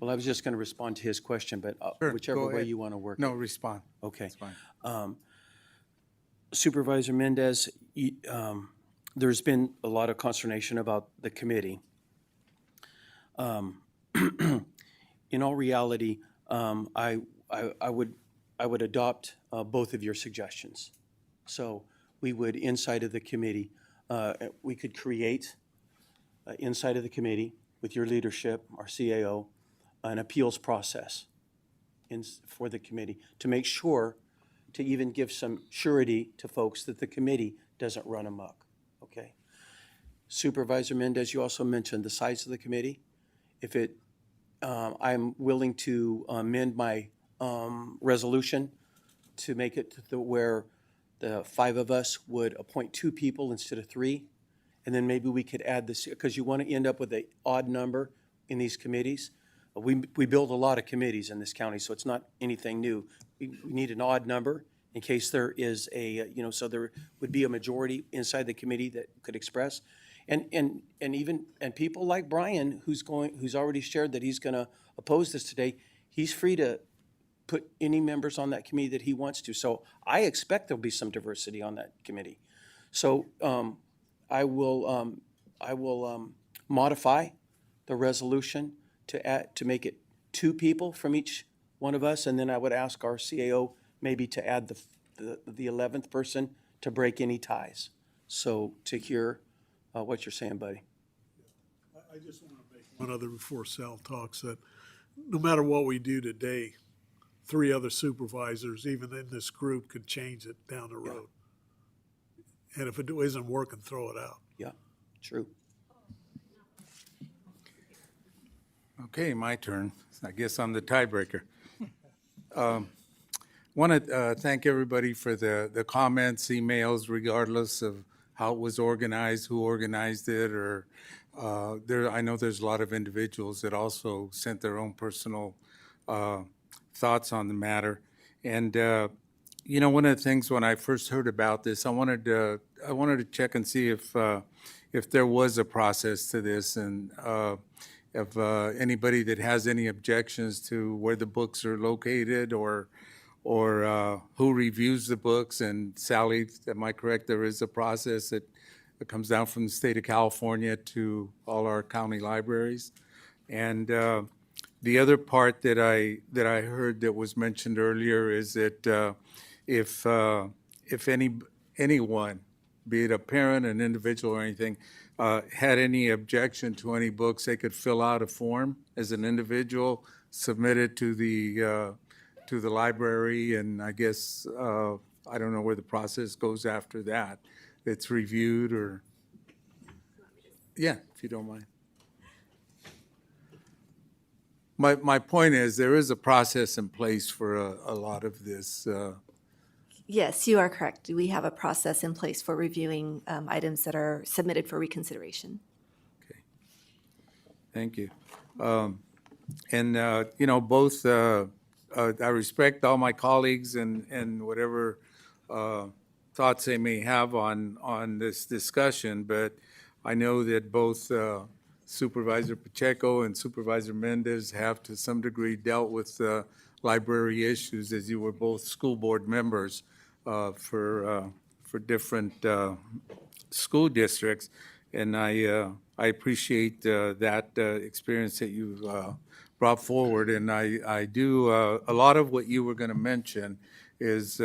Well, I was just going to respond to his question, but Sure, whichever go way ahead. you want to work. No, respond. Okay. That's fine. Supervisor Mendez, there's been a lot of consternation about the committee. In all reality, I would adopt both of your suggestions. So we would, inside of the committee, we could create, inside of the committee, with your leadership, our CAO, an appeals process for the committee to make sure, to even give some surety to folks that the committee doesn't run amok, okay? Supervisor Mendez, you also mentioned the size of the committee. If it, I'm willing to amend my resolution to make it to where the 5 of us would appoint 2 people instead of 3. And then maybe we could add this, because you want to end up with an odd number in these committees. We build a lot of committees in this county, so it's not anything new. We need an odd number in case there is a, so there would be a majority inside the committee that could express. And people like Brian, who's already shared that he's going to oppose this today, he's free to put any members on that committee that he wants to. So I expect there'll be some diversity on that committee. So I will modify the resolution to make it 2 people from each one of us, and then I would ask our CAO maybe to add the 11th person to break any ties. So to hear what you're saying, buddy. I just want to make one other before Sal talks, that no matter what we do today, 3 other supervisors, even in this group, could change it down the road. and if it isn't working, throw it out. Yeah, true. Okay, my turn. I guess I'm the tiebreaker. Want to thank everybody for the comments, emails, regardless of how it was organized, who organized it, or I know there's a lot of individuals that also sent their own personal thoughts on the matter. And one of the things when I first heard about this, I wanted to check and see if there was a process to this, and if anybody that has any objections to where the books are located or who reviews the books. And Sally, am I correct? There is a process that comes down from the state of California to all our county libraries. And the other part that I heard that was mentioned earlier is that if anyone, be it a parent, an individual, or anything, had any objection to any books, they could fill out a form as an individual, submit it to the library, and I guess I don't know where the process goes after that. It's reviewed, or yeah, if you don't mind. My point is there is a process in place for a lot of this. Yes, you are correct. We have a process in place for reviewing items that are submitted for reconsideration. Thank you. Both, I respect all my colleagues and whatever thoughts they may have on this discussion, but I know that both Supervisor Pacheco and Supervisor Mendez have to some degree dealt with library issues, as you were both school board members for different school districts. And I appreciate that experience that you brought forward. And I do, a lot of what you were going to mention is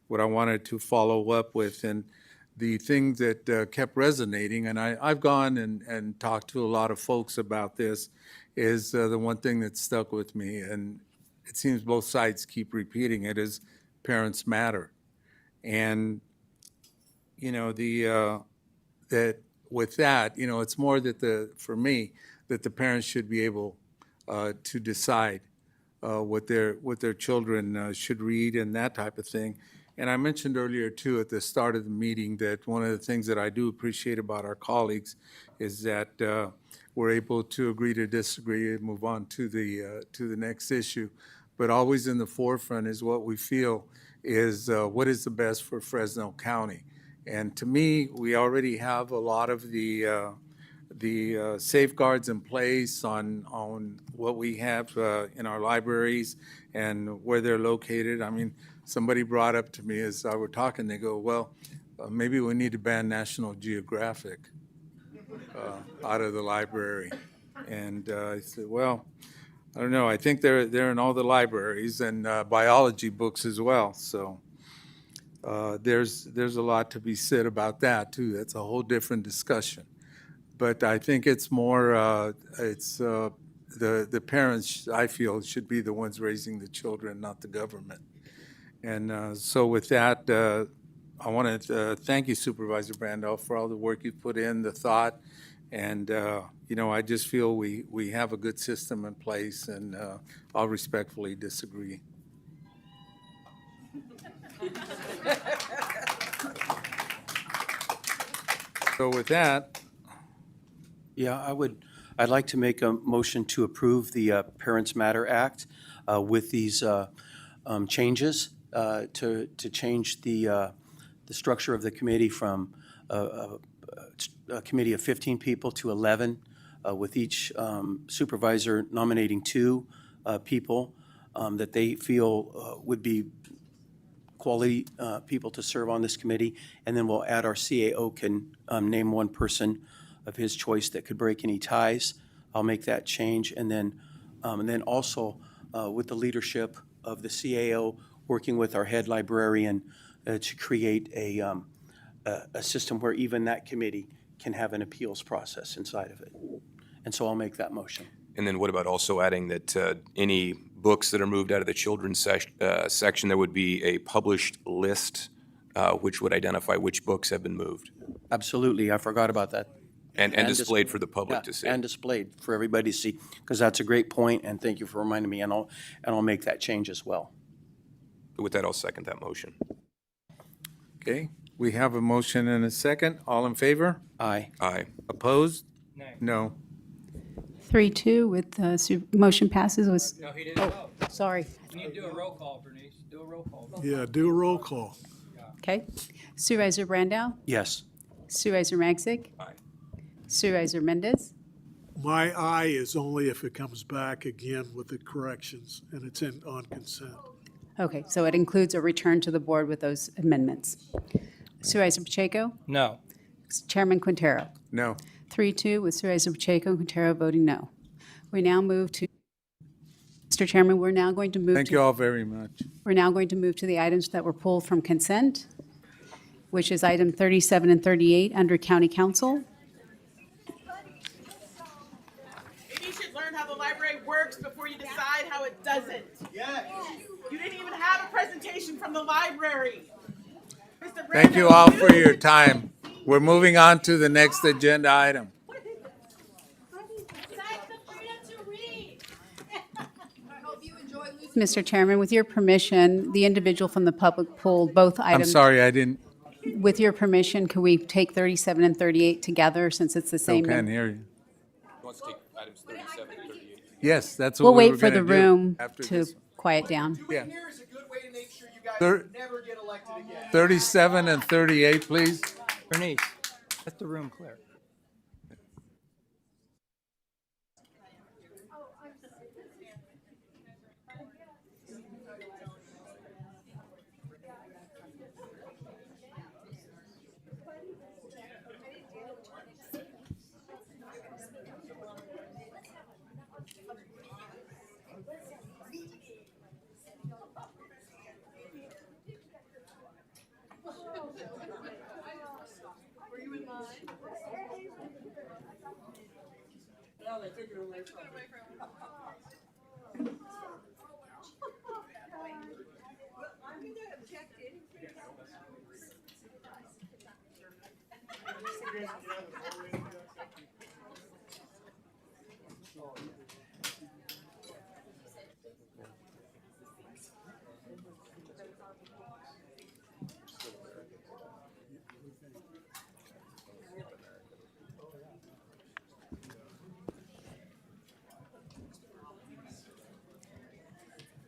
what I wanted to follow up with. And the thing that kept resonating, and I've gone and talked to a lot of folks about this, is the one thing that stuck with me, and it seems both sides keep repeating it, is parents matter. And, that with that, it's more that for me, that the parents should be able to decide what their children should read and that type of thing. And I mentioned earlier, too, at the start of the meeting, that one of the things that I do appreciate about our colleagues is that we're able to agree to disagree and move on to the next issue. But always in the forefront is what we feel is what is the best for Fresno County. And to me, we already have a lot of the safeguards in place on what we have in our libraries and where they're located. I mean, somebody brought up to me as I were talking, they go, well, maybe we need to ban National Geographic out of the library. And I said, well, I don't know. I think they're in all the libraries and biology books as well. So there's a lot to be said about that, too. That's a whole different discussion. But I think it's more, the parents, I feel, should be the ones raising the children, not the government. And so with that, I want to thank you, Supervisor Brandel, for all the work you've put in, the thought. And, I just feel we have a good system in place, and I'll respectfully disagree. So with that. Yeah, I'd like to make a motion to approve the Parents Matter Act with these changes to change the structure of the committee from a committee of 15 people to 11, with each supervisor nominating 2 people that they feel would be quality people to serve on this committee. And then we'll add our CAO can name one person of his choice that could break any ties. I'll make that change. And then also with the leadership of the CAO, working with our head librarian to create a system where even that committee can have an appeals process inside of it. And so I'll make that motion. And then what about also adding that any books that are moved out of the children's section, there would be a published list which would identify which books have been moved Absolutely, I forgot about that. and dis- displayed for the public Yeah, to see. and displayed for everybody to see, because that's a great point, and thank you for reminding me, and I'll make that change as well. With that, I'll second that motion. Okay, we have a motion and a second. All in favor? Aye. Aye. Opposed? Nay. No. 3-2 with, motion passes was, No, he didn't vote. sorry. You need to do a roll call, Bernice. Do a roll call. Yeah, do a roll call. Okay. Supervisor Brandow? Yes. Supervisor Magzig? Aye. Supervisor Mendez? My aye is only if it comes back again with the corrections, and it's on consent. Okay, so it includes a return to the board with those amendments. Supervisor Pacheco? No. Chairman Quintero? No. 3-2 with Supervisor Pacheco and Quintero voting no. We now move to, Mr. Chairman, we're now going to move Thank you all very much. We're now going to move to the items that were pulled from consent, which is item 37 and 38 under County Council. Maybe you should learn how the library works before you decide how it doesn't. Yes. You didn't even have a presentation from the library. Mr. Thank you all for your time. We're moving on to the next agenda item. Mr. Chairman, with your permission, the individual from the public pulled both I'm items. sorry, I didn't, With your permission, could we take 37 and 38 together since it's the still same? can't hear you. Let's take items 37 and 38. Yes, that's what We'll we were wait for gonna the do room after to this. quiet down. Yeah. Here's a good way to make sure you guys Thir- never get elected again. 37 and 38, please. Bernice, let the room clear.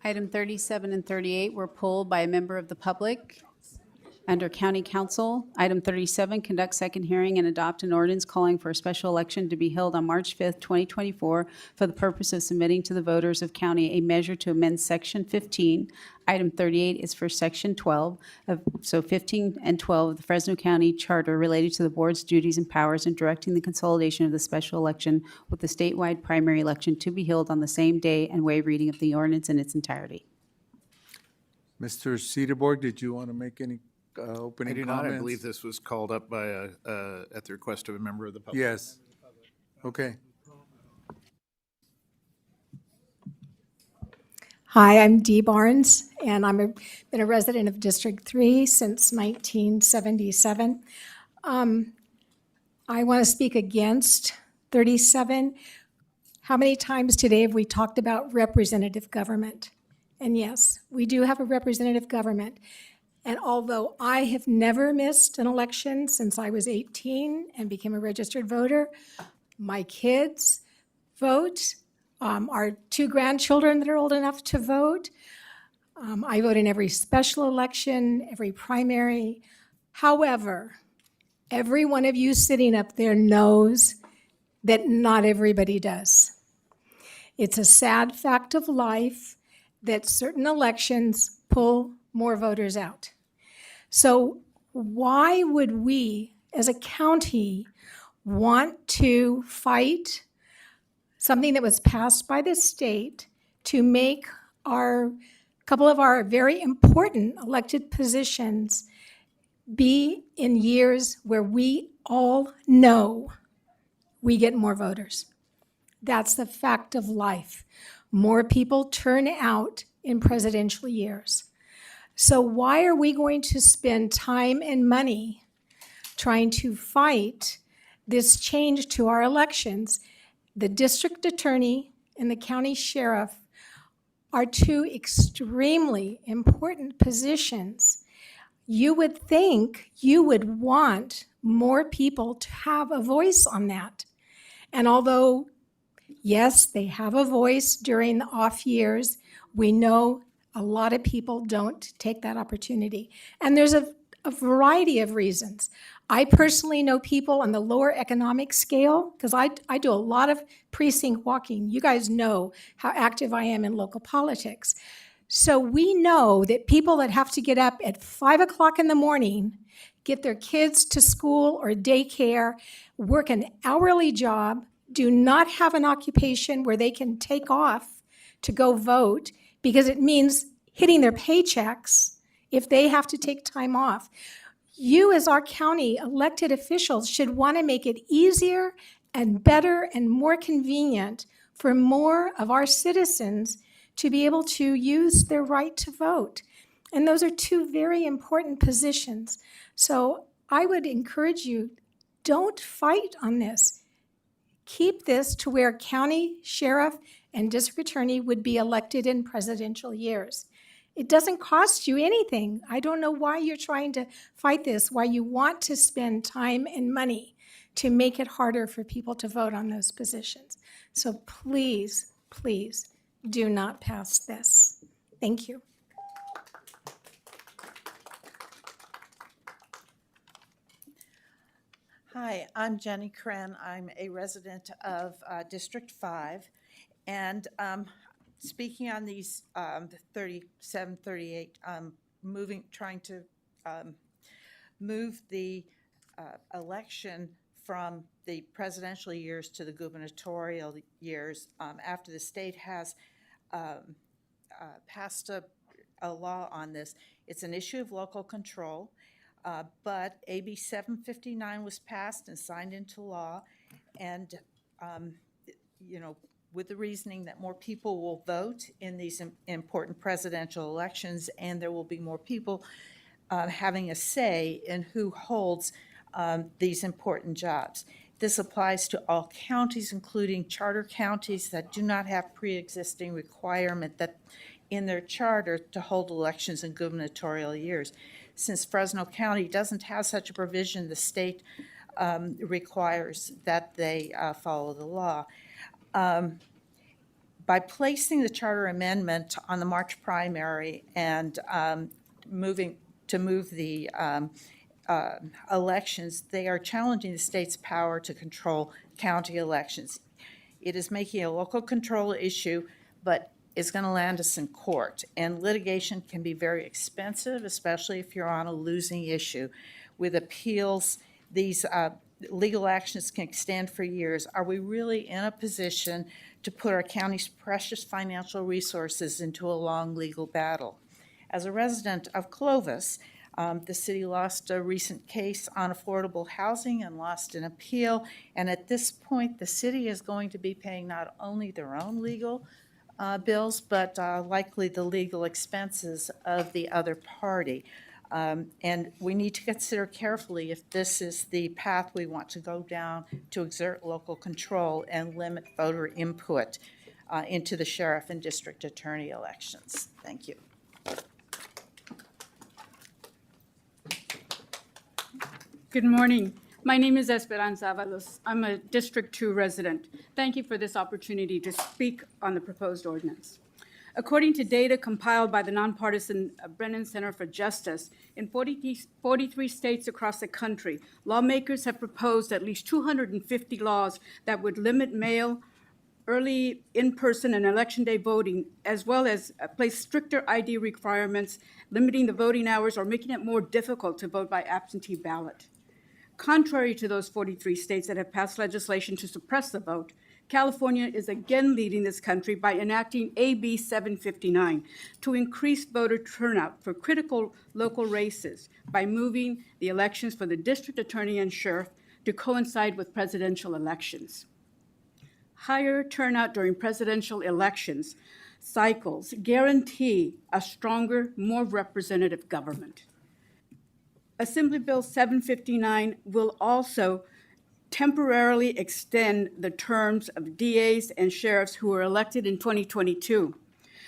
Item 37 and 38 were pulled by a member of the public. Under County Council, item 37, conduct second hearing and adopt an ordinance calling for a special election to be held on March 5th, 2024, for the purpose of submitting to the voters of county a measure to amend Section 15. Item 38 is for Section 12, so 15 and 12 of the Fresno County Charter related to the board's duties and powers and directing the consolidation of the special election with the statewide primary election to be held on the same day and waive reading of the ordinance in its entirety. Mr. Cedarborg, did you want to make any opening I do comments? not. I believe this was called up by at the request of a member of the public. Yes. Okay. Hi, I'm Dee Barnes, and been a resident of District 3 since 1977. I want to speak against 37. How many times today have we talked about representative government? And yes, we do have a representative government. And although I have never missed an election since I was 18 and became a registered voter, my kids vote. Our 2 grandchildren that are old enough to vote. I vote in every special election, every primary. However, every one of you sitting up there knows that not everybody does. It's a sad fact of life that certain elections pull more voters out. So why would we, as a county, want to fight something that was passed by the state to make a couple of our very important elected positions be in years where we all know we get more voters? That's the fact of life. More people turn out in presidential years. So why are we going to spend time and money trying to fight this change to our elections? The district attorney and the county sheriff are two extremely important positions. You would think you would want more people to have a voice on that. And although, yes, they have a voice during the off years, we know a lot of people don't take that opportunity. And there's a variety of reasons. I personally know people on the lower economic scale, because I do a lot of precinct walking. You guys know how active I am in local politics. So we know that people that have to get up at 5 o'clock in the morning, get their kids to school or daycare, work an hourly job, do not have an occupation where they can take off to go vote, because it means hitting their paychecks if they have to take time off. You, as our county elected officials, should want to make it easier and better and more convenient for more of our citizens to be able to use their right to vote. And those are two very important positions. So I would encourage you, don't fight on this. Keep this to where county sheriff and district attorney would be elected in presidential years. It doesn't cost you anything. I don't know why you're trying to fight this, why you want to spend time and money to make it harder for people to vote on those positions. So please, please do not pass this. Thank you. Hi, I'm Jenny Kren. I'm a resident of District 5. And speaking on these 37, 38, trying to move the election from the presidential years to the gubernatorial years after the state has passed a law on this. It's an issue of local control. But AB 759 was passed and signed into law, and with the reasoning that more people will vote in these important presidential elections, and there will be more people having a say in who holds these important jobs. This applies to all counties, including charter counties that do not have pre-existing requirement that in their charter to hold elections in gubernatorial years. Since Fresno County doesn't have such a provision, the state requires that they follow the law. By placing the charter amendment on the March primary and move the elections, they are challenging the state's power to control county elections. It is making a local control issue, but is going to land us in court. And litigation can be very expensive, especially if you're on a losing issue. With appeals, these legal actions can extend for years. Are we really in a position to put our county's precious financial resources into a long legal battle? As a resident of Clovis, the city lost a recent case on affordable housing and lost an appeal. And at this point, the city is going to be paying not only their own legal bills, but likely the legal expenses of the other party. And we need to consider carefully if this is the path we want to go down to exert local control and limit voter input into the sheriff and district attorney elections. Thank you. Good morning. My name is Esperanza Avalos. I'm a District 2 resident. Thank you for this opportunity to speak on the proposed ordinance. According to data compiled by the nonpartisan Brennan Center for Justice, in 43 states across the country, lawmakers have proposed at least 250 laws that would limit mail, early in-person and election day voting, as well as place stricter ID requirements, limiting the voting hours or making it more difficult to vote by absentee ballot. Contrary to those 43 states that have passed legislation to suppress the vote, California is again leading this country by enacting AB 759 to increase voter turnout for critical local races by moving the elections for the district attorney and sheriff to coincide with presidential elections. Higher turnout during presidential elections cycles guarantee a stronger, more representative government. Assembly Bill 759 will also temporarily extend the terms of DAs and sheriffs who were elected in 2022.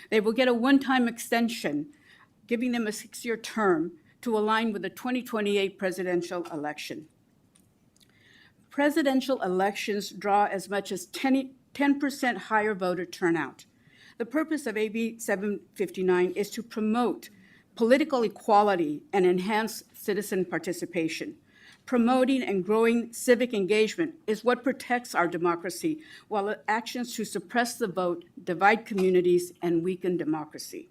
They will get a one-time extension, giving them a 6-year term to align with the 2028 presidential election. Presidential elections draw as much as 10% higher voter turnout. The purpose of AB 759 is to promote political equality and enhance citizen participation. Promoting and growing civic engagement is what protects our democracy, while actions to suppress the vote divide communities and weaken democracy.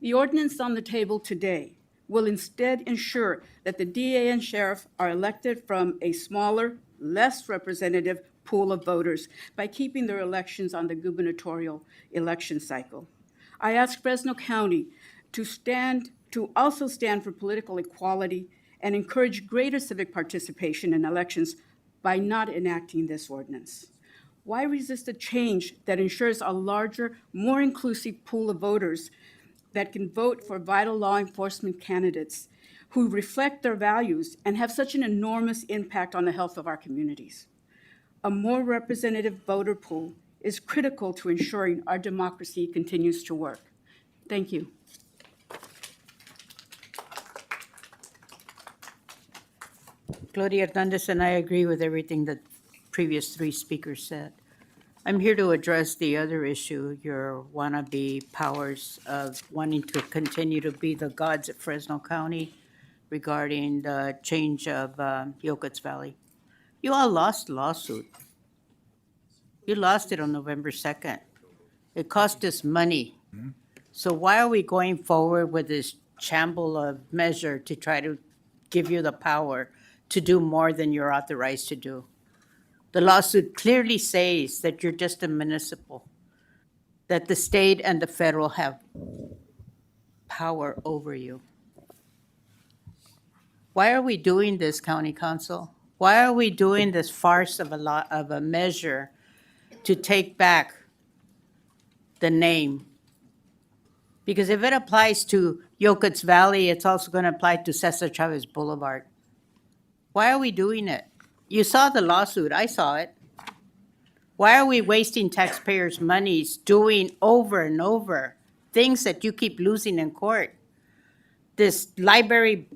The ordinance on the table today will instead ensure that the DA and sheriff are elected from a smaller, less representative pool of voters by keeping their elections on the gubernatorial election cycle. I ask Fresno County to also stand for political equality and encourage greater civic participation in elections by not enacting this ordinance. Why resist a change that ensures a larger, more inclusive pool of voters that can vote for vital law enforcement candidates who reflect their values and have such an enormous impact on the health of our communities? A more representative voter pool is critical to ensuring our democracy continues to work. Thank you. Gloria Hernandez, and I agree with everything that previous three speakers said. I'm here to address the other issue, your wannabe powers of wanting to continue to be the gods of Fresno County regarding the change of Yokuts Valley. You all lost the lawsuit. You lost it on November 2nd. It cost us money. So why are we going forward with this shamble of measure to try to give you the power to do more than you're authorized to do? The lawsuit clearly says that you're just a municipal, that the state and the federal have power over you. Why are we doing this, County Council? Why are we doing this farce of a measure to take back the name? Because if it applies to Yokuts Valley, it's also going to apply to Cesar Chavez Boulevard. Why are we doing it? You saw the lawsuit. I saw it. Why are we wasting taxpayers' monies doing over and over things that you keep losing in court? This library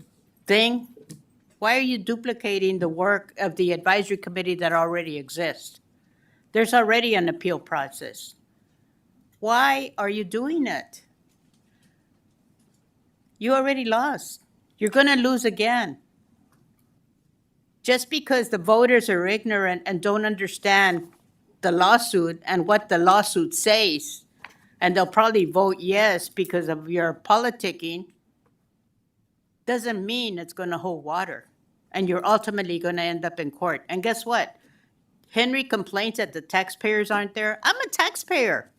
thing, why are you duplicating the work of the advisory committee that already exists? There's already an appeal process. Why are you doing it? You already lost. You're going to lose again. Just because the voters are ignorant and don't understand the lawsuit and what the lawsuit says, and they'll probably vote yes because of your politicking, doesn't mean it's going to hold water. And you're ultimately going to end up in court. And guess what? Henry complains that the taxpayers aren't there. I'm a taxpayer.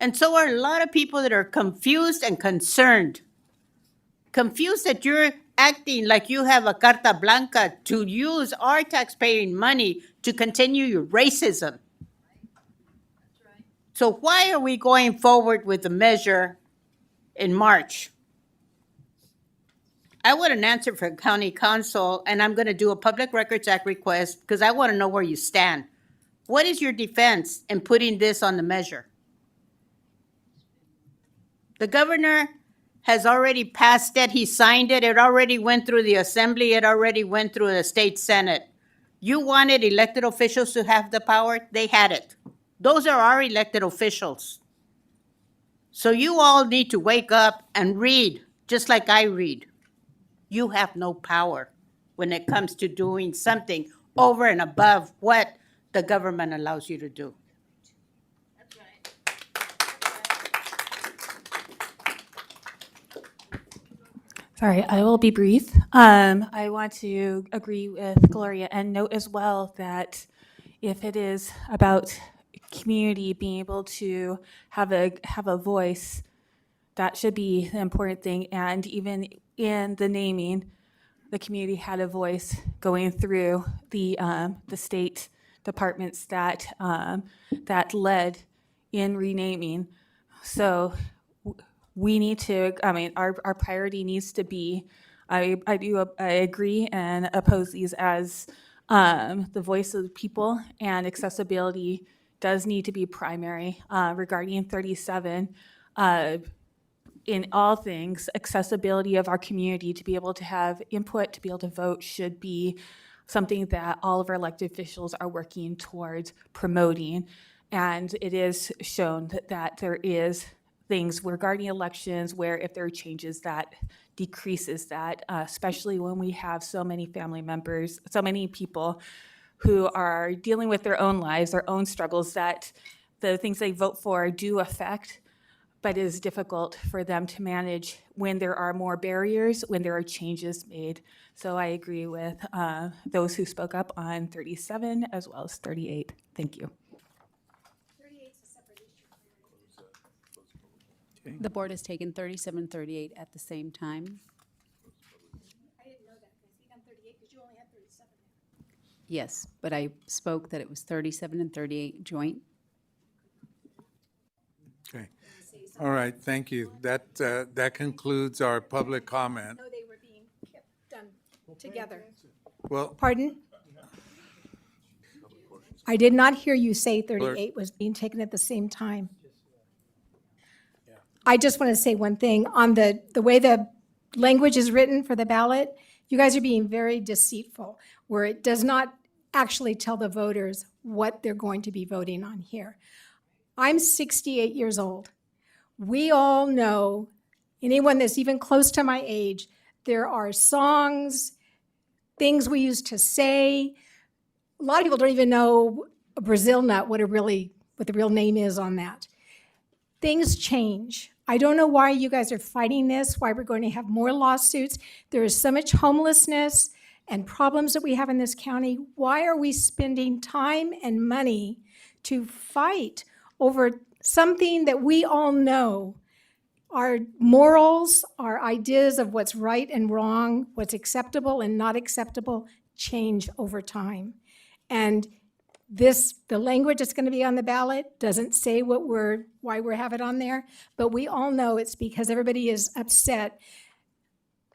And so are a lot of people that are confused and concerned. Confused that you're acting like you have a carta blanca to use our taxpaying money to continue your racism. So why are we going forward with the measure in March? I want an answer from County Council, and I'm going to do a Public Records Act request because I want to know where you stand. What is your defense in putting this on the measure? The governor has already passed it. He signed it. It already went through the assembly. It already went through the state senate. You wanted elected officials to have the power. They had it. Those are our elected officials. So you all need to wake up and read, just like I read. You have no power when it comes to doing something over and above what the government allows you to do. Sorry, I will be brief. I want to agree with Gloria and note as well that if it is about community being able to have a voice, that should be the important thing. And even in the naming, the community had a voice going through the state departments that, that led in renaming. So we need to, I mean, our priority needs to be, I agree and oppose these as the voice of the people, and accessibility does need to be primary. Regarding 37, in all things, accessibility of our community to be able to have input, to be able to vote should be something that all of our elected officials are working towards promoting. And it is shown that there is things regarding elections where if there are changes that decreases that, especially when we have so many family members, so many people who are dealing with their own lives, their own struggles, that the things they vote for do affect, but it is difficult for them to manage when there are more barriers, when there are changes made. So I agree with those who spoke up on 37 as well as 38. Thank you. The board has taken 37 and 38 at the same time. Yes, but I spoke that it was 37 and 38 joint. Okay. All right, thank you. That concludes our public comment. No, they were being kept done together. Well, Pardon? I did not hear you say 38 was being taken at the same time. I just want to say one thing. On the way the language is written for the ballot, you guys are being very deceitful, where it does not actually tell the voters what they're going to be voting on here. I'm 68 years old. We all know, anyone that's even close to my age, there are songs, things we used to say. A lot of people don't even know a Brazil nut, what the real name is on that. Things change. I don't know why you guys are fighting this, why we're going to have more lawsuits. There is so much homelessness and problems that we have in this county. Why are we spending time and money to fight over something that we all know? Our morals, our ideas of what's right and wrong, what's acceptable and not acceptable, change over time. And the language that's going to be on the ballot doesn't say why we have it on there, but we all know it's because everybody is upset.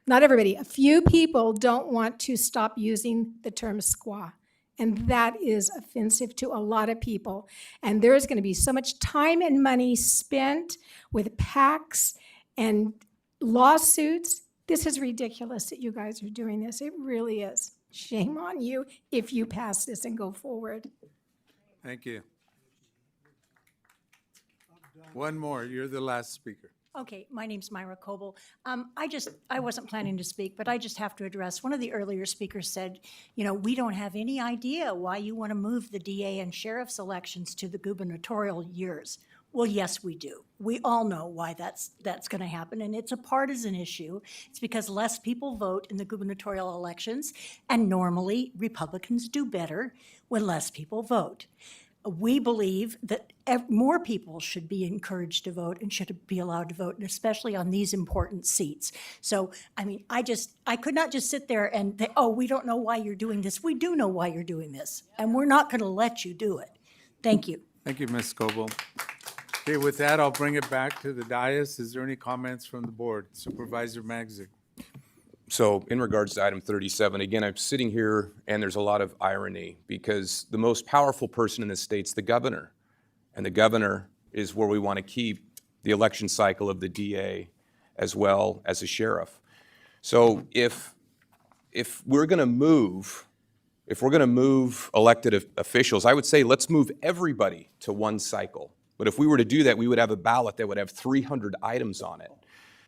Not everybody, a few people don't want to stop using the term squaw. And that is offensive to a lot of people. And there is going to be so much time and money spent with PACs and lawsuits. This is ridiculous that you guys are doing this. It really is. Shame on you if you pass this and go forward. thank you. One more, you're the last speaker. Okay, my name's Myra Coble. I wasn't planning to speak, but I just have to address, one of the earlier speakers said, we don't have any idea why you want to move the DA and sheriff's elections to the gubernatorial years. Well, yes, we do. We all know why that's going to happen, and it's a partisan issue. It's because less people vote in the gubernatorial elections, and normally Republicans do better when less people vote. We believe that more people should be encouraged to vote and should be allowed to vote, and especially on these important seats. So, I could not just sit there and say, oh, we don't know why you're doing this. We do know why you're doing this, and we're not going to let you do it. Thank you. Thank you, Ms. Coble. Okay, with that, I'll bring it back to the dais. Is there any comments from the board? Supervisor Magzik. So in regards to item 37, again, I'm sitting here and there's a lot of irony because the most powerful person in the state's the governor. And the governor is where we want to keep the election cycle of the DA as well as the sheriff. So if we're going to move elected officials, I would say let's move everybody to one cycle. But if we were to do that, we would have a ballot that would have 300 items on it.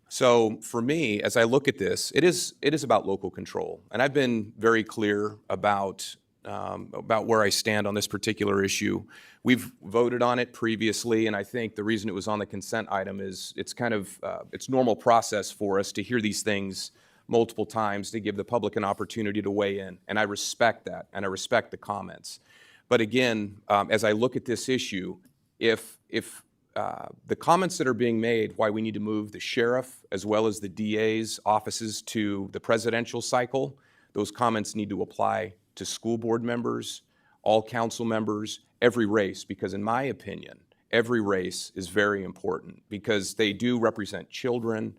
So for me, as I look at this, it is about local control. And I've been very clear about where I stand on this particular issue. We've voted on it previously, and I think the reason it was on the consent item is it's normal process for us to hear these things multiple times to give the public an opportunity to weigh in. And I respect that, and I respect the comments. But again, as I look at this issue, if the comments that are being made, why we need to move the sheriff as well as the DA's offices to the presidential cycle, those comments need to apply to school board members, all council members, every race, because in my opinion, every race is very important because they do represent children,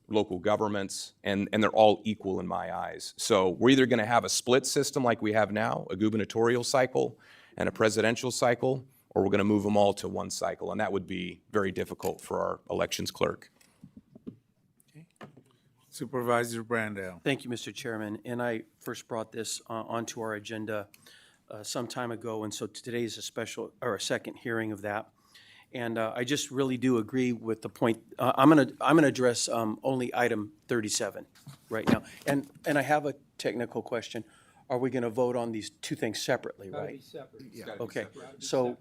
local governments, and they're all equal in my eyes. So we're either going to have a split system like we have now, a gubernatorial cycle and a presidential cycle, or we're going to move them all to one cycle, and that would be very difficult for our elections clerk. Supervisor Brandow. Thank you, Mr. Chairman. And I first brought this onto our agenda some time ago, and so today is a special, or a second hearing of that. And I just really do agree with the point. I'm gonna address only item 37 right now. And I have a technical question. Are we gonna vote on these two things separately, right? Okay, so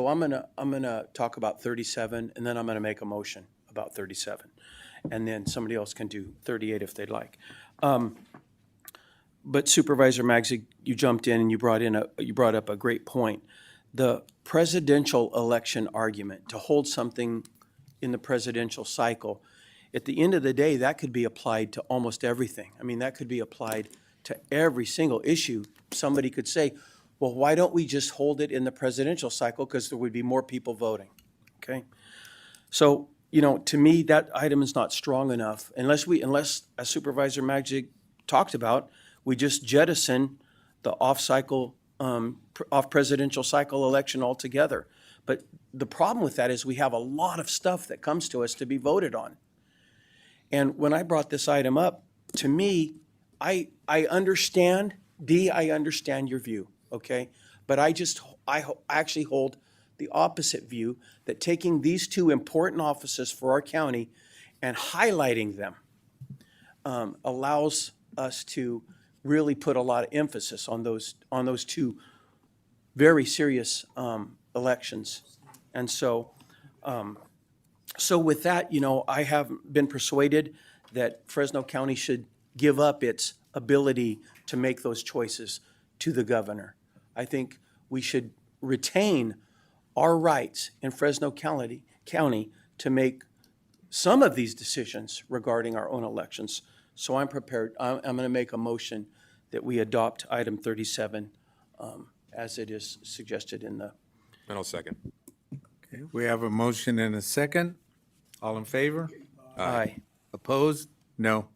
I'm gonna talk about 37, and then I'm gonna make a motion about 37. And then somebody else can do 38 if they'd like. But Supervisor Magzig, you jumped in and you brought up a great point. The presidential election argument, to hold something in the presidential cycle, at the end of the day, that could be applied to almost everything. I mean, that could be applied to every single issue. Somebody could say, well, why don't we just hold it in the presidential cycle, because there would be more people voting, okay? So, you know, to me, that item is not strong enough unless, as Supervisor Magzig talked about, we just jettison the off-cycle, off-presidential cycle election altogether. But the problem with that is we have a lot of stuff that comes to us to be voted on. And when I brought this item up, to me, I understand, Dee, I understand your view, okay? But I actually hold the opposite view, that taking these two important offices for our county and highlighting them allows us to really put a lot of emphasis on those two very serious elections. And so with that, you know, I have been persuaded that Fresno County should give up its ability to make those choices to the governor. I think we should retain our rights in Fresno County to make some of these decisions regarding our own elections. So I'm prepared, I'm going to make a motion that we adopt item 37 as it is suggested in the. And I'll second. Okay, we have a motion and a second. All in favor? Aye. Opposed? No.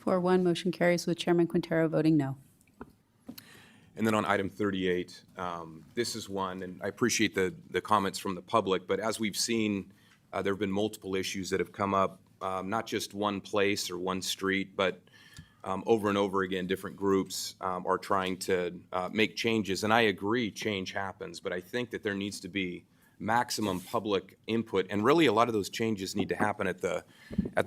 4-1, motion carries with Chairman Quintero voting no. And then on item 38, this is one, and I appreciate the comments from the public, but as we've seen, there have been multiple issues that have come up, not just one place or one street, but over and over again, different groups are trying to make changes. And I agree, change happens, but I think that there needs to be maximum public input, and really a lot of those changes need to happen at the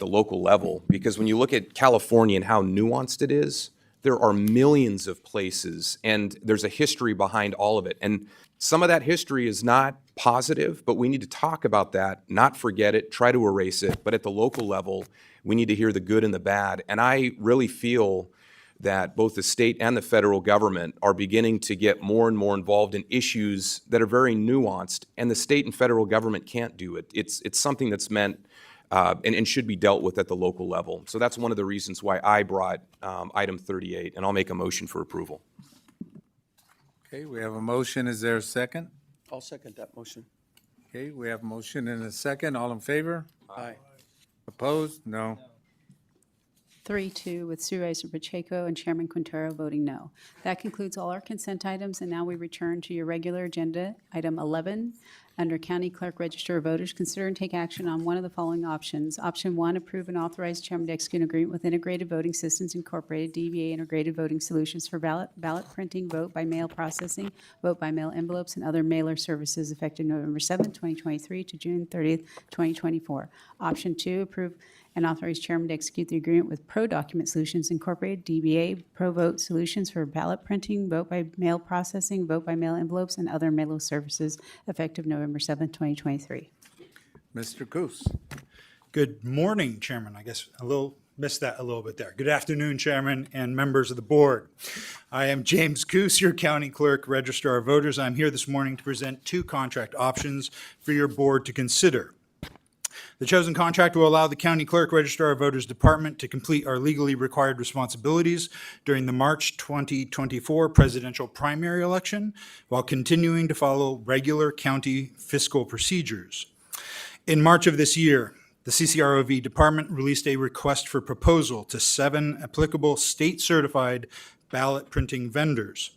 local level, because when you look at California and how nuanced it is, there are millions of places, and there's a history behind all of it. And some of that history is not positive, but we need to talk about that, not forget it, try to erase it. But at the local level, we need to hear the good and the bad. And I really feel that both the state and the federal government are beginning to get more and more involved in issues that are very nuanced, and the state and federal government can't do it. It's something that's meant and should be dealt with at the local level. So that's one of the reasons why I brought item 38, and I'll make a motion for approval. Okay, we have a motion. Is there a second? I'll second that motion. Okay, we have a motion and a second. All in favor? Aye. Opposed? No. 3-2 with Supervisor Pacheco and Chairman Quintero voting no. That concludes all our consent items, and now we return to your regular agenda. Item 11, under County Clerk Register of Voters, consider and take action on one of the following options. Option 1, approve and authorize chairman to execute an agreement with Integrated Voting Systems Incorporated, DVA Integrated Voting Solutions for ballot printing, vote by mail processing, vote by mail envelopes, and other mailer services effective November 7, 2023 to June 30, 2024. Option 2, approve and authorize chairman to execute the agreement with Pro Document Solutions Incorporated, DBA Pro Vote Solutions for ballot printing, vote by mail processing, vote by mail envelopes, and other mailer services effective November 7, 2023. Mr. Coos. Good morning, Chairman. I guess missed that a little bit there. Good afternoon, Chairman and members of the board. I am James Coos, your County Clerk, Registrar of Voters. I'm here this morning to present two contract options for your board to consider. The chosen contract will allow the county clerk, registrar of voters department to complete our legally required responsibilities during the March 2024 presidential primary election while continuing to follow regular county fiscal procedures. In March of this year, the CCROV department released a request for proposal to 7 applicable state-certified ballot printing vendors.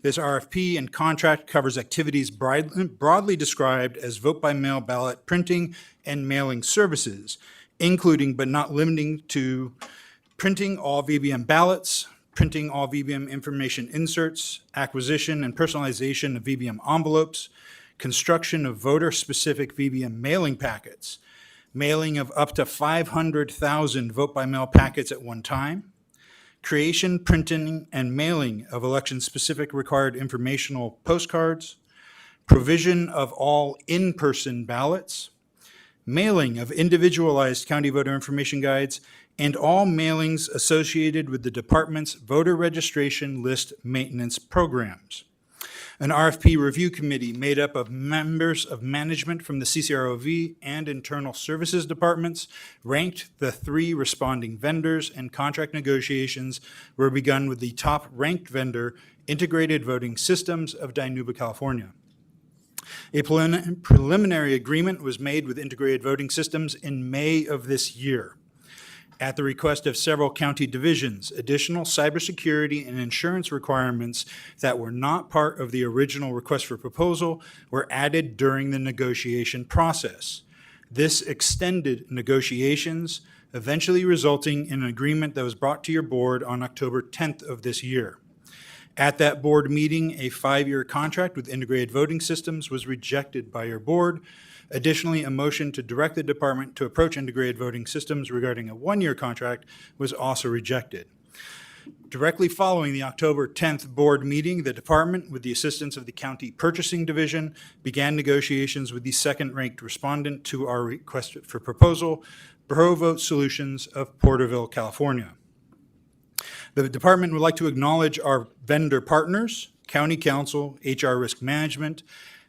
This RFP and contract covers activities broadly described as vote-by-mail ballot printing and mailing services, including but not limiting to printing all VBM ballots, printing all VBM information inserts, acquisition and personalization of VBM envelopes, construction of voter-specific VBM mailing packets, mailing of up to 500,000 vote-by-mail packets at one time, creation, printing, and mailing of election-specific required informational postcards, provision of all in-person ballots, mailing of individualized county voter information guides, and all mailings associated with the department's voter registration list maintenance programs. An RFP review committee made up of members of management from the CCROV and internal services departments ranked the 3 responding vendors, and contract negotiations were begun with the top-ranked vendor, Integrated Voting Systems of Dinuba, California. A preliminary agreement was made with Integrated Voting Systems in May of this year. At the request of several county divisions, additional cybersecurity and insurance requirements that were not part of the original request for proposal were added during the negotiation process. This extended negotiations, eventually resulting in an agreement that was brought to your board on October 10th of this year. At that board meeting, a 5-year contract with Integrated Voting Systems was rejected by your board. Additionally, a motion to direct the department to approach Integrated Voting Systems regarding a 1-year contract was also rejected. Directly following the October 10th board meeting, the department, with the assistance of the County Purchasing Division, began negotiations with the second-ranked respondent to our request for proposal, ProVote Solutions of Porterville, California. The department would like to acknowledge our vendor partners, County Council, HR Risk Management,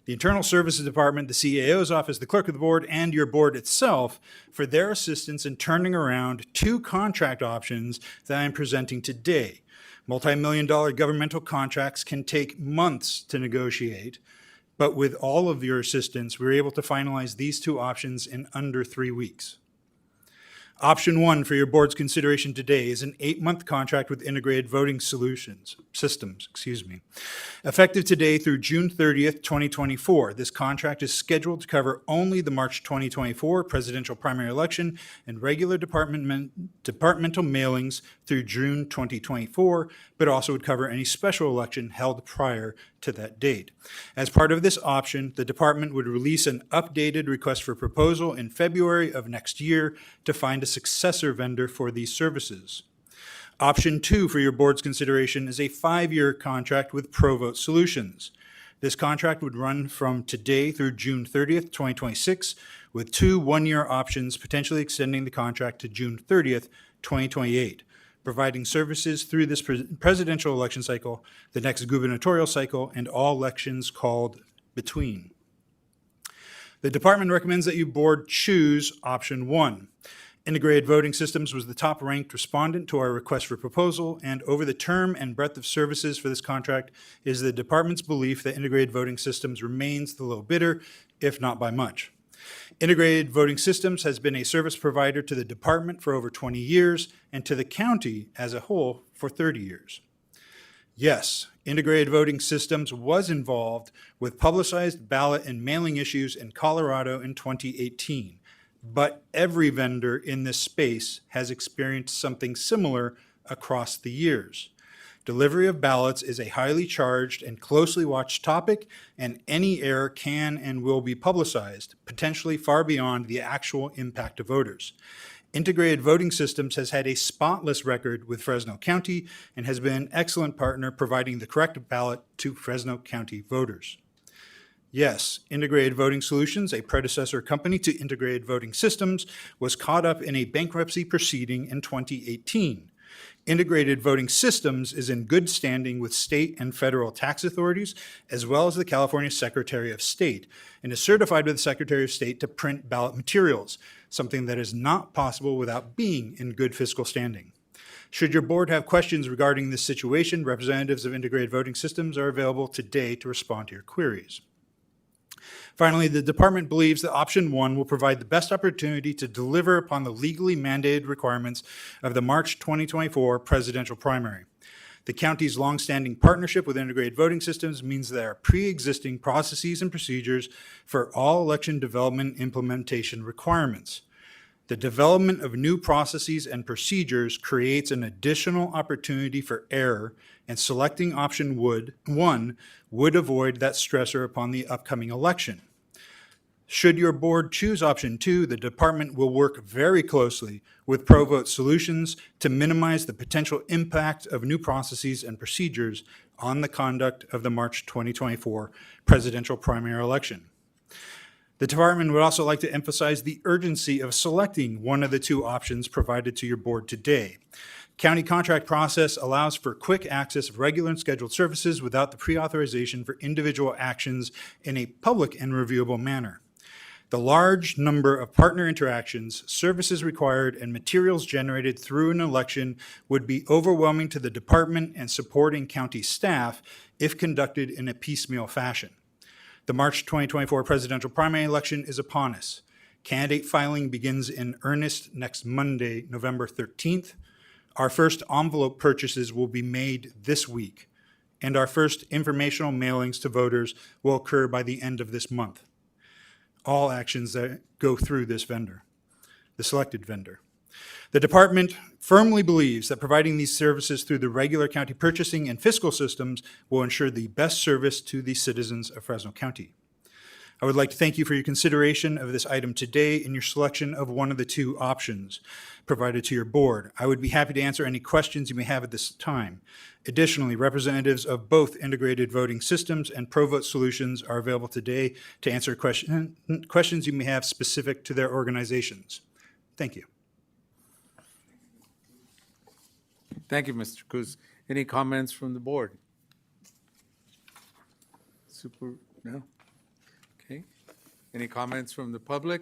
the Internal Services Department, the CAO's office, the clerk of the board, and your board itself for their assistance in turning around 2 contract options that I am presenting today. Multi-million-dollar governmental contracts can take months to negotiate, but with all of your assistance, we were able to finalize these 2 options in under 3 weeks. Option 1 for your board's consideration today is an 8-month contract with Integrated Voting Systems. Effective today through June 30th, 2024. This contract is scheduled to cover only the March 2024 presidential primary election and regular departmental mailings through June 2024, but also would cover any special election held prior to that date. As part of this option, the department would release an updated request for proposal in February of next year to find a successor vendor for these services. Option 2 for your board's consideration is a 5-year contract with ProVote Solutions. This contract would run from today through June 30th, 2026, with 2 1-year options potentially extending the contract to June 30th, 2028. Providing services through this presidential election cycle, the next gubernatorial cycle, and all elections called between. The department recommends that you board choose option 1. Integrated Voting Systems was the top-ranked respondent to our request for proposal, and over the term and breadth of services for this contract is the department's belief that Integrated Voting Systems remains the low bidder, if not by much. Integrated Voting Systems has been a service provider to the department for over 20 years and to the county as a whole for 30 years. Yes, Integrated Voting Systems was involved with publicized ballot and mailing issues in Colorado in 2018, but every vendor in this space has experienced something similar across the years. Delivery of ballots is a highly charged and closely watched topic, and any error can and will be publicized, potentially far beyond the actual impact of voters. Integrated Voting Systems has had a spotless record with Fresno County and has been an excellent partner providing the correct ballot to Fresno County voters. Yes, Integrated Voting Solutions, a predecessor company to Integrated Voting Systems, was caught up in a bankruptcy proceeding in 2018. Integrated Voting Systems is in good standing with state and federal tax authorities, as well as the California Secretary of State, and is certified with the Secretary of State to print ballot materials, something that is not possible without being in good fiscal standing. Should your board have questions regarding this situation, representatives of Integrated Voting Systems are available today to respond to your queries. Finally, the department believes that option 1 will provide the best opportunity to deliver upon the legally mandated requirements of the March 2024 presidential primary. The county's longstanding partnership with Integrated Voting Systems means there are pre-existing processes and procedures for all election development implementation requirements. The development of new processes and procedures creates an additional opportunity for error, and selecting option 1 would avoid that stressor upon the upcoming election. Should your board choose option 2, the department will work very closely with ProVote Solutions to minimize the potential impact of new processes and procedures on the conduct of the March 2024 presidential primary election. The department would also like to emphasize the urgency of selecting one of the 2 options provided to your board today. County contract process allows for quick access of regular and scheduled services without the pre-authorization for individual actions in a public and reviewable manner. The large number of partner interactions, services required, and materials generated through an election would be overwhelming to the department and supporting county staff if conducted in a piecemeal fashion. The March 2024 presidential primary election is upon us. Candidate filing begins in earnest next Monday, November 13th. Our first envelope purchases will be made this week, and our first informational mailings to voters will occur by the end of this month. All actions that go through this vendor, the selected vendor. The department firmly believes that providing these services through the regular county purchasing and fiscal systems will ensure the best service to the citizens of Fresno County. I would like to thank you for your consideration of this item today and your selection of one of the 2 options provided to your board. I would be happy to answer any questions you may have at this time. Additionally, representatives of both Integrated Voting Systems and ProVote Solutions are available today to answer questions you may have specific to their organizations. Thank you. Thank you, Mr. Cruz. Any comments from the board? No? Okay. Any comments from the public?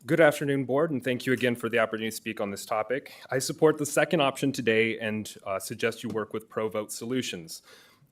Good afternoon, Board, and thank you again for the opportunity to speak on this topic. I support the second option today and suggest you work with ProVote Solutions.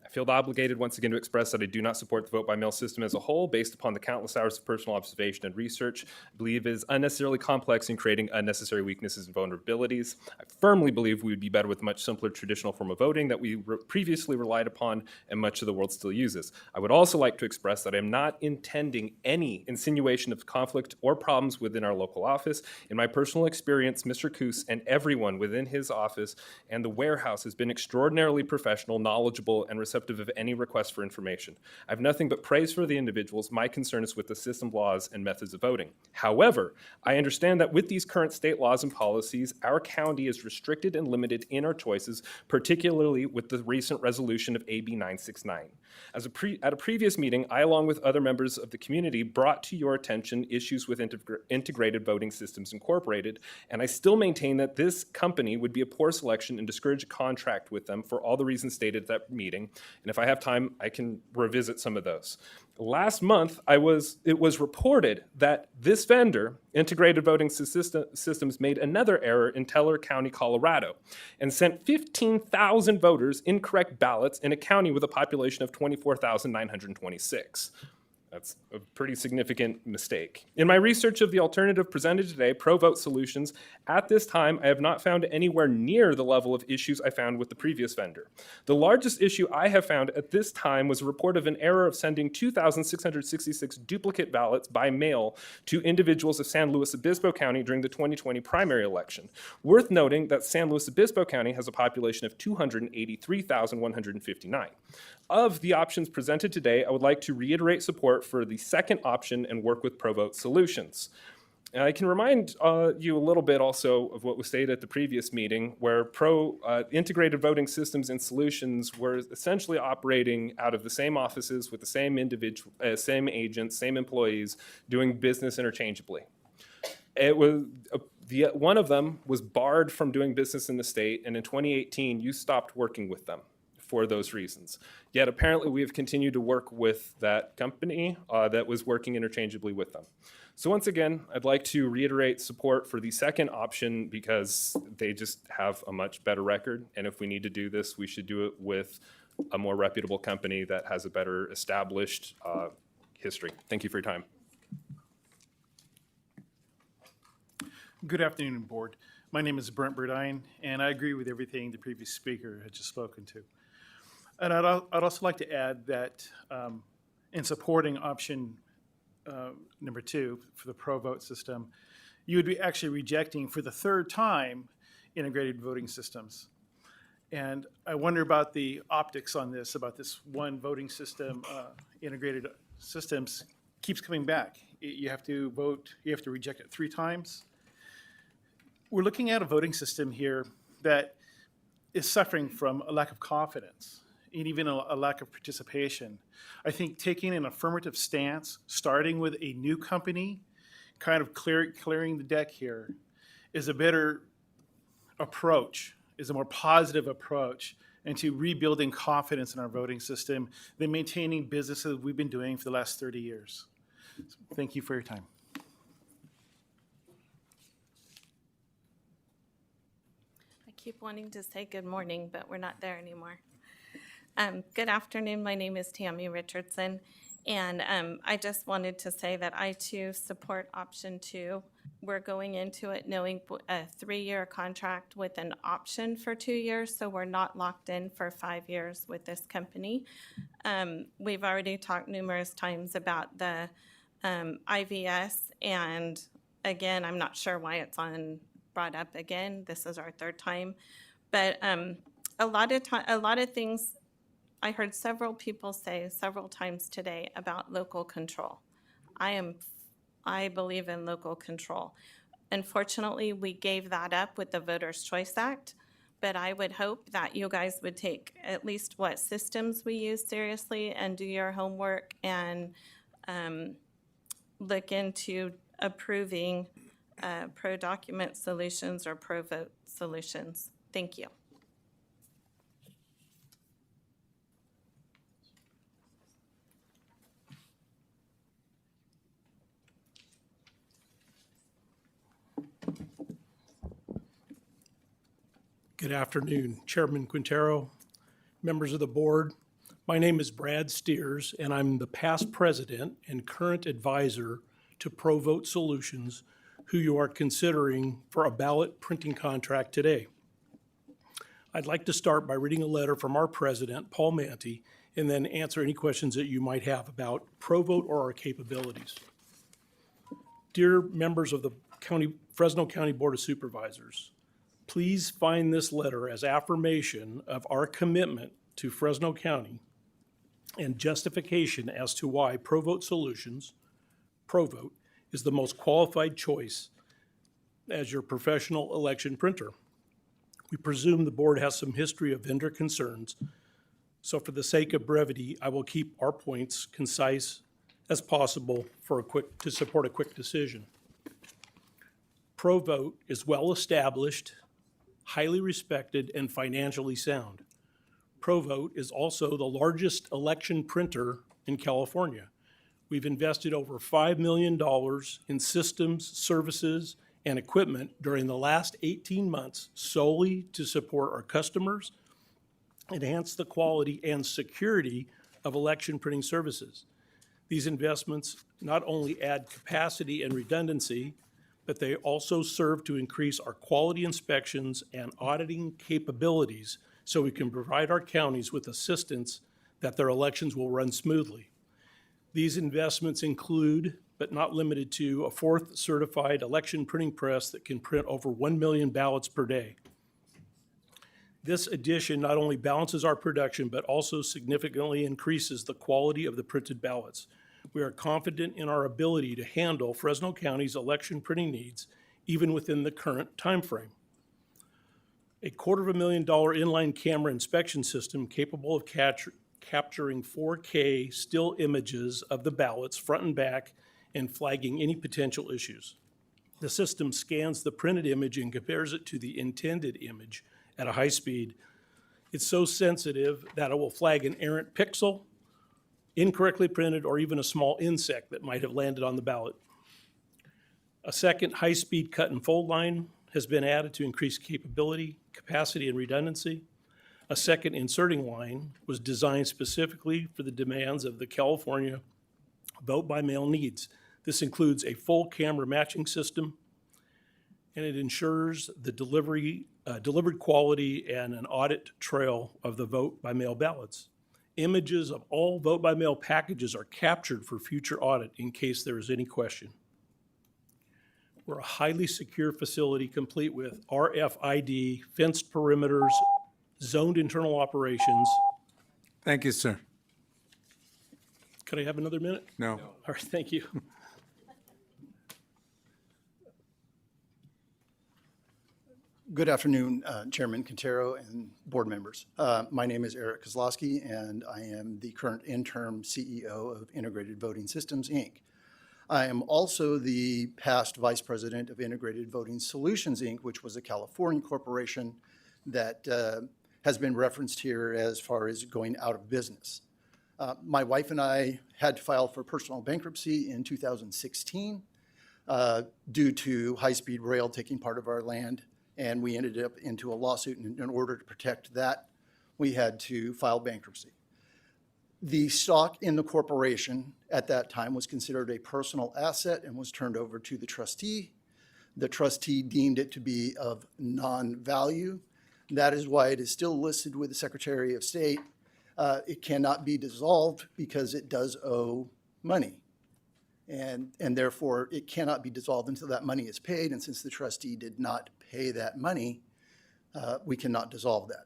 I feel obligated once again to express that I do not support the vote-by-mail system as a whole based upon the countless hours of personal observation and research. I believe it is unnecessarily complex in creating unnecessary weaknesses and vulnerabilities. I firmly believe we would be better with a much simpler traditional form of voting that we previously relied upon and much of the world still uses. I would also like to express that I am not intending any insinuation of conflict or problems within our local office. In my personal experience, Mr. Coos and everyone within his office and the warehouse has been extraordinarily professional, knowledgeable, and receptive of any request for information. I have nothing but praise for the individuals. My concern is with the system, laws, and methods of voting. However, I understand that with these current state laws and policies, our county is restricted and limited in our choices, particularly with the recent resolution of AB 969. At a previous meeting, I, along with other members of the community, brought to your attention issues with Integrated Voting Systems Incorporated, and I still maintain that this company would be a poor selection and discourage a contract with them for all the reasons stated at that meeting. And if I have time, I can revisit some of those. Last month, it was reported that this vendor, Integrated Voting Systems, made another error in Teller County, Colorado, and sent 15,000 voters incorrect ballots in a county with a population of 24,926. That's a pretty significant mistake. In my research of the alternative presented today, ProVote Solutions, at this time, I have not found anywhere near the level of issues I found with the previous vendor. The largest issue I have found at this time was a report of an error of sending 2,666 duplicate ballots by mail to individuals of San Luis Obispo County during the 2020 primary election. Worth noting that San Luis Obispo County has a population of 283,159. Of the options presented today, I would like to reiterate support for the second option and work with ProVote Solutions. And I can remind you a little bit also of what was stated at the previous meeting, where Integrated Voting Systems and Solutions were essentially operating out of the same offices with the same same agents, same employees, doing business interchangeably. It was one of them was barred from doing business in the state, and in 2018, you stopped working with them. for those reasons. Yet apparently we have continued to work with that company that was working interchangeably with them. So once again, I'd like to reiterate support for the second option because they just have a much better record. And if we need to do this, we should do it with a more reputable company that has a better established history. Thank you for your time. Good afternoon, Board. My name is Brent Burdine, and I agree with everything the previous speaker had just spoken to. And I'd also like to add that in supporting option number 2 for the pro vote system, you would be actually rejecting for the third time integrated voting systems. And I wonder about the optics on this, about this one voting system, integrated systems keeps coming back. You have to vote, you have to reject it 3 times. We're looking at a voting system here that is suffering from a lack of confidence and even a lack of participation. I think taking an affirmative stance, starting with a new company, kind of clearing the deck here, is a better approach, is a more positive approach into rebuilding confidence in our voting system than maintaining businesses we've been doing for the last 30 years. So thank you for your time. I keep wanting to say good morning, but we're not there anymore. Good afternoon. My name is Tammy Richardson, and I just wanted to say that I too support option 2. We're going into it knowing a 3-year contract with an option for 2 years, so we're not locked in for 5 years with this company. We've already talked numerous times about the IVS, and again, I'm not sure why it's brought up again. This is our 3rd time, but a lot of things I heard several people say several times today about local control. I believe in local control. Unfortunately, we gave that up with the Voters' Choice Act, but I would hope that you guys would take at least what systems we use seriously and do your homework and look into approving pro-document solutions or pro-vote solutions. Thank you. Good afternoon, Chairman Quintero, members of the board. My name is Brad Steers, and I'm the past president and current advisor to Pro Vote Solutions, who you are considering for a ballot printing contract today. I'd like to start by reading a letter from our president, Paul Manti, and then answer any questions that you might have about Pro Vote or our capabilities. Dear members of the Fresno County Board of Supervisors, please find this letter as affirmation of our commitment to Fresno County and justification as to why Pro Vote Solutions, Pro Vote, is the most qualified choice as your professional election printer. We presume the board has some history of vendor concerns, so for the sake of brevity, I will keep our points concise as possible to support a quick decision. Pro Vote is well established, highly respected, and financially sound. Pro Vote is also the largest election printer in California. We've invested over $5 million in systems, services, and equipment during the last 18 months solely to support our customers, enhance the quality and security of election printing services. These investments not only add capacity and redundancy, but they also serve to increase our quality inspections and auditing capabilities so we can provide our counties with assistance that their elections will run smoothly. These investments include, but not limited to, a 4th certified election printing press that can print over 1 million ballots per day. This addition not only balances our production, but also significantly increases the quality of the printed ballots. We are confident in our ability to handle Fresno County's election printing needs, even within the current timeframe. A $250,000 inline camera inspection system capable of capturing 4K still images of the ballots front and back and flagging any potential issues. The system scans the printed image and compares it to the intended image at a high speed It's so sensitive that it will flag an errant pixel, incorrectly printed, or even a small insect that might have landed on the ballot. A second high-speed cut and fold line has been added to increase capability, capacity, and redundancy. A second inserting line was designed specifically for the demands of the California vote-by-mail needs. This includes a full camera matching system, and it ensures the delivered quality and an audit trail of the vote-by-mail ballots. Images of all vote-by-mail packages are captured for future audit in case there is any question. We're a highly secure facility complete with RFID, fenced perimeters, zoned internal operations. Thank you, sir. Could I have another minute? No. All right, thank you. Good afternoon, Chairman Quintero and board members. My name is Eric Kozlowski, and I am the current interim CEO of Integrated Voting Systems, Inc. I am also the past vice president of Integrated Voting Solutions, Inc., which was a California corporation that has been referenced here as far as going out of business. My wife and I had to file for personal bankruptcy in 2016 due to high-speed rail taking part of our land, and we ended up into a lawsuit. And in order to protect that, we had to file bankruptcy. The stock in the corporation at that time was considered a personal asset and was turned over to the trustee. The trustee deemed it to be of non-value. That is why it is still listed with the Secretary of State. It cannot be dissolved because it does owe money. And therefore, it cannot be dissolved until that money is paid. And since the trustee did not pay that money, we cannot dissolve that.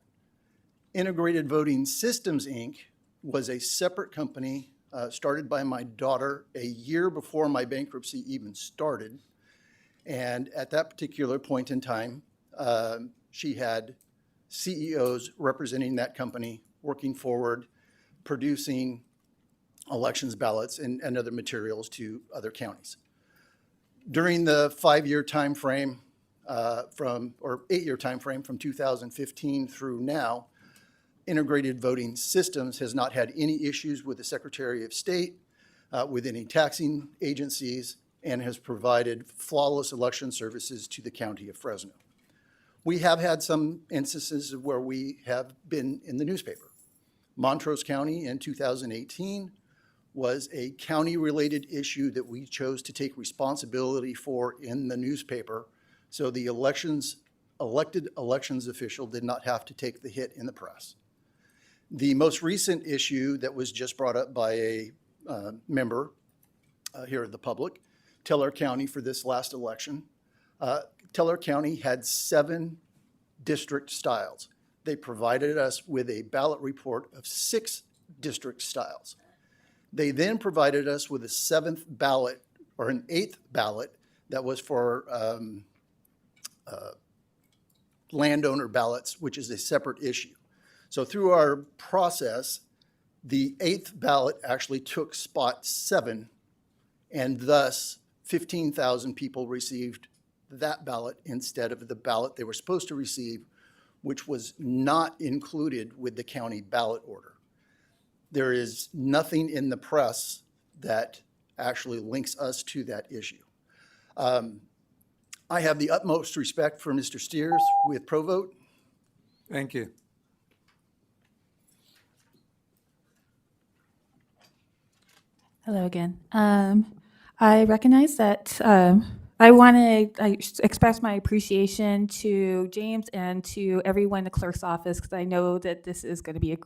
Integrated Voting Systems, Inc. was a separate company started by my daughter a year before my bankruptcy even started. And at that particular point in time, she had CEOs representing that company, working forward, producing elections ballots and other materials to other counties. During the 5-year time frame or 8-year time frame from 2015 through now, Integrated Voting Systems has not had any issues with the Secretary of State, with any taxing agencies, and has provided flawless election services to the county of Fresno. We have had some instances where we have been in the newspaper. Montrose County in 2018 was a county-related issue that we chose to take responsibility for in the newspaper, so the elected elections official did not have to take the hit in the press. The most recent issue that was just brought up by a member here of the public, Teller County, for this last election. Teller County had 7 district styles. They provided us with a ballot report of 6 district styles. They then provided us with a 7th ballot, or an 8th ballot, that was for landowner ballots, which is a separate issue. So through our process, the 8th ballot actually took spot 7, and thus 15,000 people received that ballot instead of the ballot they were supposed to receive, which was not included with the county ballot order. There is nothing in the press that actually links us to that issue. I have the utmost respect for Mr. Steers with ProVote. Thank you. Hello again. I recognize that I want to express my appreciation to James and to everyone in the clerk's office, because I know that this is going to be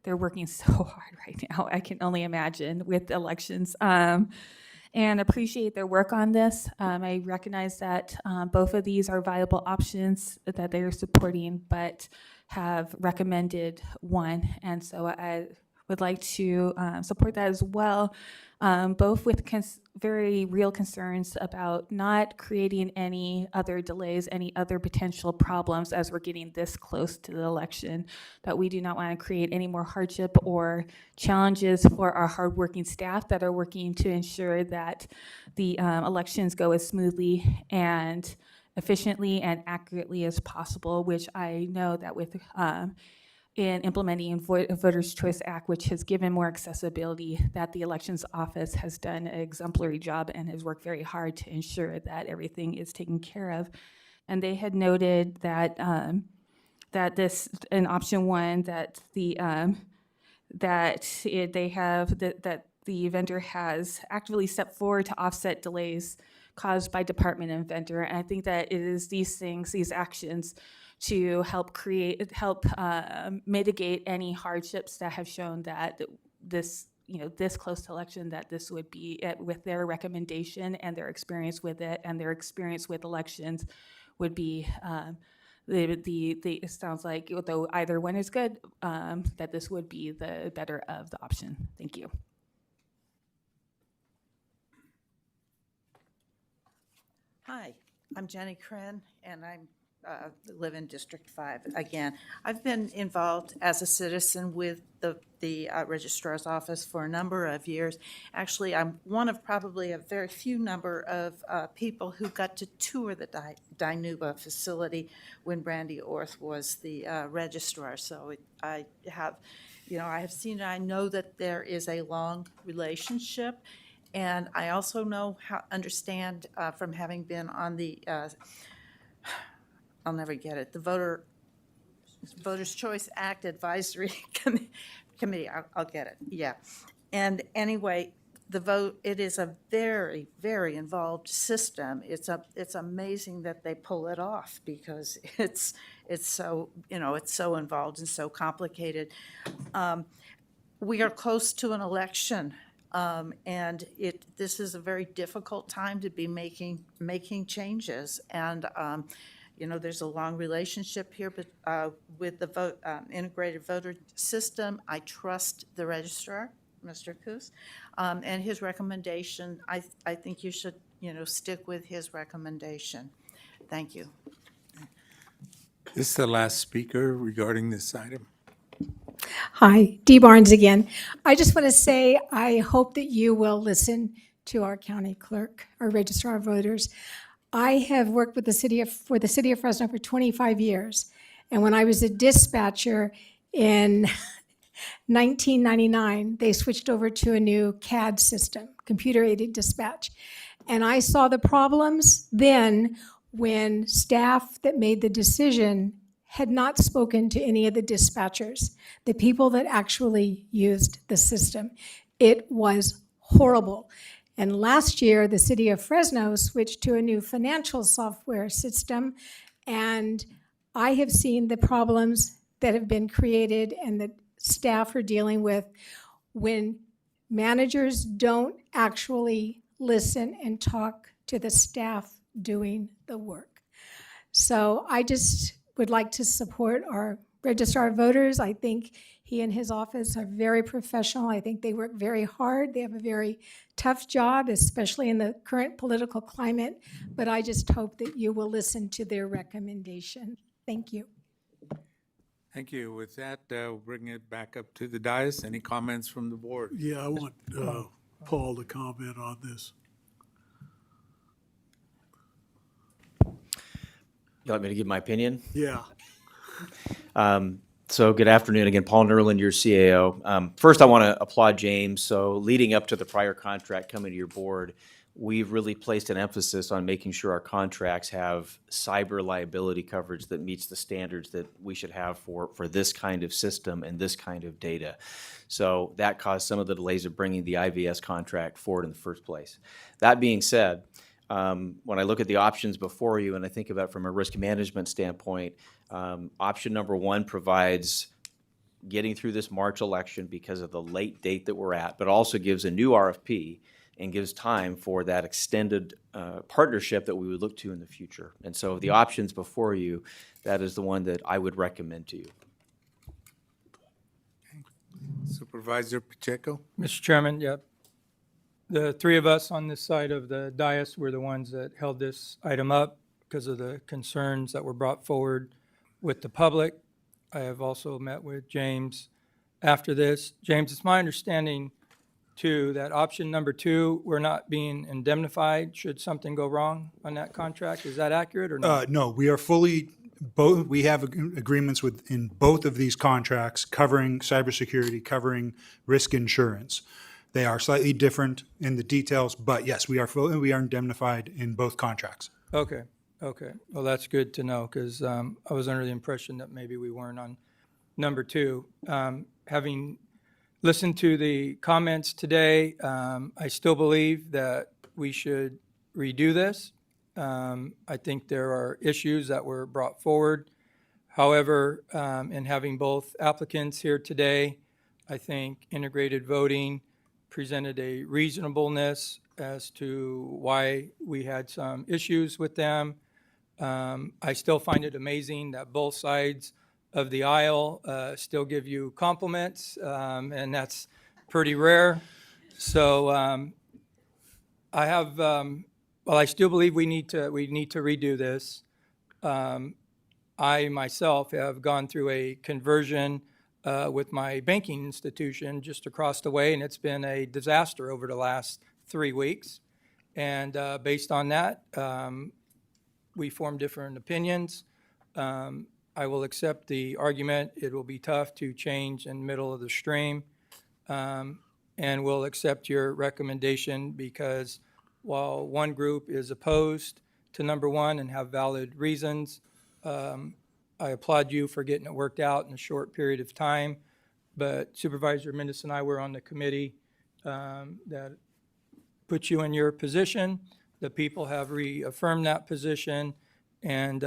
they're working so hard right now. I can only imagine with elections, and appreciate their work on this. I recognize that both of these are viable options that they are supporting, but have recommended one, and so I would like to support that as well, both with very real concerns about not creating any other delays, any other potential problems as we're getting this close to the election, that we do not want to create any more hardship or challenges for our hardworking staff that are working to ensure that the elections go as smoothly and efficiently and accurately as possible, which I know that with in implementing Voters' Choice Act, which has given more accessibility, that the Elections Office has done an exemplary job and has worked very hard to ensure that everything is taken care of. And they had noted that that this, in option one, that the that the vendor has actively stepped forward to offset delays caused by department and vendor. And I think that it is these things, these actions, to help mitigate any hardships that have shown that this, this close to election, that this would be with their recommendation and their experience with it and their experience with elections would be, it sounds like, though either one is good, that this would be the better of the option. Thank you. Hi, I'm Jenny Kren, and I live in District 5. Again, I've been involved as a citizen with the Registrar's Office for a number of years. Actually, I'm one of probably a very few number of people who got to tour the Dinuba facility when Brandy Orth was the registrar. So I have seen it. I know that there is a long relationship. And I also understand from having been on the, I'll never get it, the Voters' Choice Act Advisory Committee. I'll get it, yeah. And anyway, it is a very, very involved system. It's amazing that they pull it off because it's so, it's so involved and so complicated. We are close to an election. And this is a very difficult time to be making changes. And, there's a long relationship here, but with the integrated voter system, I trust the registrar, Mr. Coos, and his recommendation. I think you should, stick with his recommendation. Thank you. This is the last speaker regarding this item. Hi, Dee Barnes again. I just want to say I hope that you will listen to our county clerk, our registrar of voters. I have worked with for the city of Fresno for 25 years. And when I was a dispatcher in 1999, they switched over to a new CAD system, computer-aided dispatch. And I saw the problems then when staff that made the decision had not spoken to any of the dispatchers, the people that actually used the system. It was horrible. And last year, the city of Fresno switched to a new financial software system, and I have seen the problems that have been created and that staff are dealing with when managers don't actually listen and talk to the staff doing the work. So I just would like to support our registrar of voters. I think he and his office are very professional. I think they work very hard. They have a very tough job, especially in the current political climate. But I just hope that you will listen to their recommendation. Thank you. Thank you. With that, we'll bring it back up to the dais. Any comments from the board? Yeah, I want Paul to comment on this. You want me to give my opinion? Yeah. So good afternoon again, Paul Nerland, your CAO. First, I want to applaud James. So leading up to the prior contract coming to your board, we've really placed an emphasis on making sure our contracts have cyber liability coverage that meets the standards that we should have for this kind of system and this kind of data. So that caused some of the delays of bringing the IVS contract forward in the first place. That being said, when I look at the options before you and I think about it from a risk management standpoint, option number one provides getting through this March election because of the late date that we're at, but also gives a new RFP and gives time for that extended partnership that we would look to in the future. And so the options before you, that is the one that I would recommend to you. Supervisor Pacheco? Mr. Chairman, yep. The three of us on this side of the dais were the ones that held this item up because of the concerns that were brought forward with the public. I have also met with James after this. James, it's my understanding, too, that option number two, we're not being indemnified should something go wrong on that contract. Is that accurate or not? No, we are fully both, we have agreements in both of these contracts covering cybersecurity, covering risk insurance. They are slightly different in the details, but yes, we are indemnified in both contracts. Okay, okay. Well, that's good to know, because I was under the impression that maybe we weren't on number 2. Having listened to the comments today, I still believe that we should redo this. I think there are issues that were brought forward. However, in having both applicants here today, I think integrated voting presented a reasonableness as to why we had some issues with them. I still find it amazing that both sides of the aisle still give you compliments, and that's pretty rare. So I have, well, I still believe we need to redo this. I myself have gone through a conversion with my banking institution just across the way, and it's been a disaster over the last 3 weeks. And based on that, we formed different opinions. I will accept the argument. It will be tough to change in the middle of the stream. And we'll accept your recommendation, because while one group is opposed to number 1 and have valid reasons, I applaud you for getting it worked out in a short period of time. But Supervisor Mendes and I were on the committee that put you in your position. The people have reaffirmed that position. And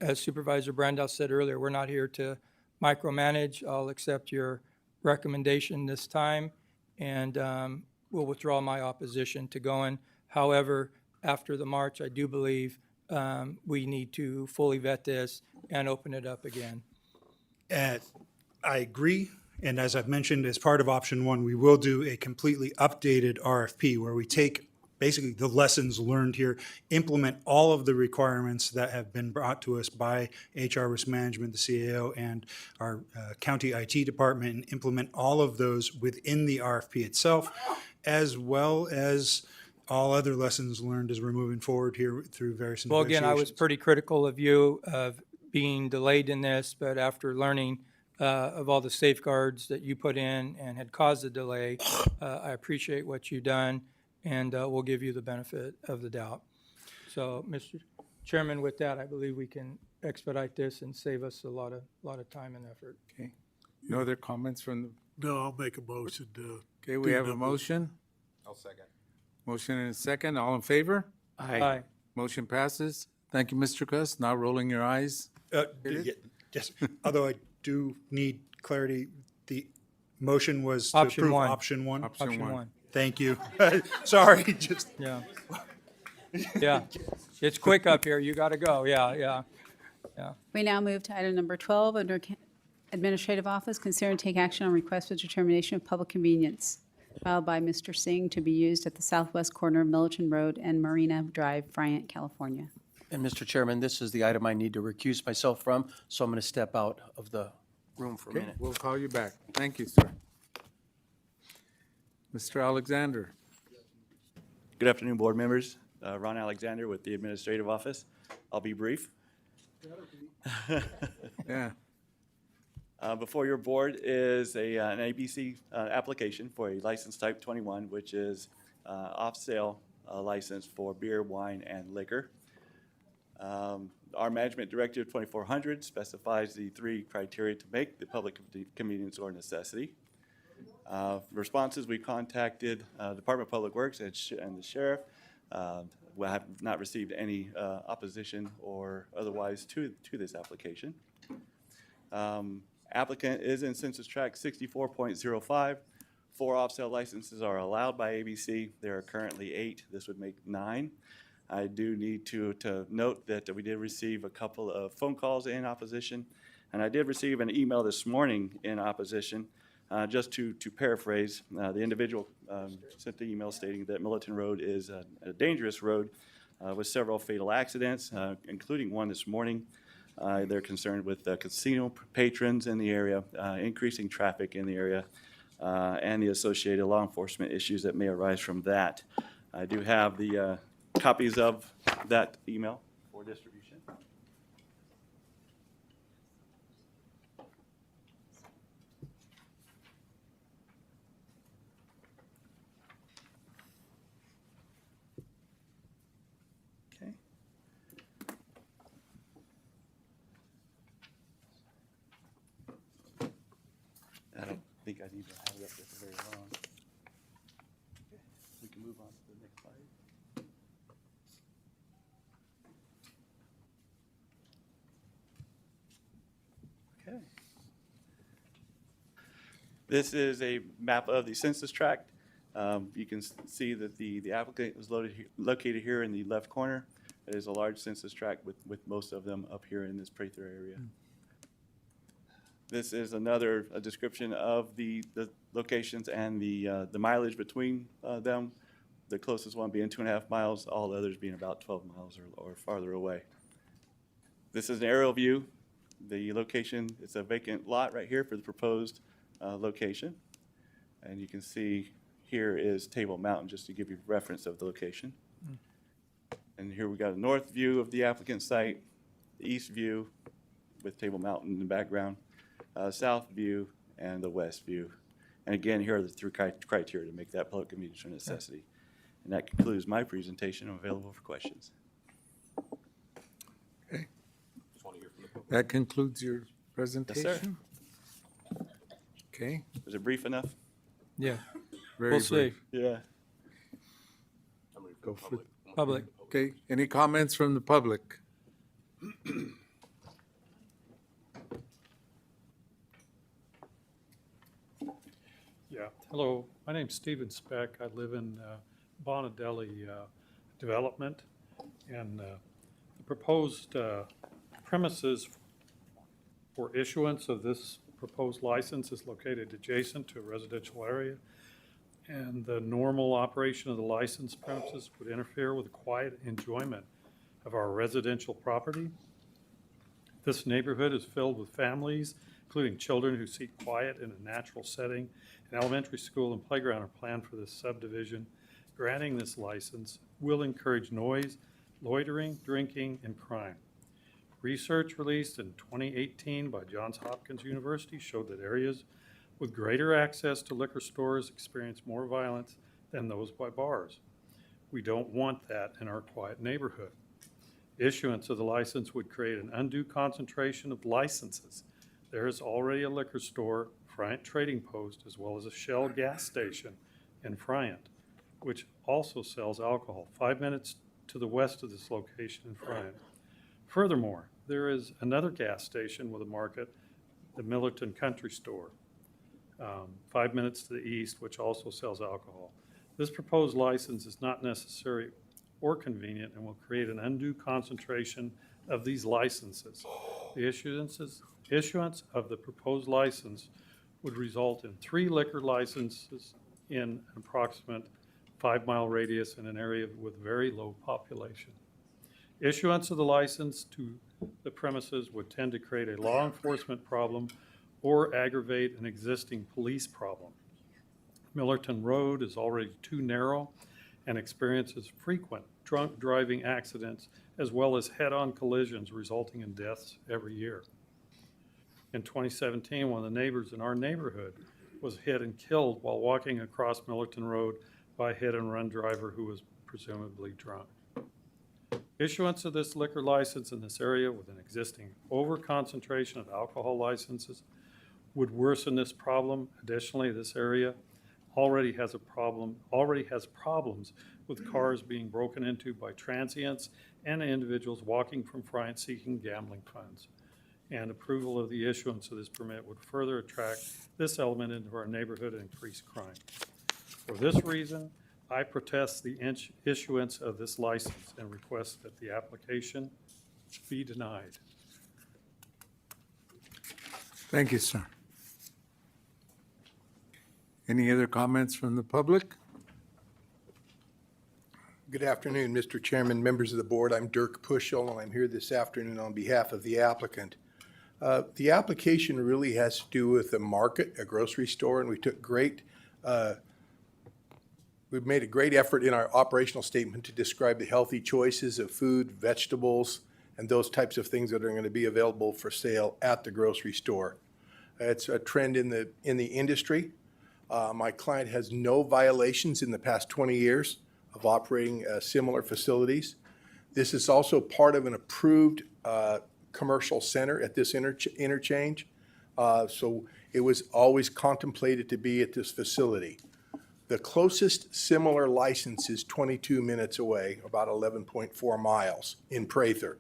as Supervisor Brandow said earlier, we're not here to micromanage. I'll accept your recommendation this time, and will withdraw my opposition to going. However, after the March, I do believe we need to fully vet this and open it up again. I agree. And as I've mentioned, as part of option 1, we will do a completely updated RFP where we take basically the lessons learned here, implement all of the requirements that have been brought to us by HR Risk Management, the CAO, and our county IT department, and implement all of those within the RFP itself, as well as all other lessons learned as we're moving forward here through various Well, negotiations. again, I was pretty critical of you of being delayed in this, but after learning of all the safeguards that you put in and had caused the delay, I appreciate what you've done, and we'll give you the benefit of the doubt. So, Mr. Chairman, with that, I believe we can expedite this and save us a lot of time and effort. Okay. No other comments from the, No, I'll make a motion to. okay, we have a motion. I'll second. Motion and a second. All in favor? Aye. Motion passes. Thank you, Mr. Cuss. Not rolling your eyes. Yes, although I do need clarity, the motion was to Option approve one. option 1? Option one. 1. Thank you. Sorry, just. Yeah. Yeah. It's quick up here. You got to go. Yeah. We now move to item number 12 under Administrative Office. Consider and take action on request for determination of public convenience filed by Mr. Singh to be used at the southwest corner of Milliken Road and Marina Drive, Bryant, California. And Mr. Chairman, this is the item I need to recuse myself from, so I'm going to step out of the room for a Okay, minute. we'll call you back. Thank you, sir. Mr. Alexander. Good afternoon, board members. Ron Alexander with the Administrative Office. I'll be brief. Yeah. Before your board is an ABC application for a license type 21, which is off-sale license for beer, wine, and liquor. Our Management Directive 2400 specifies the 3 criteria to make the public convenience or necessity. Responses, we contacted Department of Public Works and the sheriff. We have not received any opposition or otherwise to this application. Applicant is in Census Tract 64.05. 4 off-sale licenses are allowed by ABC. There are currently 8. This would make 9. I do need to note that we did receive a couple of phone calls in opposition, and I did receive an email this morning in opposition. Just to paraphrase, the individual sent the email stating that Milliken Road is a dangerous road with several fatal accidents, including one this morning. They're concerned with casino patrons in the area, increasing traffic in the area, and the associated law enforcement issues that may arise from that. I do have the copies of that email for distribution. think I need to have it up there for very long. Okay, we can move on to the next slide. Okay. This is a map of the census tract. You can see that the applicant is located here in the left corner. It is a large census tract with most of them up here in this Prather area. This is another description of the locations and the mileage between them. The closest one being 2.5 miles, all the others being about 12 miles or farther away. This is an aerial view. The location, it's a vacant lot right here for the proposed location. And you can see here is Table Mountain, just to give you reference of the location. And here we got a north view of the applicant site, the east view with Table Mountain in the background, south view, and the west view. And again, here are the three criteria to make that public convenience or necessity. And that concludes my presentation. I'm available for questions. Okay. That concludes your presentation? Okay. Was it brief enough? Yeah. Very We'll see. brief. Yeah. Go for Public. Okay, any comments from the public? Yeah, hello, my name's Stephen Speck. I live in Bonadelli Development, and the proposed premises for issuance of this proposed license is located adjacent to a residential area, and the normal operation of the licensed premises would interfere with the quiet enjoyment of our residential property. This neighborhood is filled with families, including children who seek quiet in a natural setting. An elementary school and playground are planned for this subdivision. Granting this license will encourage noise, loitering, drinking, and crime. Research released in 2018 by Johns Hopkins University showed that areas with greater access to liquor stores experience more violence than those by bars. We don't want that in our quiet neighborhood. Issuance of the license would create an undue concentration of licenses. There is already a liquor store, Friant Trading Post, as well as a Shell gas station in Friant, which also sells alcohol, 5 minutes to the west of this location in Friant. Furthermore, there is another gas station with a market, the Millerton Country Store, 5 minutes to the east, which also sells alcohol. This proposed license is not necessary or convenient and will create an undue concentration of these licenses. The issuance of the proposed license would result in 3 liquor licenses in an approximate 5-mile radius in an area with very low population. Issuance of the license to the premises would tend to create a law enforcement problem or aggravate an existing police problem. Millerton Road is already too narrow and experiences frequent drunk driving accidents as well as head-on collisions resulting in deaths every year. In 2017, one of the neighbors in our neighborhood was hit and killed while walking across Millerton Road by a hit-and-run driver who was presumably drunk. Issuance of this liquor license in this area with an existing over-concentration of alcohol licenses would worsen this problem. Additionally, this area already has problems with cars being broken into by transients and individuals walking from Friant seeking gambling funds. And approval of the issuance of this permit would further attract this element into our neighborhood and increase crime. For this reason, I protest the issuance of this license and request that the application be denied. Thank you, sir. Any other comments from the public? Good afternoon, Mr. Chairman, members of the board. I'm Dirk Puschel, and I'm here this afternoon on behalf of the applicant. The application really has to do with a market, a grocery store, and we've made a great effort in our operational statement to describe the healthy choices of food, vegetables, and those types of things that are going to be available for sale at the grocery store. It's a trend in the industry. My client has no violations in the past 20 years of operating similar facilities. This is also part of an approved commercial center at this interchange. So it was always contemplated to be at this facility. The closest similar license is 22 minutes away, about 11.4 miles in Prather.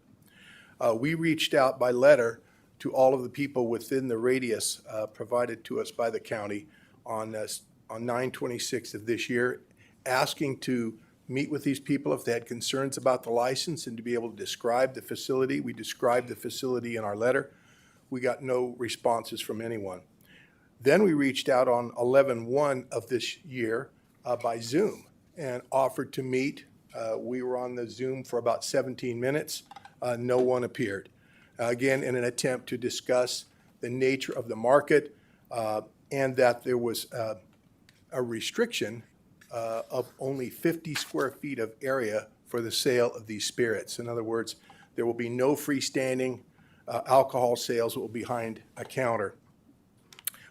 We reached out by letter to all of the people within the radius provided to us by the county on 9/26 of this year, asking to meet with these people if they had concerns about the license and to be able to describe the facility. We described the facility in our letter. We got no responses from anyone. Then we reached out on 11/1 of this year by Zoom and offered to meet. We were on the Zoom for about 17 minutes. No one appeared. Again, in an attempt to discuss the nature of the market and that there was a restriction of only 50 square feet of area for the sale of these spirits. In other words, there will be no freestanding alcohol sales that will be behind a counter.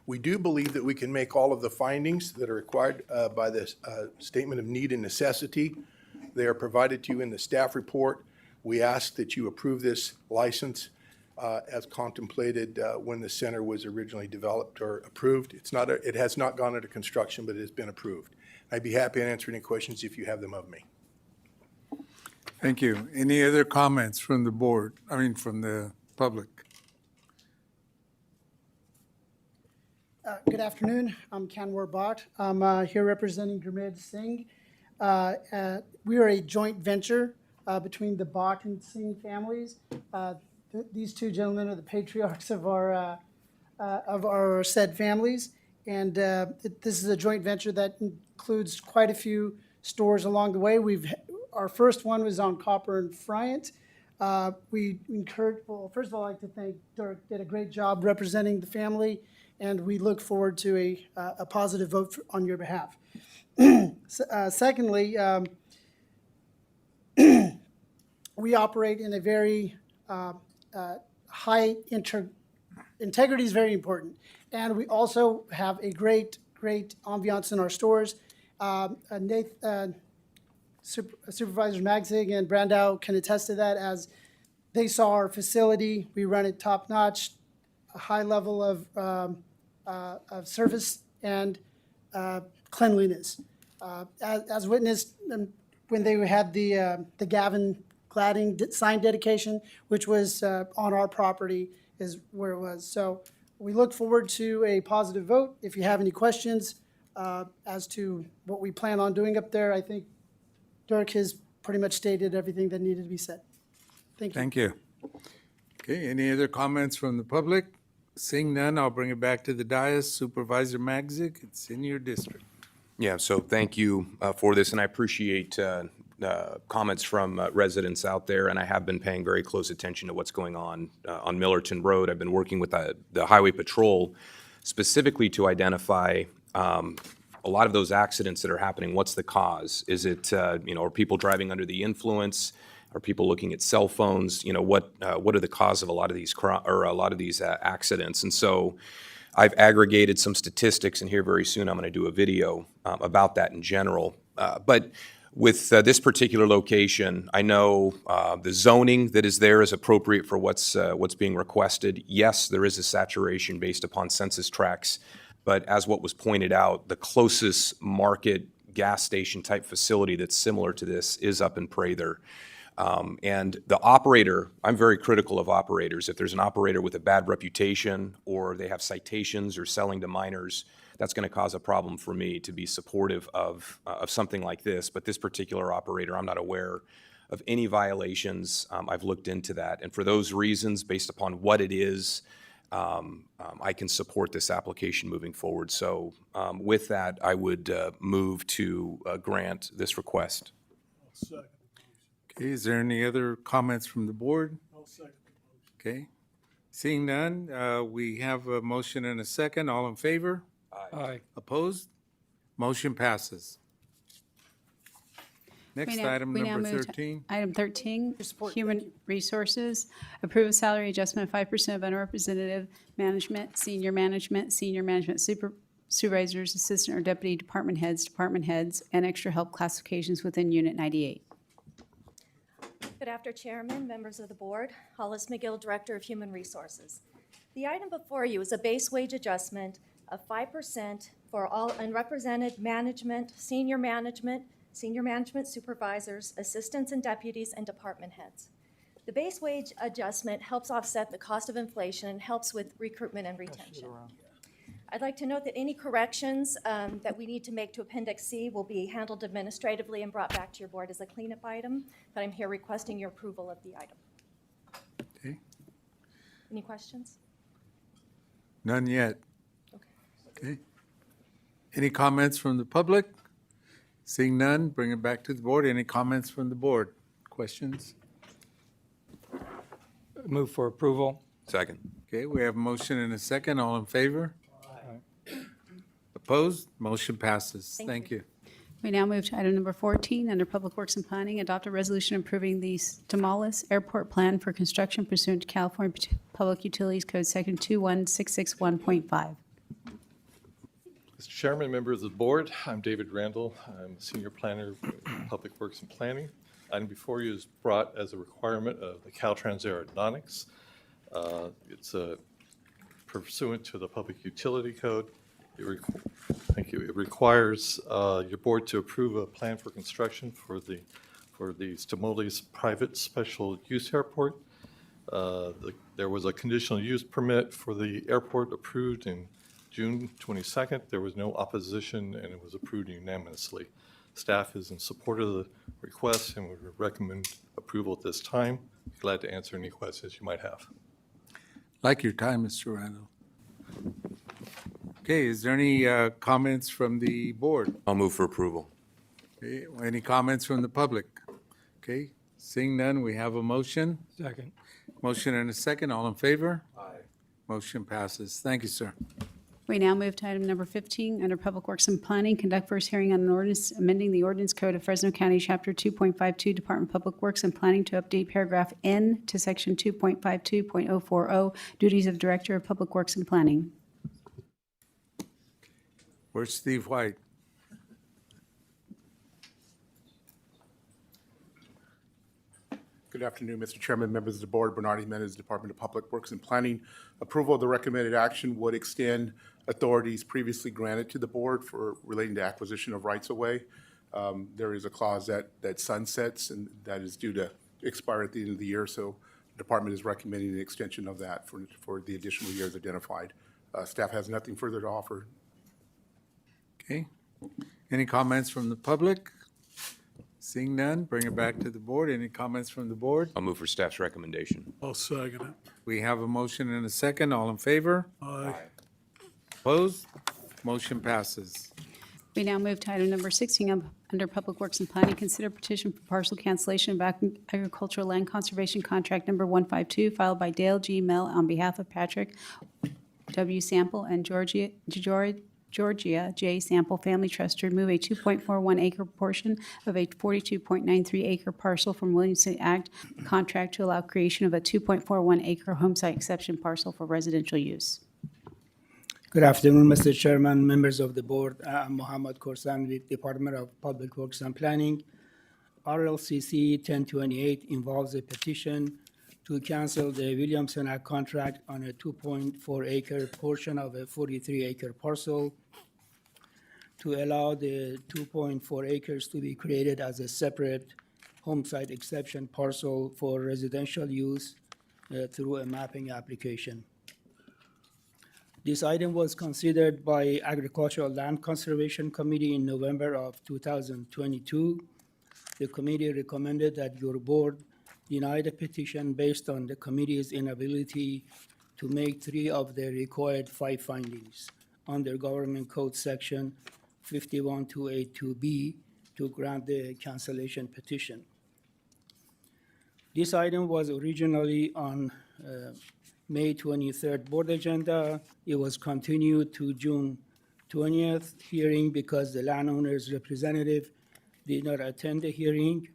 We do believe that we can make all of the findings that are required by the Statement of Need and Necessity. They are provided to you in the staff report. We ask that you approve this license as contemplated when the center was originally developed or approved. It has not gone into construction, but it has been approved. I'd be happy to answer any questions if you have them of me. Thank you. Any other comments from the board, from the public? Good afternoon. I'm Kanwar Bhatt. I'm here representing Gurmeet Singh. We are a joint venture between the Bhatt and Singh families. These two gentlemen are the patriarchs of our said families, and this is a joint venture that includes quite a few stores along the way. Our first one was on Copper and Friant. First of all, I'd like to thank Dirk. Did a great job representing the family, and we look forward to a positive vote on your behalf. Secondly, we operate in a very high integrity is very important, and we also have a great ambiance in our stores. Supervisors Magsig and Brandow can attest to that, as they saw our facility. We run it top notch, a high level of service and cleanliness. As witnessed when they had the Gavin Gladding sign dedication, which was on our property, is where it was. So we look forward to a positive vote. If you have any questions as to what we plan on doing up there, I think Dirk has pretty much stated everything that needed to be said. Thank you. Thank you. Okay, any other comments from the public? Seeing none, I'll bring it back to the dais. Supervisor Magsig, it's in your district. Yeah, so thank you for this, and I appreciate comments from residents out there, and I have been paying very close attention to what's going on Millerton Road. I've been working with the Highway Patrol specifically to identify a lot of those accidents that are happening. What's the cause? Is it, are people driving under the influence? Are people looking at cell phones? What are the cause of a lot of these accidents? And so I've aggregated some statistics, and here very soon I'm going to do a video about that in general. But with this particular location, I know the zoning that is there is appropriate for what's being requested. Yes, there is a saturation based upon census tracts, but as what was pointed out, the closest market gas station type facility that's similar to this is up in Prather. And the operator, I'm very critical of operators. If there's an operator with a bad reputation, or they have citations or selling to minors, that's going to cause a problem for me to be supportive of something like this. But this particular operator, I'm not aware of any violations. I've looked into that. And for those reasons, based upon what it is, I can support this application moving forward. So with that, I would move to grant this request. Okay, is there any other comments from the board? Okay, seeing none, we have a motion and a second. All in favor? Aye. Opposed? Motion passes. Next item, We now number move to 13. Item 13, Human Resources. Approve a salary adjustment of 5% of unrepresentative management, senior management supervisors, assistant or deputy department heads, and extra help classifications within Unit 98. Good afternoon, Chairman, members of the board. Hollis McGill, Director of Human Resources. The item before you is a base wage adjustment of 5% for all unrepresented management, senior management supervisors, assistants and deputies, and department heads. The base wage adjustment helps offset the cost of inflation and helps with recruitment and retention. I'd like to note that any corrections that we need to make to Appendix C will be handled administratively and brought back to your board as a cleanup item, but I'm here requesting your approval of the item. Okay. Any questions? None yet. Okay. Any comments from the public? Seeing none, bring it back to the board. Any comments from the board? Questions? Move for approval. Second. Okay, we have a motion and a second. All in favor? Opposed? Motion passes. Thank you. We now move to item number 14, under Public Works and Planning, adopt a resolution approving the Tamales Airport Plan for construction pursuant to California Public Utilities Code Section 21661.5. Mr. Chairman, members of the board, I'm David Randall. I'm Senior Planner in Public Works and Planning. Item before you is brought as a requirement of the Caltrans Aeronautics. It's pursuant to the Public Utility Code. Thank you. It requires your board to approve a plan for construction for the Tamales private special use airport. There was a conditional use permit for the airport approved in June 22nd. There was no opposition and it was approved unanimously. Staff is in support of the request and would recommend approval at this time. Glad to answer any questions you might have. Like your time, Mr. Randall. Okay, is there any comments from the board? I'll move for approval. Okay, any comments from the public? Okay, seeing none, we have a motion. Second. Motion and a second. All in favor? Aye. Motion passes. Thank you, sir. We now move to item number 15, under Public Works and Planning, conduct first hearing on an ordinance amending the ordinance code of Fresno County, Chapter 2.52, Department of Public Works and Planning to update paragraph N to Section 2.52.040, duties of Director of Public Works and Planning. Where's Steve White? Good afternoon, Mr. Chairman, members of the board. Bernard Jimenez, Department of Public Works and Planning. Approval of the recommended action would extend authorities previously granted to the board for relating to acquisition of rights-of-way. There is a clause that sunsets, and that is due to expire at the end of the year, so the department is recommending an extension of that for the additional years identified. Staff has nothing further to offer. Okay. Any comments from the public? Seeing none, bring it back to the board. Any comments from the board? I'll move for staff's recommendation. I'll second it. We have a motion and a second. All in favor? Aye. Opposed? Motion passes. We now move to item number 16, under Public Works and Planning, consider petition for partial cancellation of agricultural land conservation contract number 152, filed by Dale G. Mell on behalf of Patrick W. Sample and Georgia J. Sample Family Trust to remove a 2.41 acre portion of a 42.93 acre parcel from Williamson Act contract to allow creation of a 2.41 acre homesite exception parcel for residential use. Good afternoon, Mr. Chairman, members of the board. I'm Mohammed Korsan with Department of Public Works and Planning. RLCC 1028 involves a petition to cancel the Williamson Act contract on a 2.4 acre portion of a 43 acre parcel to allow the 2.4 acres to be created as a separate homesite exception parcel for residential use through a mapping application. This item was considered by Agricultural Land Conservation Committee in November of 2022. The committee recommended that your board deny the petition based on the committee's inability to make 3 of the required 5 findings under Government Code Section 51282B to grant the cancellation petition. This item was originally on May 23rd board agenda. It was continued to June 20th hearing because the landowner's representative did not attend the hearing.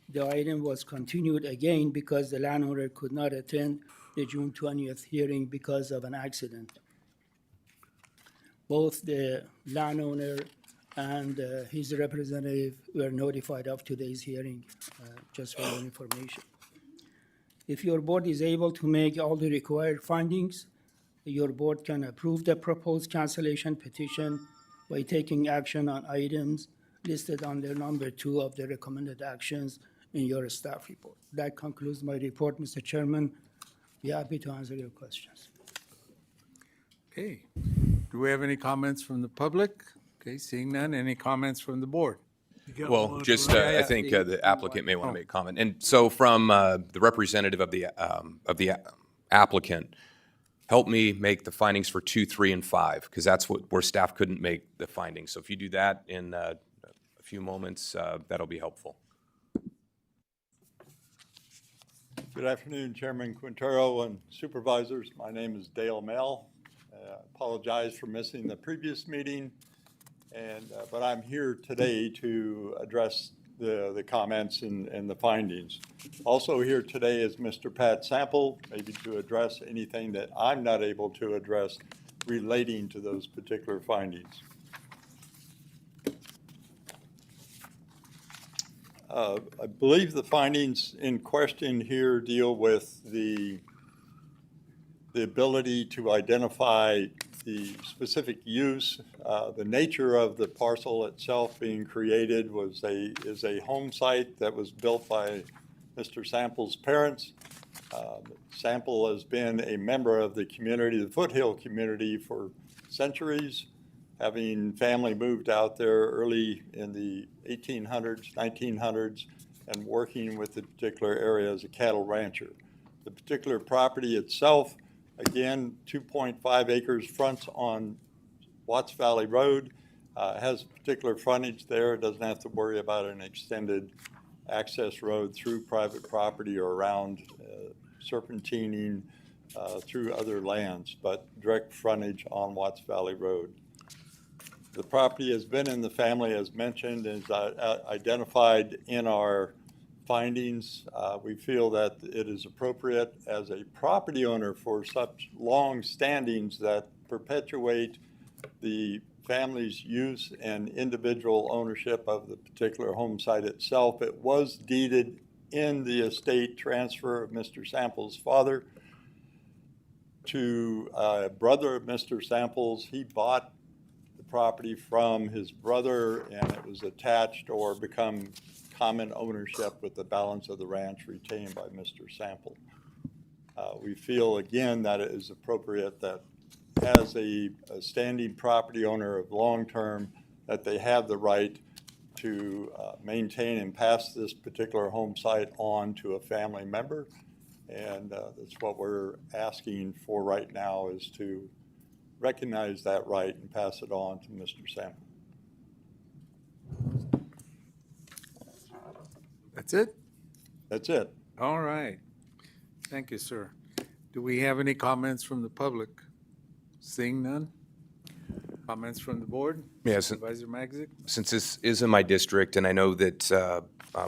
The item was continued again because the landowner could not attend the June 20th hearing because of an accident. Both the landowner and his representative were notified of today's hearing, just for your information. If your board is able to make all the required findings, your board can approve the proposed cancellation petition by taking action on items listed under number 2 of the recommended actions in your staff report. That concludes my report, Mr. Chairman. Be happy to answer your questions. Okay. Do we have any comments from the public? Okay, seeing none, any comments from the board? Well, just, I think the applicant may want to make a comment. And so from the representative of the applicant, help me make the findings for 2, 3, and 5, because that's where staff couldn't make the findings. So if you do that in a few moments, that'll be helpful. Good afternoon, Chairman Quintero and Supervisors. My name is Dale Mell. Apologize for missing the previous meeting, but I'm here today to address the comments and the findings. Also here today is Mr. Pat Sample, maybe to address anything that I'm not able to address relating to those particular findings. I believe the findings in question here deal with the ability to identify the specific use. The nature of the parcel itself being created is a home site that was built by Mr. Sample's parents. Sample has been a member of the community, the Foothill community, for centuries, having family moved out there early in the 1800s, 1900s, and working with the particular area as a cattle rancher. The particular property itself, again, 2.5 acres fronts on Watts Valley Road, has particular frontage there. It doesn't have to worry about an extended access road through private property or around serpentining through other lands, but direct frontage on Watts Valley Road. The property has been in the family, as mentioned, and is identified in our findings. We feel that it is appropriate as a property owner for such long standings that perpetuate the family's use and individual ownership of the particular home site itself. It was deeded in the estate transfer of Mr. Sample's father to a brother of Mr. Sample's. He bought the property from his brother, and it was attached or become common ownership with the balance of the ranch retained by Mr. Sample. We feel, again, that it is appropriate that as a standing property owner of long-term, that they have the right to maintain and pass this particular home site on to a family member. And that's what we're asking for right now, is to recognize that right and pass it on to Mr. Sample. That's it? That's it. All right. Thank you, sir. Do we have any comments from the public? Seeing none? Comments from the board? Yes. Supervisor Magzik? Since this is in my district, and I know that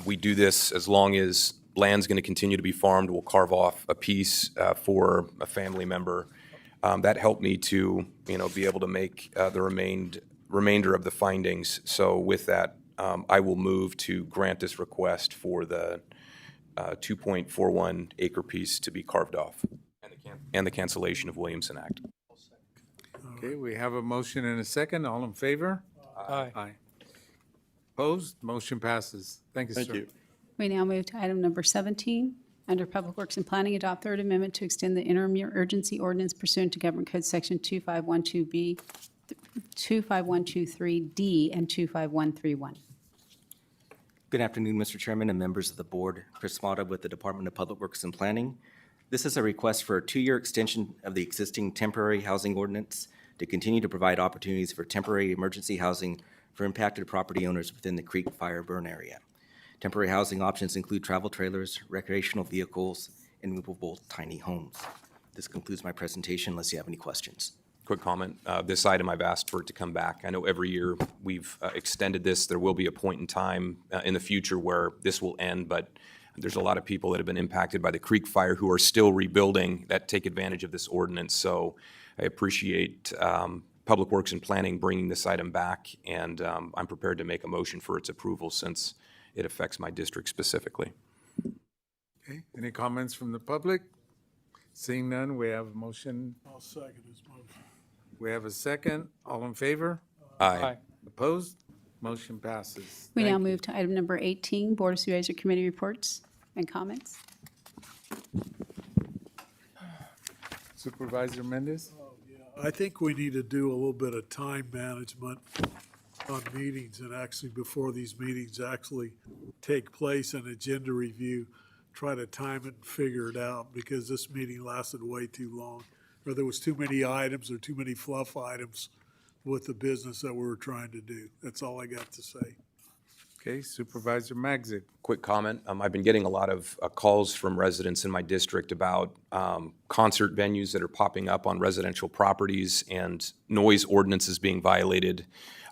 we do this as long as land's going to continue to be farmed, we'll carve off a piece for a family member. That helped me to, be able to make the remainder of the findings. So with that, I will move to grant this request for the 2.41 acre piece to be carved off, and the cancellation of Williamson Act. Okay, we have a motion and a second. All in favor? Aye. Aye. Opposed? Motion passes. Thank you, sir. Thank you. We now move to item number 17. Under Public Works and Planning, adopt third amendment to extend the interim urgency ordinance pursuant to Government Code Section 2512B, 25123D, and 25131. Good afternoon, Mr. Chairman and members of the board. Chris Mata with the Department of Public Works and Planning. This is a request for a 2-year extension of the existing temporary housing ordinance to continue to provide opportunities for temporary emergency housing for impacted property owners within the Creek Fire Burn area. Temporary housing options include travel trailers, recreational vehicles, and movable tiny homes. This concludes my presentation, unless you have any questions. Quick comment. This item, I've asked for it to come back. I know every year we've extended this. There will be a point in time in the future where this will end, but there's a lot of people that have been impacted by the Creek Fire who are still rebuilding that take advantage of this ordinance. So I appreciate Public Works and Planning bringing this item back, and I'm prepared to make a motion for its approval since it affects my district specifically. Okay, any comments from the public? Seeing none, we have a motion. I'll second his motion. We have a second. All in favor? Aye. Opposed? Motion passes. We now Thank you. move to item number 18, Board of Supervisor Committee reports and comments. Supervisor Mendez? I think we need to do a little bit of time management on meetings and actually before these meetings actually take place, an agenda review, try to time it and figure it out because this meeting lasted way too long. Or there was too many items or too many fluff items with the business that we were trying to do. That's all I got to say. Okay, Supervisor Magzig. Quick comment. I've been getting a lot of calls from residents in my district about concert venues that are popping up on residential properties and noise ordinances being violated,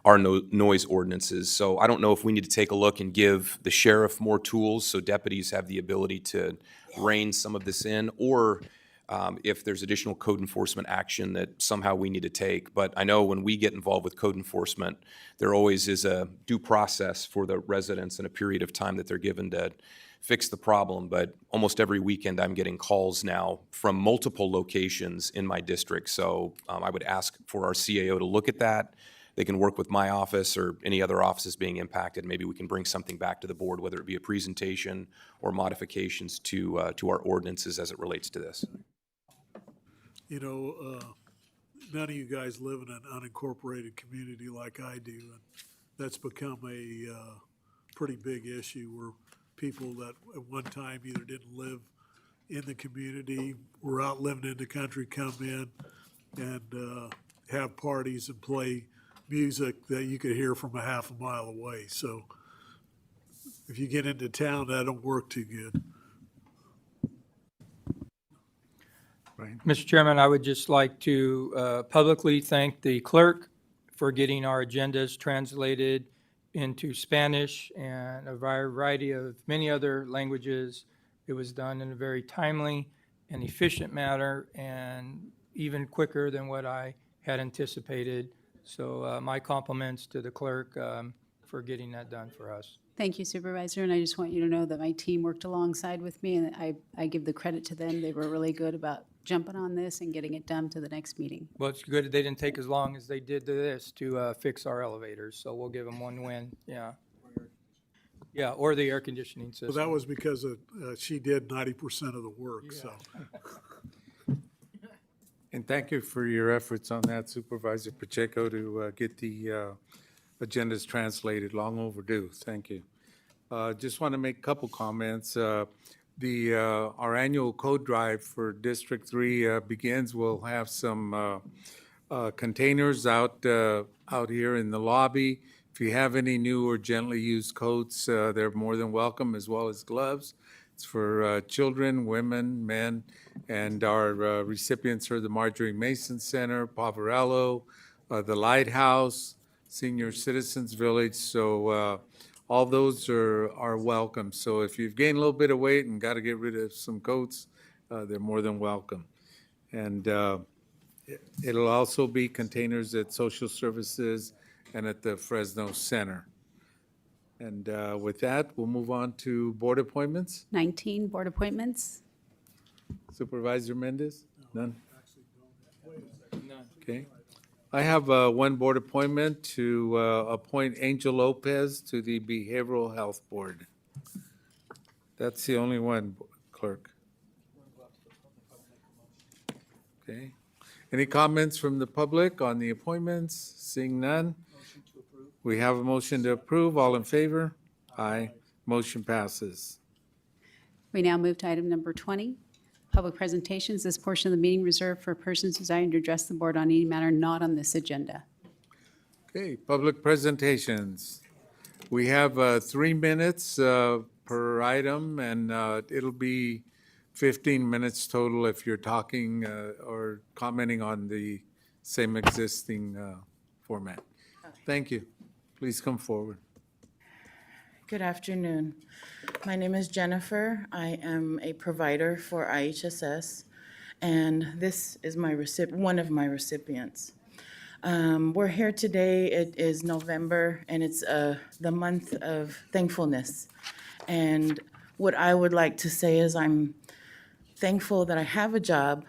our noise ordinances. So I don't know if we need to take a look and give the sheriff more tools so deputies have the ability to rein some of this in, or if there's additional code enforcement action that somehow we need to take. But I know when we get involved with code enforcement, there always is a due process for the residents and a period of time that they're given to fix the problem. But almost every weekend, I'm getting calls now from multiple locations in my district. So I would ask for our CAO to look at that. They can work with my office or any other offices being impacted. Maybe we can bring something back to the board, whether it be a presentation or modifications to our ordinances as it relates to this. You know, none of you guys live in an unincorporated community like I do, and that's become a pretty big issue where people that at one time either didn't live in the community, were out living in the country, come in and have parties and play music that you could hear from a half a mile away. So if you get into town, that don't work too good. Mr. Chairman, I would just like to publicly thank the clerk for getting our agendas translated into Spanish and a variety of many other languages. It was done in a very timely and efficient manner and even quicker than what I had anticipated. So my compliments to the clerk for getting that done for us. Thank you, Supervisor, and I just want you to know that my team worked alongside with me, and I give the credit to them. They were really good about jumping on this and getting it done to the next meeting. Well, it's good they didn't take as long as they did to this to fix our elevators, so we'll give them one win, yeah. Yeah, or the air conditioning system. Well, that was because she did 90% of the work, so. And thank you for your efforts on that, Supervisor Pacheco, to get the agendas translated. Long overdue. Thank you. Just want to make a couple comments. Our annual code drive for District 3 begins. We'll have some containers out here in the lobby. If you have any new or gently used coats, they're more than welcome, as well as gloves. It's for children, women, men, and our recipients are the Marjorie Mason Center, Poverello, the Lighthouse, Senior Citizens Village. So all those are welcome. So if you've gained a little bit of weight and got to get rid of some coats, they're more than welcome. And it'll also be containers at social services and at the Fresno Center. And with that, we'll move on to board appointments. 19, board appointments. Supervisor Mendez? None? Okay. I have one board appointment to appoint Angel Lopez to the Behavioral Health Board. That's the only one, Clerk. Okay. Any comments from the public on the appointments? Seeing none? We have a motion to approve. All in favor? Aye. Motion passes. We now move to item number 20, public presentations. This portion of the meeting reserved for persons desiring to address the board on any matter not on this agenda. Okay, public presentations. We have 3 minutes per item, and it'll be 15 minutes total if you're talking or commenting on the same existing format. Thank you. Please come forward. Good afternoon. My name is Jennifer. I am a provider for IHSS, and this is one of my recipients. We're here today. It is November, and it's the month of thankfulness. And what I would like to say is I'm thankful that I have a job,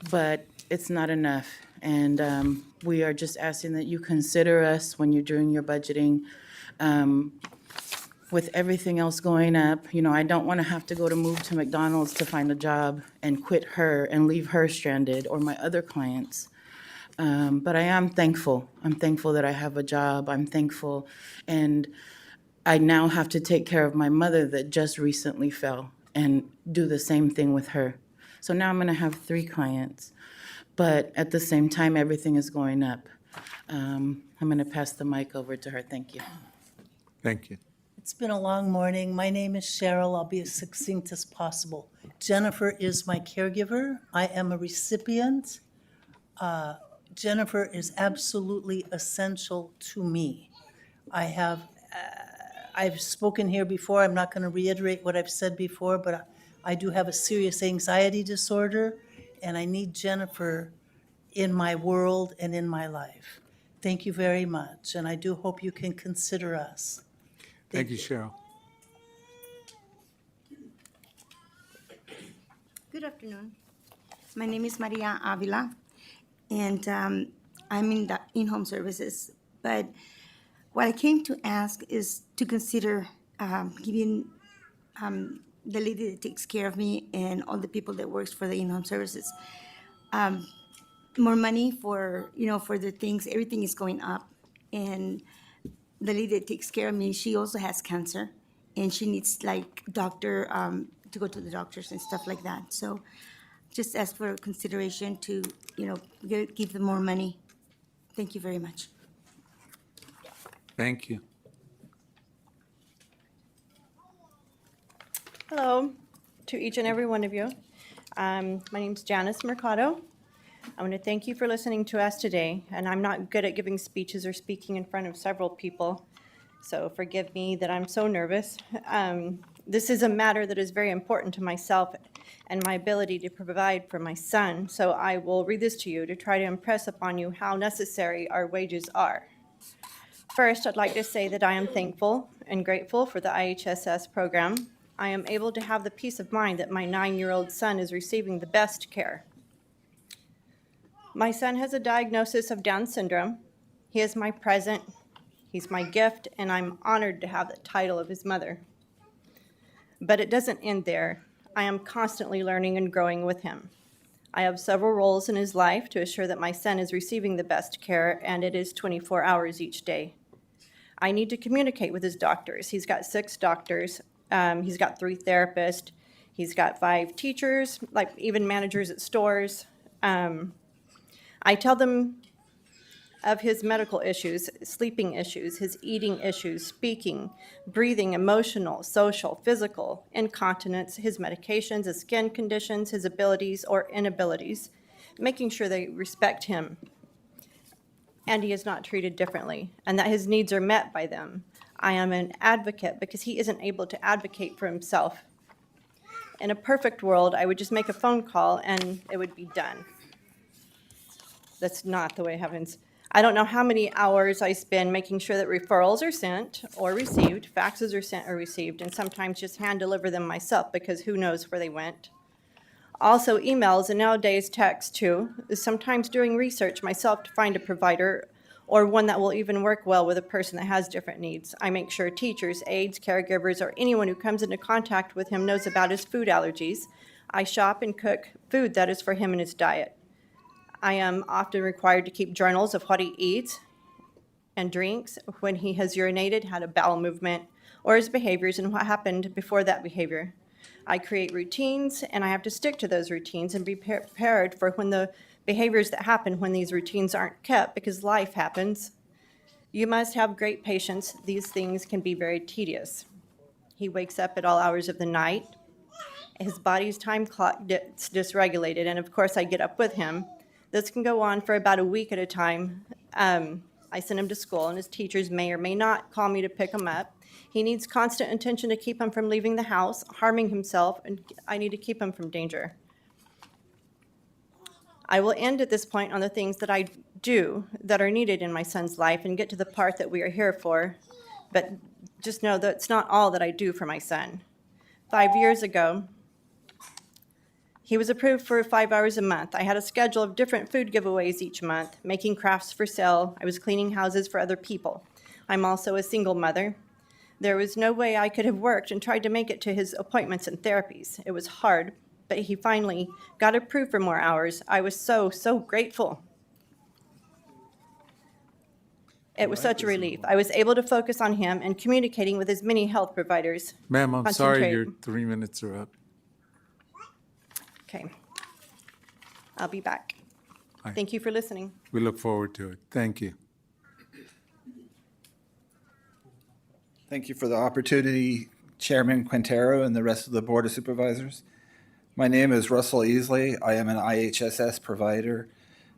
but it's not enough. And we are just asking that you consider us when you're doing your budgeting. With everything else going up, you know, I don't want to have to go to move to McDonald's to find a job and quit her and leave her stranded or my other clients. But I am thankful. I'm thankful that I have a job. I'm thankful. And I now have to take care of my mother that just recently fell and do the same thing with her. So now I'm going to have 3 clients. But at the same time, everything is going up. I'm going to pass the mic over to her. Thank you. Thank you. It's been a long morning. My name is Cheryl. I'll be as succinct as possible. Jennifer is my caregiver. I am a recipient. Jennifer is absolutely essential to me. I've spoken here before. I'm not going to reiterate what I've said before, but I do have a serious anxiety disorder, and I need Jennifer in my world and in my life. Thank you very much, and I do hope you can consider us. Thank you, Cheryl. Good afternoon. My name is Maria Avila, and I'm in the in-home services. But what I came to ask is to consider giving the lady that takes care of me and all the people that works for the in-home services more money for, you know, for the things. Everything is going up, and the lady that takes care of me, she also has cancer, and she needs like doctor to go to the doctors and stuff like that. So just ask for consideration to, you know, give them more money. Thank you very much. Thank you. Hello to each and every one of you. My name's Janice Mercado. I want to thank you for listening to us today, and I'm not good at giving speeches or speaking in front of several people, so forgive me that I'm so nervous. This is a matter that is very important to myself and my ability to provide for my son, so I will read this to you to try to impress upon you how necessary our wages are. First, I'd like to say that I am thankful and grateful for the IHSS program. I am able to have the peace of mind that my 9-year-old son is receiving the best care. My son has a diagnosis of Down syndrome. He is my present, he's my gift, and I'm honored to have the title of his mother. But it doesn't end there. I am constantly learning and growing with him. I have several roles in his life to assure that my son is receiving the best care, and it is 24 hours each day. I need to communicate with his doctors. He's got 6 doctors. He's got 3 therapists. He's got 5 teachers, like even managers at stores. I tell them of his medical issues, sleeping issues, his eating issues, speaking, breathing, emotional, social, physical, incontinence, his medications, his skin conditions, his abilities or inabilities, making sure they respect him and he is not treated differently and that his needs are met by them. I am an advocate because he isn't able to advocate for himself. In a perfect world, I would just make a phone call and it would be done. That's not the way it happens. I don't know how many hours I spend making sure that referrals are sent or received, faxes are sent or received, and sometimes just hand deliver them myself because who knows where they went. Also emails and nowadays text too, sometimes doing research myself to find a provider or one that will even work well with a person that has different needs. I make sure teachers, aides, caregivers, or anyone who comes into contact with him knows about his food allergies. I shop and cook food that is for him and his diet. I am often required to keep journals of what he eats and drinks, when he has urinated, had a bowel movement, or his behaviors and what happened before that behavior. I create routines, and I have to stick to those routines and be prepared for when the behaviors that happen when these routines aren't kept, because life happens. You must have great patience. These things can be very tedious. He wakes up at all hours of the night. His body's time clock gets dysregulated, and of course I get up with him. This can go on for about a week at a time. I send him to school, and his teachers may or may not call me to pick him up. He needs constant attention to keep him from leaving the house, harming himself, and I need to keep him from danger. I will end at this point on the things that I do that are needed in my son's life and get to the part that we are here for, but just know that it's not all that I do for my son. 5 years ago, He was approved for 5 hours a month. I had a schedule of different food giveaways each month, making crafts for sale. I was cleaning houses for other people. I'm also a single mother. There was no way I could have worked and tried to make it to his appointments and therapies. It was hard, but he finally got approved for more hours. I was so, so grateful. It was such a relief. I was able to focus on him and communicating with as many health providers. Ma'am, I'm sorry, Concentrate. your 3 minutes are up. Okay. I'll be back. Aye. Thank you for listening. We look forward to it. Thank you. Thank you for the opportunity, Chairman Quintero and the rest of the Board of Supervisors. My name is Russell Easley. I am an IHSS provider.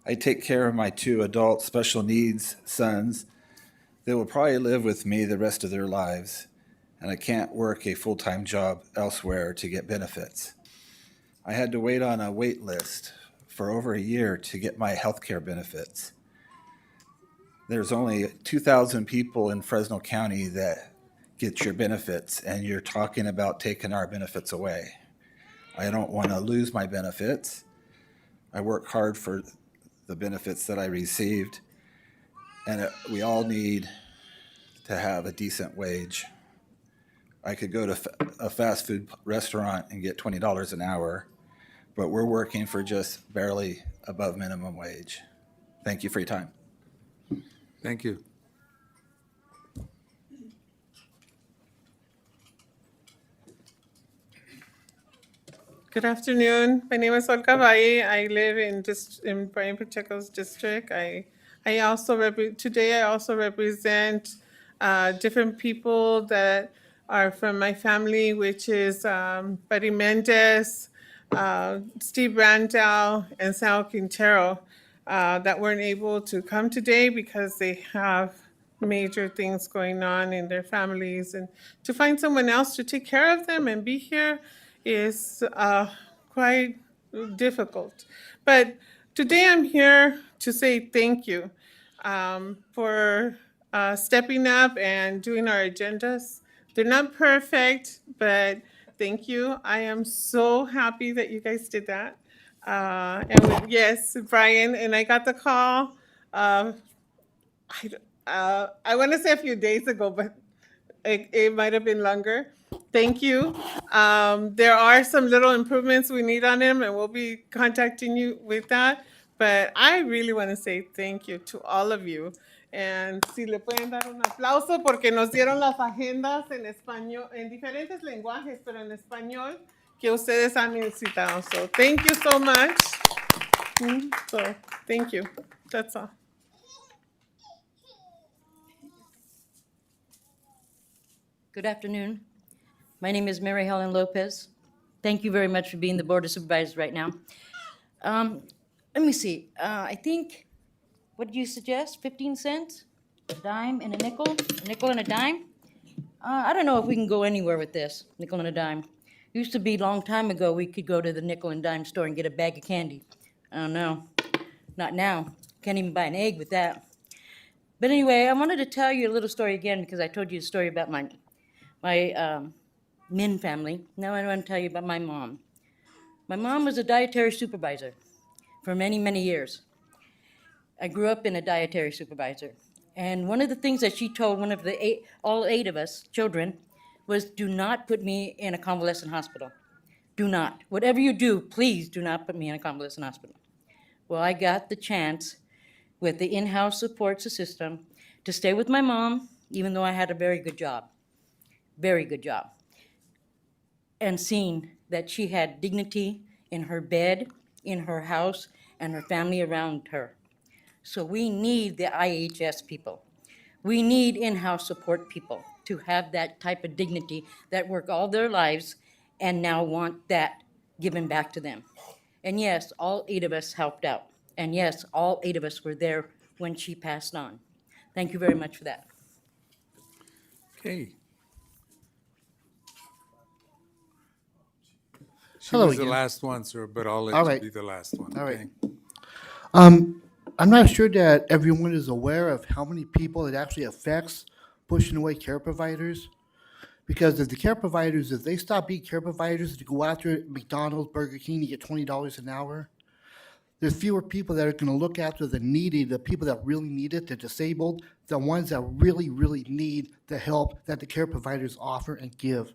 I take care of my 2 adult special needs sons. They will probably live with me the rest of their lives, and I can't work a full-time job elsewhere to get benefits. I had to wait on a wait list for over a year to get my health care benefits. There's only 2,000 people in Fresno County that get your benefits, and you're talking about taking our benefits away. I don't want to lose my benefits. I work hard for the benefits that I received, and we all need to have a decent wage. I could go to a fast food restaurant and get $20 an hour, but we're working for just barely above minimum wage. Thank you for your time. Thank you. Good afternoon. My name is Olga Valle. I live in Brian Pacheco's district. I also today I also represent different people that are from my family, which is Betty Mendez, Steve Randall, and Sal Quintero, that weren't able to come today because they have major things going on in their families, and to find someone else to take care of them and be here is quite difficult. But today I'm here to say thank you for stepping up and doing our agendas. They're not perfect, but thank you. I am so happy that you guys did that. Yes, Brian, and I got the call. I want to say a few days ago, but it might have been longer. Thank you. There are some little improvements we need on him, and we'll be contacting you with that. But I really want to say thank you to all of you. And si le pueden dar un aplauso porque nos dieron las agendas en español, en diferentes lenguajes, pero en español que ustedes han necesitado. So thank you so much. So thank you. That's all. Good afternoon. My name is Mary Helen Lopez. Thank you very much for being the Board of Supervisors right now. Let me see. I think, what did you suggest? 15 cents? A dime and a nickel and a dime? I don't know if we can go anywhere with this, nickel and a dime. Used to be a long time ago, we could go to the nickel and dime store and get a bag of candy. I don't know. Not now. Can't even buy an egg with that. But anyway, I wanted to tell you a little story again because I told you a story about my Min family. Now I want to tell you about my mom. My mom was a dietary supervisor for many, many years. I grew up in a dietary supervisor. And one of the things that she told one of the all 8 of us children was, do not put me in a convalescent hospital. Do not. Whatever you do, please do not put me in a convalescent hospital. Well, I got the chance with the in-house support system to stay with my mom, even though I had a very good job. Very good job. And seeing that she had dignity in her bed, in her house, and her family around her. So we need the IHS people. We need in-house support people to have that type of dignity that work all their lives and now want that given back to them. And yes, all 8 of us helped out. And yes, all 8 of us were there when she passed on. Thank you very much for that. Okay. She Hello was the again. last one, sir, but I'll All let you right. be the last one. All right. okay? I'm not sure that everyone is aware of how many people it actually affects pushing away care providers. Because if the care providers, if they stop being care providers to go after McDonald's, Burger King, to get $20 an hour, there's fewer people that are going to look after the needy, the people that really need it, the disabled, the ones that really, really need the help that the care providers offer and give.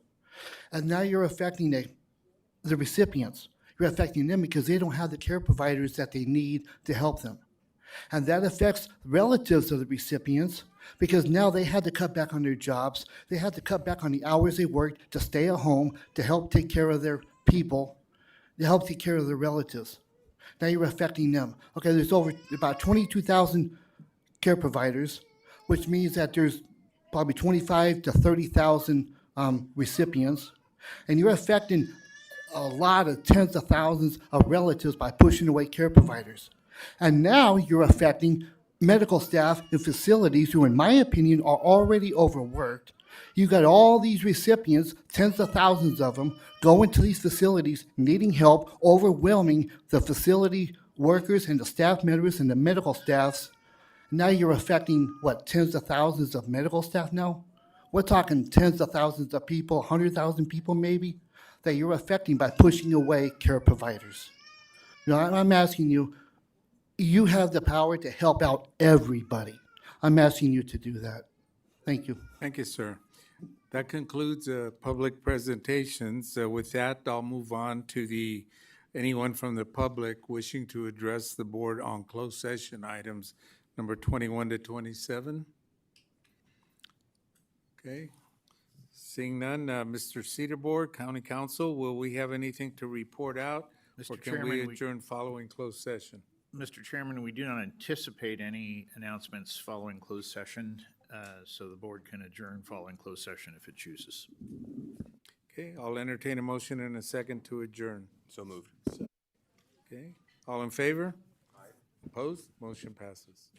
And now you're affecting the recipients. You're affecting them because they don't have the care providers that they need to help them. And that affects relatives of the recipients because now they had to cut back on their jobs. They had to cut back on the hours they worked to stay at home, to help take care of their people, to help take care of their relatives. Now you're affecting them. Okay, there's over about 22,000 care providers, which means that there's probably 25 to 30,000 recipients, and you're affecting a lot of tens of thousands of relatives by pushing away care providers. And now you're affecting medical staff in facilities who, in my opinion, are already overworked. You got all these recipients, tens of thousands of them, going to these facilities, needing help, overwhelming the facility workers and the staff members and the medical staffs. Now you're affecting, what, tens of thousands of medical staff now? We're talking tens of thousands of people, 100,000 people maybe, that you're affecting by pushing away care providers. You know, I'm asking you, you have the power to help out everybody. I'm asking you to do that. Thank you. Thank you, sir. That concludes public presentations. With that, I'll move on to anyone from the public wishing to address the board on closed session items number 21 to 27. Okay. Seeing none, Mr. Cedarboard, County Council, will we have anything to report out? Mr. Or can Chairman, we we- adjourn following closed session? Mr. Chairman, we do not anticipate any announcements following closed session, so the board can adjourn following closed session if it chooses. Okay, I'll entertain a motion in a second to adjourn. So moved. Okay, all in favor? Opposed? Motion passes.